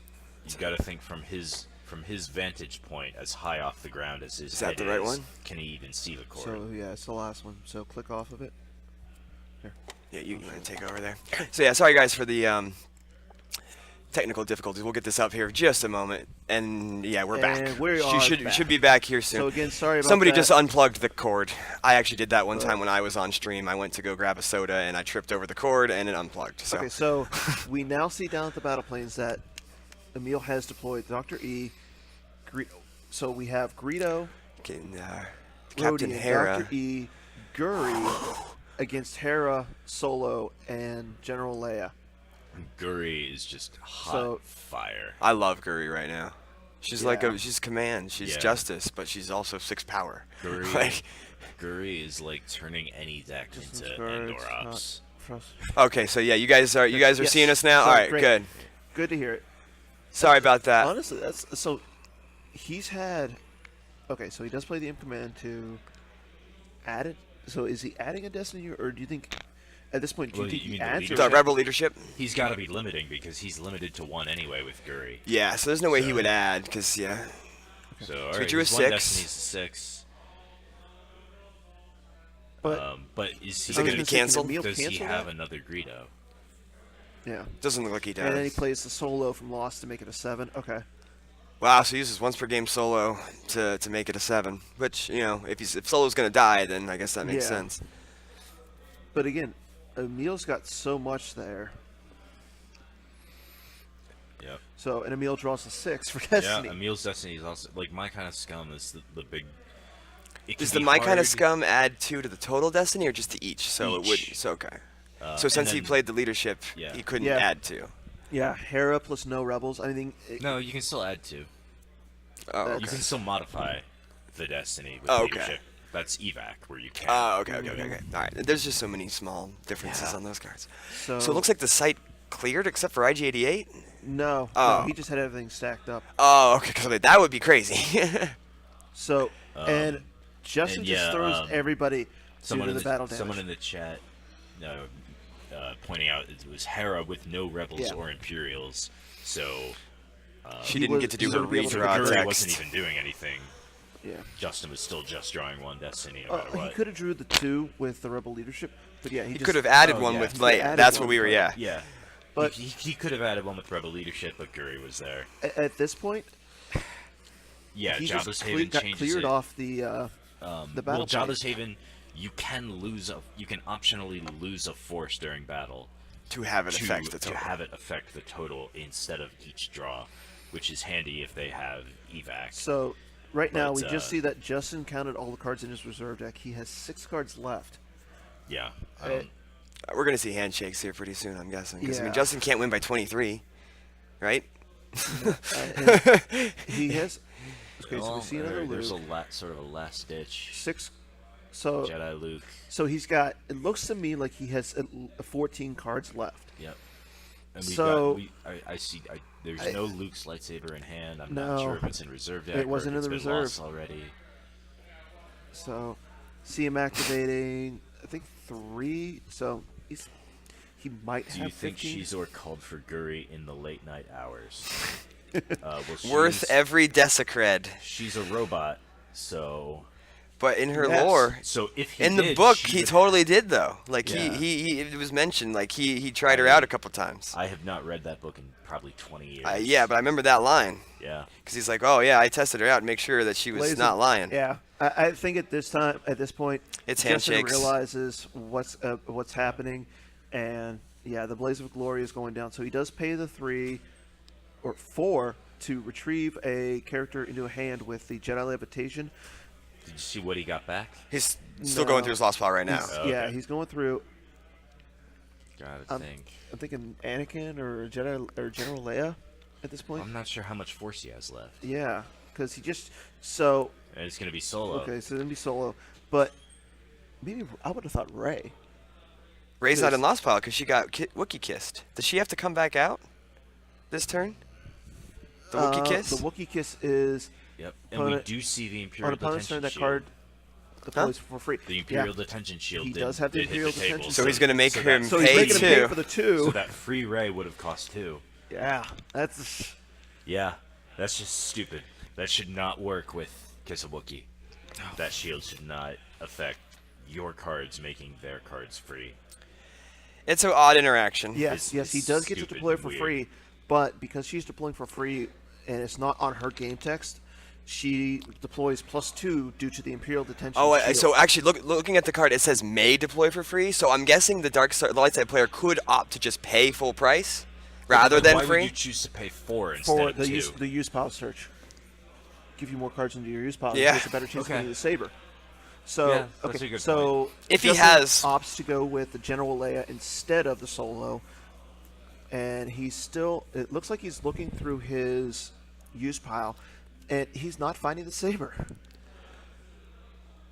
You got to think from his vantage point, as high off the ground as his Is that head the right is, one? Can he even see the cord? So yeah, it's the last one. So click off of it. Here. Yeah, you want to take over there. So yeah, sorry guys for the technical difficulties. We'll get this up here in just a moment, and yeah, we're back. And we You are should back. should be back here soon. So again, sorry about Somebody that. just unplugged the cord. I actually did that one time when I was on stream. I went to go grab a soda and I tripped over the cord and it unplugged. So Okay, so we now see down at the battle planes that Emil has deployed Dr. E. So we have Greedo, Captain Rhodey, and Hera. Dr. E, Guri against Hera, Solo, and General Leia. Guri is just hot So- fire. I love Guri right now. She's like Yeah. she's command. She's Yeah. justice, but she's also 6 power. Guri, Like, Guri is like turning any deck into Guards, Endor not Ops. Frost- okay, so yeah, you guys are Yes. seeing us now. So, All right, great. good. Good to hear it. Sorry about that. Honestly, that's so. He's had. Okay, so he does play the Imp Command to add it. So is he adding a Destiny, or do you think at this point do you Well, think you he mean the adds? leadership? The rebel leadership. He's got to be limiting because he's limited to 1 anyway with Guri. Yeah, so there's no way he So- would add, because yeah. So we alright, drew a his 1 6. Destiny's a 6. But But is he Is it gonna be was thinking canceled? Emil Does he cancel have that? another Greedo? Yeah. Doesn't look like he does. And then he plays the Solo from Lost to make it a 7. Okay. Wow, so he uses once per game solo to make it a 7. Which, you know, if Solo's gonna die, then I guess that makes Yeah. sense. But again, Emil's got so much there. Yep. So and Emil draws a 6 for Yeah, Destiny. Emil's Destiny is also like my kind of scum is the big. It Does can the be My Kind hard- of Scum add 2 to the total Destiny, or just to each? So it would. Each. So okay. and So since he then- played the leadership, Yeah. he couldn't Yeah. add 2. Yeah, Hera plus no rebels. I think. No, you can still add 2. Oh, You okay. You can still modify the Destiny with Oh, okay. leadership. That's evac where you can. Oh, okay. All right. There's just so many small differences Yeah. on those cards. So, So it looks like the site cleared except for IG88. no, Oh. no, he just had everything stacked up. Oh, okay. 'Cause that would be crazy. So and Justin and just yeah, throws everybody someone to in the battle damage. someone in the chat pointing out it was Hera with no rebels Yeah. or Imperials, so she He didn't was- get to he do her wouldn't be able to redraw do it. Guri text. wasn't even doing anything. Yeah. Justin was still just drawing 1 Destiny no matter He what. could have drew the 2 with the rebel leadership, but yeah, he He just could have added Oh, one yeah. with He Leia. added That's one what we were. with Yeah. Yeah, But- he could have added 1 with rebel leadership, but Guri was there. at this point Yeah, he Jabba's just Haven got changes cleared it. off the Well, battle Jabba's plane. Haven, you can optionally lose a force during battle To have it to, affect the to total. have it affect the total instead of each draw, which is handy if they have evac. So right now But, we just see that Justin counted all the cards in his reserve deck. He has 6 cards left. Yeah. We're gonna see handshakes here pretty soon, I'm guessing. 'Cause, I mean, Yeah. Justin can't win by 23, right? And he has. Okay, so we see another there's Luke. sort of a last ditch 6. So Jedi Luke. so he's got. It looks to me like he has 14 cards left. Yep. And So- I see. There's I- no Luke's lightsaber in hand. I'm No. not sure if it's in reserve deck It wasn't or in if the it's been reserve. lost already. So, see him activating, I think 3. So, he might Do have you think 15. Shizor called for Guri in the late night hours? Worth every Desecred. She's a robot, so But in her Yes. lore, so if he in the did, book, she he would- totally did though. Like Yeah. he it was mentioned. Like he tried her out a couple times. I have not read that book in probably 20 years. Yeah, but I remember that line Yeah. because he's like, "Oh yeah, I tested her out to make sure that she was Blaze not of- lying." Yeah, I think at this point, It's Justin handshakes. realizes what's happening, and yeah, the Blaze of Glory is going down. So he does pay the 3 or 4 to retrieve a character into a hand with the Jedi Levitation. Did you see what he got back? He's still No. going through his lost file right now. Yeah, Okay. he's going through. Gotta think. I'm thinking Anakin or Jedi or General Leia at this point. I'm not sure how much force he has left. Yeah, because he just so And it's gonna be solo. okay. So then be Solo, but maybe I would have thought Rey. Rey's not Yes. in lost file because she got Wookiee kissed. Does she have to come back out this turn? The Wookiee kiss. The Wookiee kiss is Yep. And we Opponent- do see the on Imperial opponent's turn. Detention That Shield. card deploys for free. The Imperial Yeah. Detention Shield. He did- does have the did hit Imperial table, Detention So he's gonna make so him that- So he's pay making him pay two. for the 2. So that free Ray would have cost 2. Yeah, that's Yeah, that's just stupid. That should not work with Kiss a Wookiee. That shield should not affect your cards making their cards free. It's an odd interaction. yes, It's he does get to stupid deploy and for weird. free, but because she's deploying for free and it's not on her game text, she deploys +2 due to the Imperial Detention. Oh, shield. so actually, looking at the card, it says may deploy for free. So I'm guessing the the light side player could opt to just pay full price rather But than why would free. you choose to pay 4 instead for of the 2? use pile search. Give you more cards into your use pile. Yeah. Gives a better chance of Okay. getting the saber. So Yeah, that's okay, a good so If he Justin has- opts to go with the General Leia instead of the Solo, and he's still. It looks like he's looking through his use pile, and he's not finding the saber.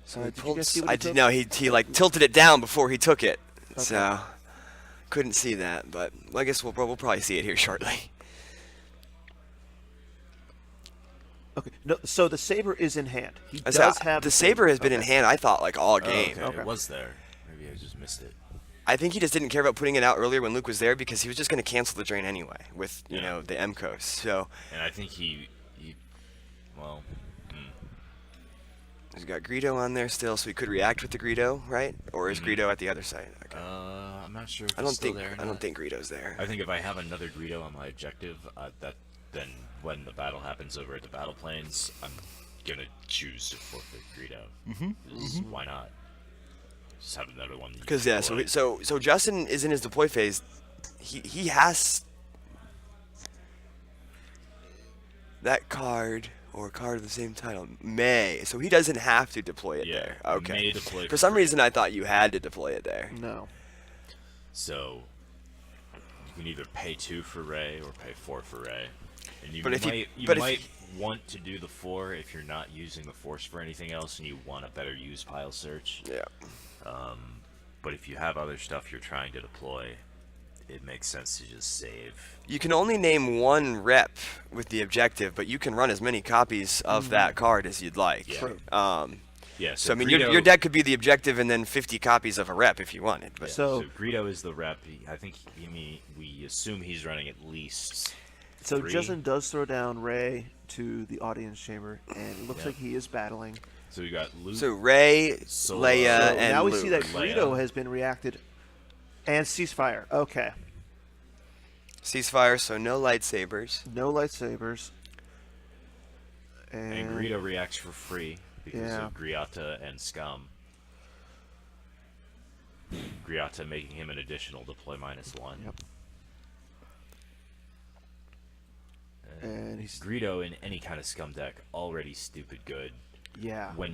So did you guys see what I he did took? know he like tilted it down before he took it. So couldn't see that, but I guess we'll probably see it here shortly. Okay, no. So the saber is in hand. He I does said, have the saber has been in hand. I thought like all game. Okay, it was there. Maybe I just missed it. I think he just didn't care about putting it out earlier when Luke was there because he was just going to cancel the drain anyway with you Yeah. know the MCOs. So And I think he well, he's got Greedo on there still, so he could react with the Greedo, right? Or is Greedo at the other side? Okay. I'm not sure if I don't it's still think there or I don't not. think Greedo's there. I think if I have another Greedo on my objective, then when the battle happens over at the battle planes, I'm gonna choose to forfeit Greedo. Why not? Just have another one. you Because can yeah, deploy. so Justin is in his deploy phase. He has that card or card of the same title may, so he doesn't have to deploy it Yeah, there. Okay. may deploy For for some free. reason, I thought you had to deploy it there. No. So you can either pay 2 for Ray or pay 4 for Ray. And you But if you- might but if might want to do the 4 if you're not using the Force for anything else and you want a better use pile search. Yeah. But if you have other stuff you're trying to deploy, it makes sense to just save. You can only name one rep with the objective, but you can run as many copies of that card as you'd like. Yeah. True. Yeah, So I mean, Greedo, your deck could be the objective and then 50 copies of a rep if you wanted. But So- so Greedo is the rep. I think we assume he's running at least. So 3. Justin does throw down Rey to the audience chamber, and it looks Yeah. like he is battling. So we got Luke. so Rey, Solo. Leia, So and now we Luke. see that Leia. Greedo has been reacted, and ceasefire. Okay, Ceasefire, so no lightsabers. no lightsabers, and Greedo reacts for free because Yeah. of Griata and Scum. Griata making him an additional deploy -1. Yep. And he's Greedo in any kind of Scum deck already stupid good. yeah. When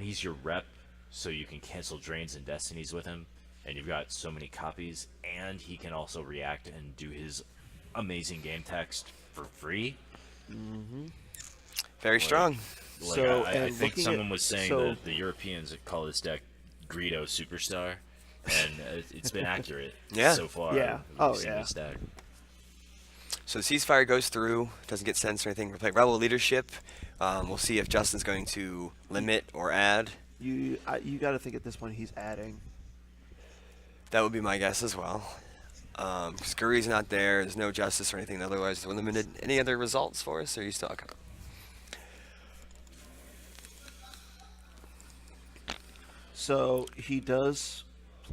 he's your rep, so you can cancel drains and destinies with him, and you've got so many copies, and he can also react and do his amazing game text for free. Very strong. Like, So, I and think looking someone at- was saying so- that the Europeans call this deck Greedo Superstar, and it's been accurate Yeah. so far. Yeah. We've Oh, seen yeah. this deck. So ceasefire goes through, doesn't get sense or anything. We play Rebel Leadership We'll see if Justin's going to limit or add. You got to think at this point he's adding. That would be my guess as well. Scurry's not there. There's no justice or anything. Otherwise, limited. Any other results for us? Or are you stuck? So he does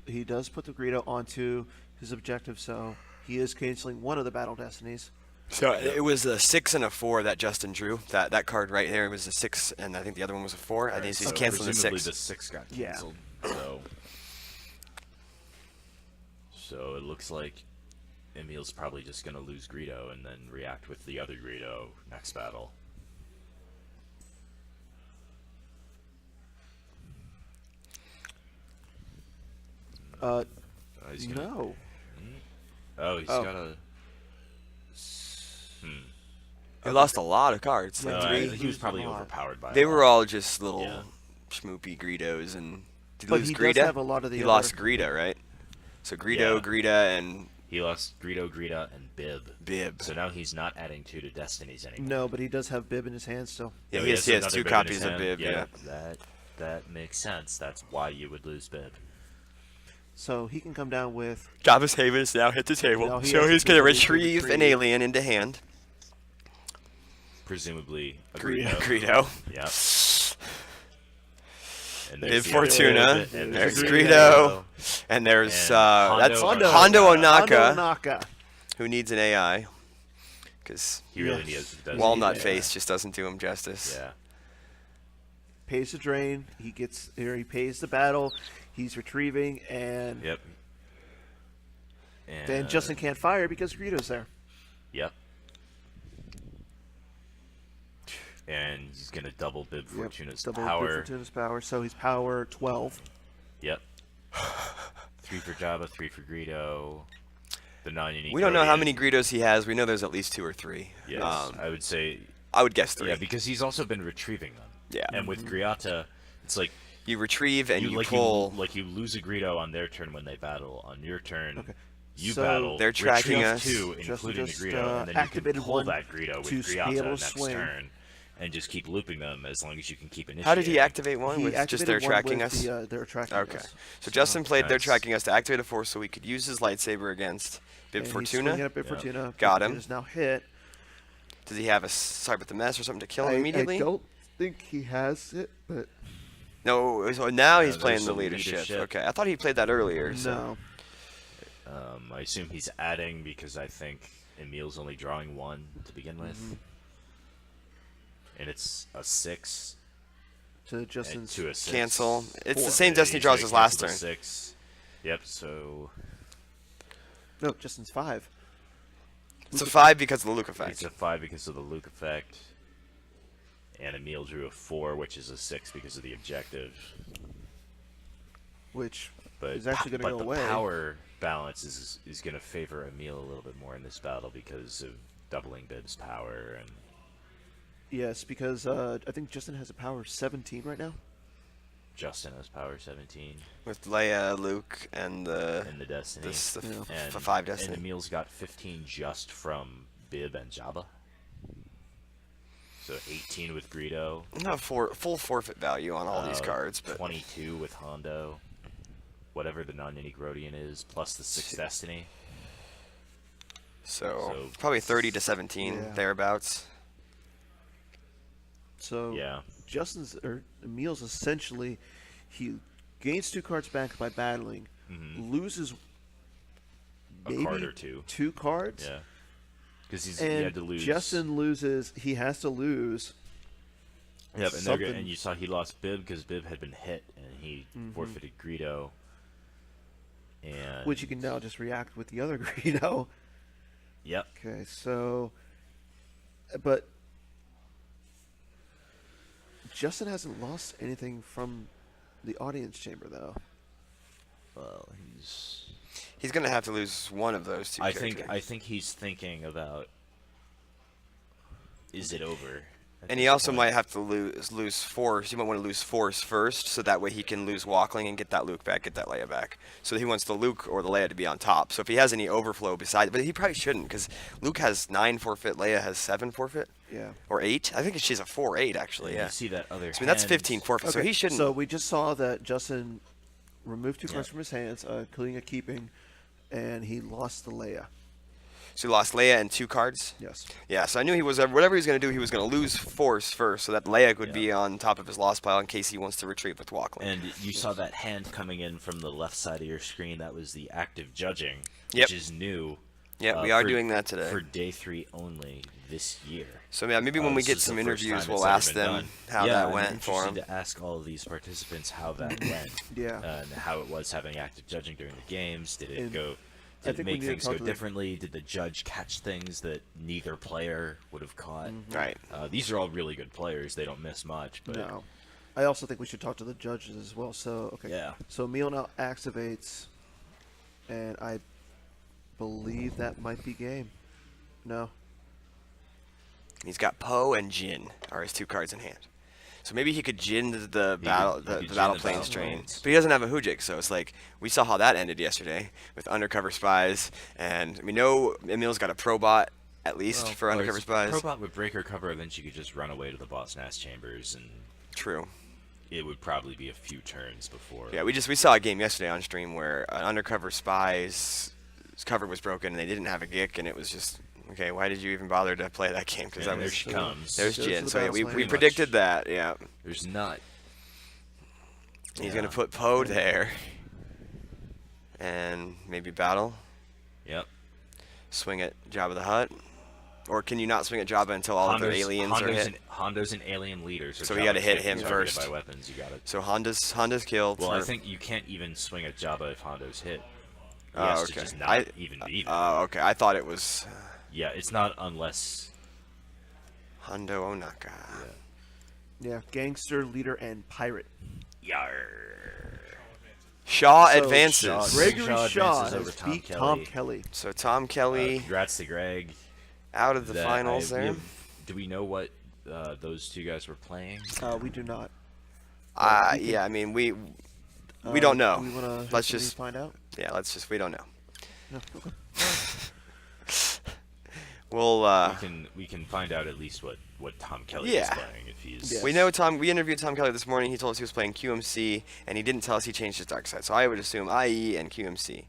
put the Greedo onto his objective. So he is canceling one of the battle destinies. So it was a 6 and a 4 that Justin drew. That card right there was a 6, and I think the other one was a 4. I think he's canceling the presumably 6. the 6 got Yeah. canceled. So it looks like Emil's probably just going to lose Greedo and then react with the other Greedo next battle. He's gonna, No. Oh, he's Oh. got a. He lost a lot of cards. Yeah, Like No, three. he was probably a lot. overpowered by. They a were lot. all just little Yeah. schmoopy Greedos, and did he But lose he does Greedo? have a lot of the He other- lost Greedo, right? So Greedo, Yeah. Greeda, and He lost Greedo, Greeda, and Bib. Bib. So now he's not adding 2 to Destinies anymore. No, but he does have Bib in his hand still. Yeah, Oh, he has another 2 Bib in copies his of hand? Bib. Yeah. That makes sense. That's why you would lose Bib. So he can come down with Jabba's Haven is now hit the table, Now he so has he's the gonna ability to retrieve an retrieve. alien into hand. Presumably a Greedo. Greedo. Yep. And Bib there's the other Fortuna. Bib, and There's Greedo. Greedo, and there's And that's Hondo Hondo Ohnaka. Ohnaka, Naka. who needs an AI, because He really Yes. does. Walnut need- Face just doesn't do him justice. Yeah. Pays the drain. He pays the battle. He's retrieving, and Yep. And, then Justin can't fire because Greedo's there. Yep. And he's gonna double Bib Fortuna's Double power. Bib Fortuna's power. So he's power 12. Yep. 3 for Jabba, 3 for Greedo. The non-unique. We don't know how Rodian. many Greedos he has. We know there's at least 2 or 3. Yes, I would say. I would guess 3. Yeah, because he's also been retrieving them. Yeah. And with Griata, it's like You retrieve and you like pull. you lose a Greedo on their turn when they battle. On your turn, Okay. you So battle. They're tracking retrieve us. 2, Justin including just, the Greedo, and then you can activated pull one that Greedo to with be Griata able to next swing. turn, and just keep looping them as long as you can keep initiating. How did he activate one? He With just activated they're one tracking with us? they're tracking Okay. us. So Justin played They're nice. tracking us to activate a force so we could use his lightsaber against Bib And he's Fortuna. swinging at Bib Yeah. Fortuna. Got Bib him. Fortuna's now hit. Does he have a side with the mess or something to kill him immediately? I don't think he has it, but No, so now he's there's playing the some leadership. leadership. Okay, I thought he played that earlier. So. no. I assume he's adding because I think Emil's only drawing 1 to begin with, and it's a 6 To and Justin's to a 6. Cancel. It's the 4. same Destiny draws as last turn. 6. Yep. So No, Justin's 5. It's a 5 because of the Luke effect. it's a 5 because of the Luke effect, and Emil drew a 4, which is a 6 because of the objective. Which But is actually going to but go the away. power balance is going to favor Emil a little bit more in this battle because of doubling Bib's power and Yes, because I think Justin has a power of 17 right now. Justin has power 17 With Leia, Luke, and the in the Destiny. Yeah. the 5 Destiny. And Emil's got 15 just from Bib and Jabba. So 18 with Greedo. Not full forfeit value on all these cards, but 22 with Hondo. Whatever the non-unique Rodian is, plus the 6th Destiny. so probably 30 to 17 Yeah. thereabouts. So Yeah. Emil's essentially he gains 2 cards back by battling, loses A maybe card or 2. 2 cards, Yeah. Because he and had to lose. Justin loses. He has to lose. Yep, and, something. and you saw he lost Bib because Bib had been hit and he forfeited Greedo. And Which you can now just react with the other Greedo. Yep. Okay, so, but Justin hasn't lost anything from the audience chamber, though. Well, He's gonna have to lose one of those 2 I characters. think he's thinking about, is it over? And he also might have to lose force. He might want to lose force first, so that way he can lose Walkling and get that Luke back, get that Leia back. So he wants the Luke or the Leia to be on top. So if he has any overflow beside, but he probably shouldn't, because Luke has 9 forfeit, Leia has 7 forfeit. Yeah. Or 8. I think she's a 4-8 actually. And Yeah. You see that other. So I mean, that's hand- 15 forfeit. So he shouldn't. So we just saw that Justin removed 2 Yeah. cards from his hands, including a keeping, and he lost the Leia. So he lost Leia and 2 cards. Yes. Yeah, so I knew he was whatever he was going to do, he was going to lose force first, so that Leia would be on top of his lost pile in case he wants to retreat with Walkling. And you saw that hand coming in from the left side of your screen. That was the active judging, Yep. which is new. Yeah, we are for- doing that today. for day 3 only this year. So yeah, maybe when we This get is some the first interviews, time we'll it's ever ask been them done. how Yeah, that I'm went for interested them. to ask all of these participants how that went. Yeah. And how it was having active judging during the games. Did it And go? I Did it think we make need to things talk go to the- differently? Did the judge catch things that neither player would have caught? Right. These are all really good players. They don't miss much. But No. I also think we should talk to the judges as well. So, okay. Yeah. So Emil now activates, and I believe that might be game. No. He's got Poe and Jin are his 2 cards in hand. So maybe he could Jin the battle he the could Jin battle the plane battle strain, planes. but he doesn't have a Hujik, so it's like we saw how that ended yesterday with undercover spies, and we know Emil's got a probot at least for undercover spies. Probot would break her cover, then she could just run away to the boss Nass chambers, and True. it would probably be a few turns before. Yeah, we saw a game yesterday on stream where an undercover spy's cover was broken and they didn't have a Gick, and it was just okay. Why did you even bother to play that game? Because And that there was she comes. there's Goes to Jin. the So yeah, battle we plane. predicted that. Yeah, There's not. he's Yeah. gonna put Poe there, and maybe battle. Yep. Swing at Jabba the Hutt, or can you not swing at Jabba until all of the aliens are hit? Hondo's an alien leader, so So you gotta Jabba hit can't be him targeted first. By weapons, you gotta. So Honda's killed. Well, I for- think you can't even swing at Jabba if Hondo's hit. He Oh, has okay. to just not even be there. Oh, okay. I thought it was Yeah, it's not unless. Hondo Onaka. Yeah. Gangster, leader, and pirate. Yar. Shaw So, advances. Gregory Shaw Shaw advances over has Tom beat Kelly. Tom Kelly. So Tom Kelly Congrats to Greg. out of the That finals I- we there. have- Do we know what those 2 guys were playing? We do not. Yeah, I mean we don't know. We want to Let's just find out. yeah, we don't know. No. Okay. We'll We can find out at least what Tom Kelly is Yeah. playing if he's. Yeah. we know Tom. We interviewed Tom Kelly this morning. He told us he was playing QMC, and he didn't tell us he changed his dark side. So I would assume IE and QMC.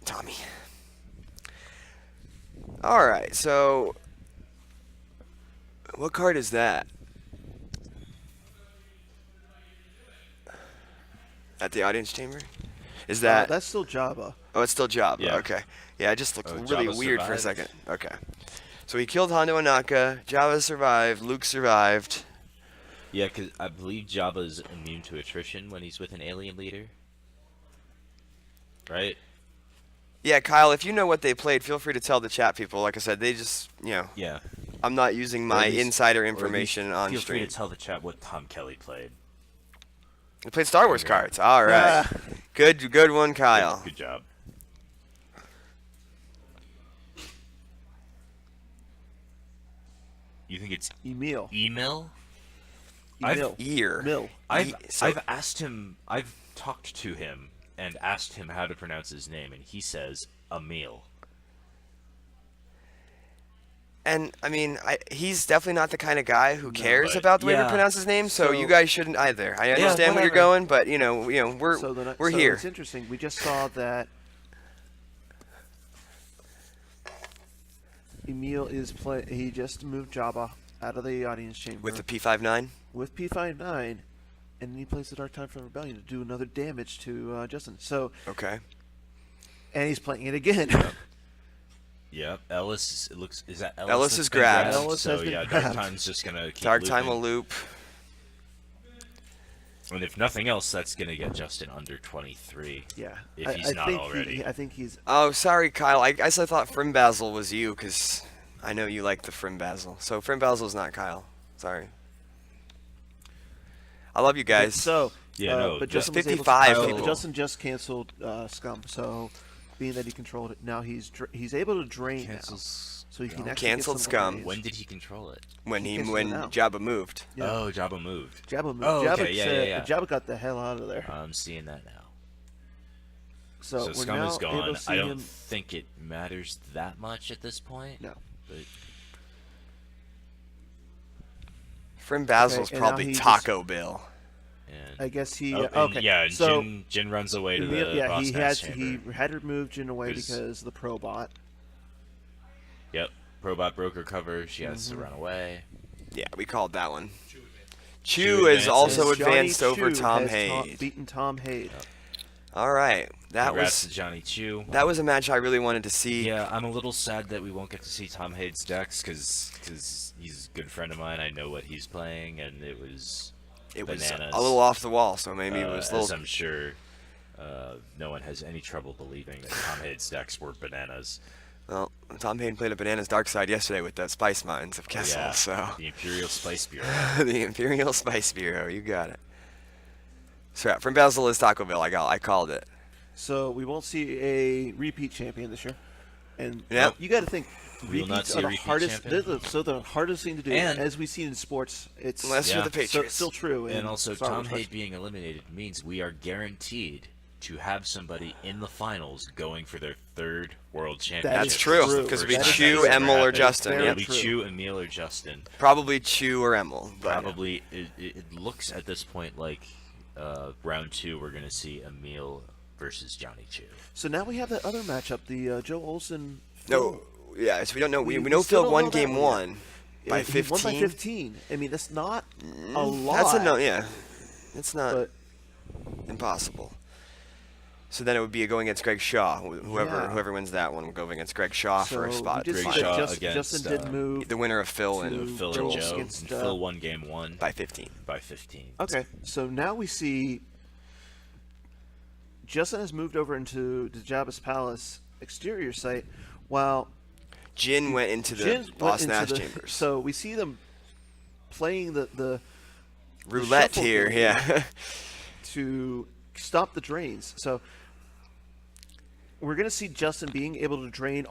Tommy. All right. So, what card is that? At the audience chamber? Is that? That's still Jabba. Oh, it's still Jabba. Yeah. Okay. Yeah, it just looked Oh, really Jabba weird for a survived? second. Okay. So he killed Hondo Anaka. Jabba survived. Luke survived. Yeah, because I believe Jabba's immune to attrition when he's with an alien leader. Right? Yeah, Kyle, if you know what they played, feel free to tell the chat people. Like I said, they just, Yeah. I'm not using Or my at least- insider or at information least on feel stream. free to tell the chat what Tom Kelly played. They played Star Wars cards. All right. Good one, Kyle. Good job. You think it's Emil. email? Emil. Ear. Mill. I've So- asked him. I've talked to him and asked him how to pronounce his name, and he says Emil. And I mean, he's definitely not the kind of guy who cares but- about the way we yeah. pronounce his name. So, So- you guys shouldn't either. I understand where you're whatever. going, but we're So we're so here. It's interesting. We just saw that Emil is play. He just moved Jabba out of the audience chamber With the P59. with P59, and he plays the Dark Time for Rebellion to do another damage to Justin. So, Okay. and he's playing it again. Yep. Ellis. It looks. Is that Ellis? Ellis that's is been grabbed. Ellis so has been yeah, grabbed. Dark Time's just gonna keep Dark Time looping. will loop. And if nothing else, that's gonna get Justin under 23. Yeah, If he's I not think already. I think he's. Oh, sorry, Kyle. I guess I thought Frimbazzle was you because I know you like the Frimbazzle. So Frimbazzle's not Kyle. Sorry. I love you guys. So Yeah, no, but just Justin was able to 55 cancel- people. Justin just canceled Scum. So being that he controlled it. Now he's able to drain Cancels. now, so he can no. actually Canceled get some scum. range. When did he control it? when He he cancels it when now. Jabba moved. Yeah. Oh, Jabba moved. Jabba moved. Oh, Jabba okay, yeah, said, yeah. Jabba got the hell out of there. I'm seeing that now. So, So we're Scum now is able gone. to see I don't him. think it matters that much at this point. No. But Frim Basil's and now probably he just- Taco Bill. and I guess he. oh, and Okay. yeah, and so Jin runs away to the yeah, boss he mass had chamber. he had to move Jin away 'Cause- because of the Probot. Yep. Probot broke her cover. She has Mm-hmm. to run away. Yeah, we called that one. Chew advantage. Chu is advances. also And Johnny advanced over Chu Tom has Hayes. beaten Tom Hayes. All right, that Congrats was to Johnny Chu. that was a match I really wanted to see. Yeah, I'm a little sad that we won't get to see Tom Hayes' decks because he's a good friend of mine. I know what he's playing, and it was It was bananas. a little off the wall, so maybe it was a as little. I'm sure no one has any trouble believing that Tom Hayes' decks were bananas. Well, Tom Hayden played a bananas dark side yesterday with the Spice Mines of Kessel, Yeah, so the Imperial Spice Bureau. the Imperial Spice Bureau, you got it. So yeah, from Basil is Taco Bill. I called it. So we won't see a repeat champion this year, and Yep. you got to think We will not repeats see are a the repeat hardest. champion. They're the hardest thing to do, And- as we've seen in sports. It's Unless Yeah. you're the so, Patriots. still true. And in also, Star Tom Wars, Hayes being eliminated means we are guaranteed to have somebody in the finals going for their third world championship. That's true, because it'll it'll be That is Chu, true. Emil, or That is Justin. very Yep. It'll be true. Chu, Emil, or Justin. Probably Chu or Emil. But Probably, it looks at this point like round 2 we're going to see Emil versus Johnny Chu. So now we have that other matchup, the Joe Olsen. No, yeah. So we don't know. We know still Phil don't won know that game one yet. one by He won by 15. 15. I mean, that's not a lot. That's a no. Yeah, it's not But impossible. So then it would be going against Greg Shaw. Yeah. Whoever wins that one will go against Greg Shaw for a so spot. we just Greg see that Shaw Justin, against, Justin did move. The winner of Phil to and Phil Joe and Joe. against, And Phil won game 1 by 15. by 15. Okay, so now we see Justin has moved over into the Jabba's Palace exterior site, while Jin went into the Jin went Boss into Nash the- chambers. So we see them playing the Roulette shuffle here, game yeah. to stop the drains. So we're going to see Justin being able to drain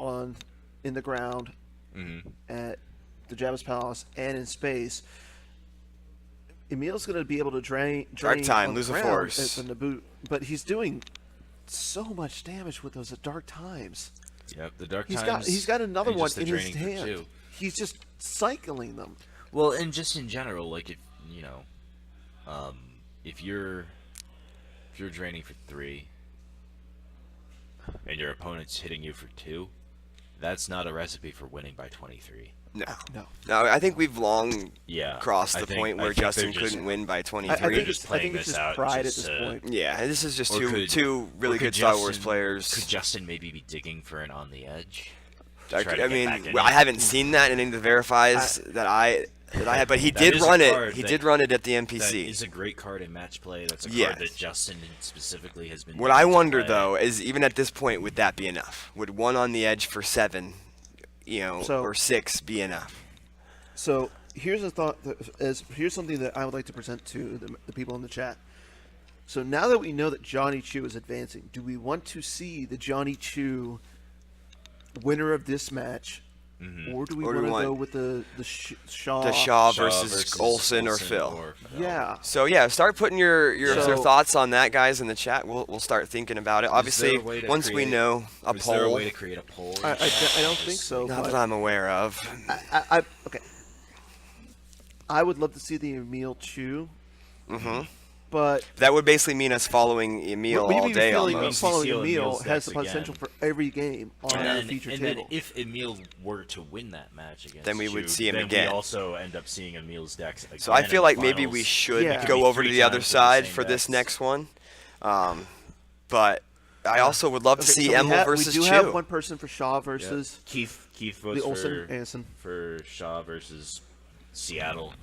in the ground at the Jabba's Palace and in space. Emil's going to be able to drain Dark time, on lose the a ground force. at the Naboo, but he's doing so much damage with those dark times. Yep, the Dark He's Times. got another and one just the in his draining for hand. 2. He's just cycling them. Well, and just in general, like if you're draining for 3 and your opponent's hitting you for 2, that's not a recipe for winning by 23. No. No. No, I think we've long Yeah, crossed I the think- point I where think Justin they're just- couldn't win by 23. I think just it's playing just this out pride just at this point. Yeah, this is just Or two really or could good Star Wars Justin- players. Could Justin maybe be digging for an on the edge? I, Try to get mean, back in well, it? I haven't seen that in any of the verifies that I had, but he That did is a run it. card He that- did run it at the That NPC. is a great card in match play. That's a Yes. card that Justin specifically has been. What known I to wonder play. though is even at this point, would that be enough? Would one on the edge for 7, So- or 6 be enough? So here's a thought. Here's something that I would like to present to the people in the chat. So now that we know that Johnny Chu is advancing, do we want to see the Johnny Chu winner of this match, or do we Or do want we to want go with the Shaw? The Shaw versus Olsen or Phil. Yeah. So yeah, start putting your So- thoughts on that, guys, in the chat. We'll start thinking about it. Is there Obviously, a way to once we create- know a Is there a poll, way to create a poll? I don't think so. not but that I'm aware of. okay. I would love to see the Emil Chu. Mhm. But That would basically mean us following Emil we all be day feeling almost. Means we following see Emil Emil's has the decks potential again. for every game on And our then, feature and table. then if Emil were to win that match against Then we would Chu, see him then again. we also end up seeing Emil's decks again. So I in feel the like maybe finals. we should Yeah. It could go be over to 3 the other times with the side same for this decks. next one. But I also would love to Okay, see so Emil versus we do Chu. have one person for Shaw Yep. versus Keith votes the Olsen Anderson. for Shaw versus Seattle.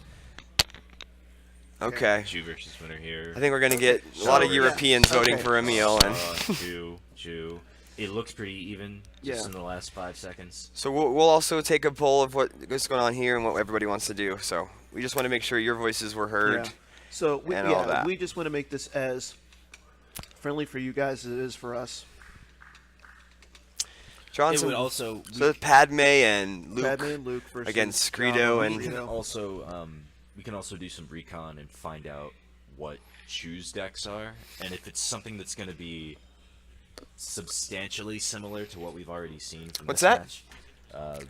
Okay. Chu versus winner here. I think we're gonna get a lot of So, Europeans yeah. voting Okay. for Emil, and Chu. It looks pretty even just Yeah. in the last 5 seconds. so we'll also take a poll of what's going on here and what everybody wants to do. So we just want to make sure your voices were heard. Yeah. So and all that. we just want to make this as friendly for you guys as it is for us. Johnson. It would also So Padme and Luke Padme and Luke versus against John Greedo and and we can Greedo. also we can also do some recon and find out what Chu's decks are, and if it's something that's going to be substantially similar to what we've already seen from What's this that? match.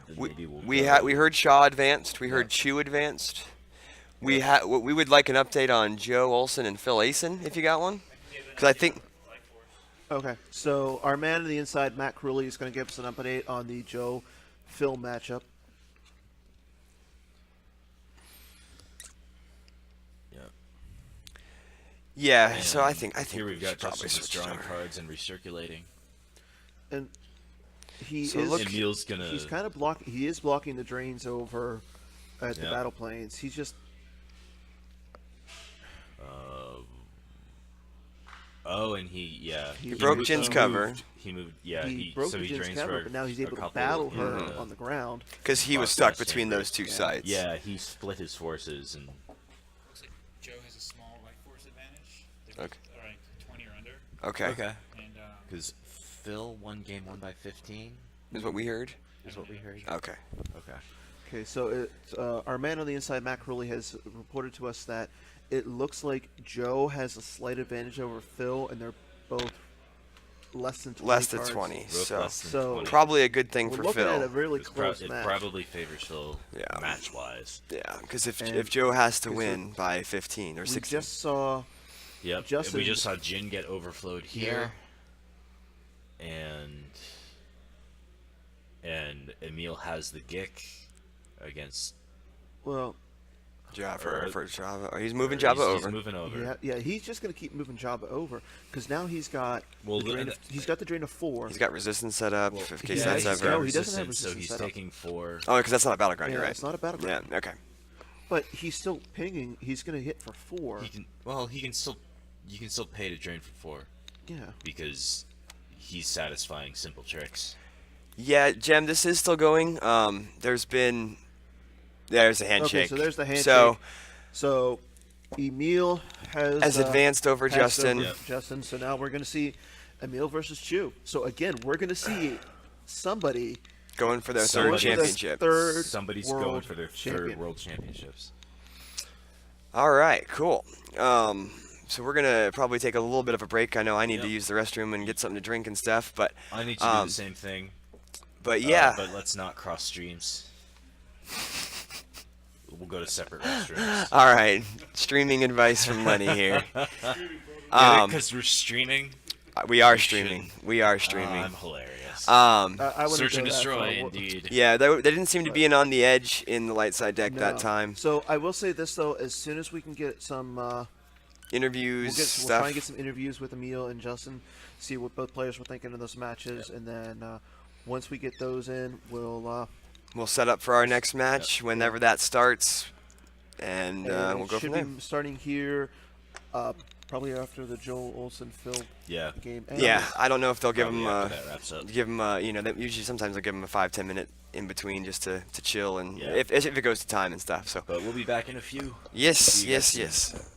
Then we maybe we'll we heard Shaw advanced. We heard Yeah. Chu advanced. We would like an update on Joe Olson and Phil Asen if you got one, because I think Okay, so our man on the inside, Matt Crowley, is going to give us an update on the Joe Phil matchup. yeah. And So I think here we've we got should probably Justice switch drawing over. cards and recirculating. And he So is look- Emil's gonna. he's kind of he is blocking the drains over at the Yeah. battle planes. He's just Oh, and he broke moved- Jin's he cover. moved- He moved. Yeah, he broke so the he Jin's drains cover, for but now he's a able to couple battle in her the- on the ground. Because he was Cross stuck glass between chamber. those two sides. Yeah, he split his forces and Looks like Joe has a small life force advantage. They're Okay. both ranked 20 or under. Okay. And because Phil won game 1 by 15 Is what we heard. is what we heard. Okay. Okay. Okay, so our man on the inside, Matt Crowley, has reported to us that it looks like Joe has a slight advantage over Phil, and they're both less than 20 Less than cards. 20. Both So less than So 20. probably a good thing We're for looking Phil. at a really It close match. probably favors Phil Yeah. match wise. Yeah, because if And- Joe has to 'cause win by 15 or We 16, just saw Yep. and Justin- we just saw Jin get overflowed here. And Emil has the Gick against well, Java or- for Java. Or he's moving Java over. He's moving over. yeah, he's just going to keep moving Jabba over because now he's got Well, the drain he's got the drain of 4. He's got resistance set up Well, in he case has- that's he's ever. got No, he doesn't have resistance, so resistance he's set up. taking 4. Oh, because that's not a battleground. Yeah, You're right. it's not a battleground. Yeah. Okay. But he's still pinging. He's going to hit for 4. He can still you can still pay to drain for 4 Yeah. because he's satisfying simple tricks. Yeah, Jem, this is still going. There's a handshake. Okay, so there's the handshake. So Emil has advanced over passed Justin. over Justin. So now we're going to see Emil versus Chu. So again, we're going to see somebody going for their Somebody- third championship. Third Somebody's world going for their champion. third world championships. All right, cool. So we're gonna probably take a little bit of a break. I know I need to Yep. use the restroom and get something to drink and stuff, but I need to do the same thing. but yeah, But let's not cross streams. We'll go to separate restrooms. all right. Streaming advice from Lenny here. Because we're streaming. We are We streaming. shouldn't. We are streaming. I'm hilarious. I wouldn't Search go and that destroy, far. indeed. Yeah, they didn't seem to be in on the edge in the light side deck No. that time. So I will say this though: as soon as we can get some, Interviews, we'll stuff. try and get some interviews with Emil and Justin, see what both players were thinking of those matches, and then once we get those in, we'll We'll set up for our next match whenever that starts, and and we'll it go should from there. be starting here, probably after the Joel Olsen Phil Yeah. game. Yeah, I don't know if they'll give Probably him after that wraps up. you know, usually sometimes they'll give him a 5-10 minute in between just to chill and Yeah. if it goes to time and stuff. So But we'll be back in a few. yes, See you guys yes, soon. yes.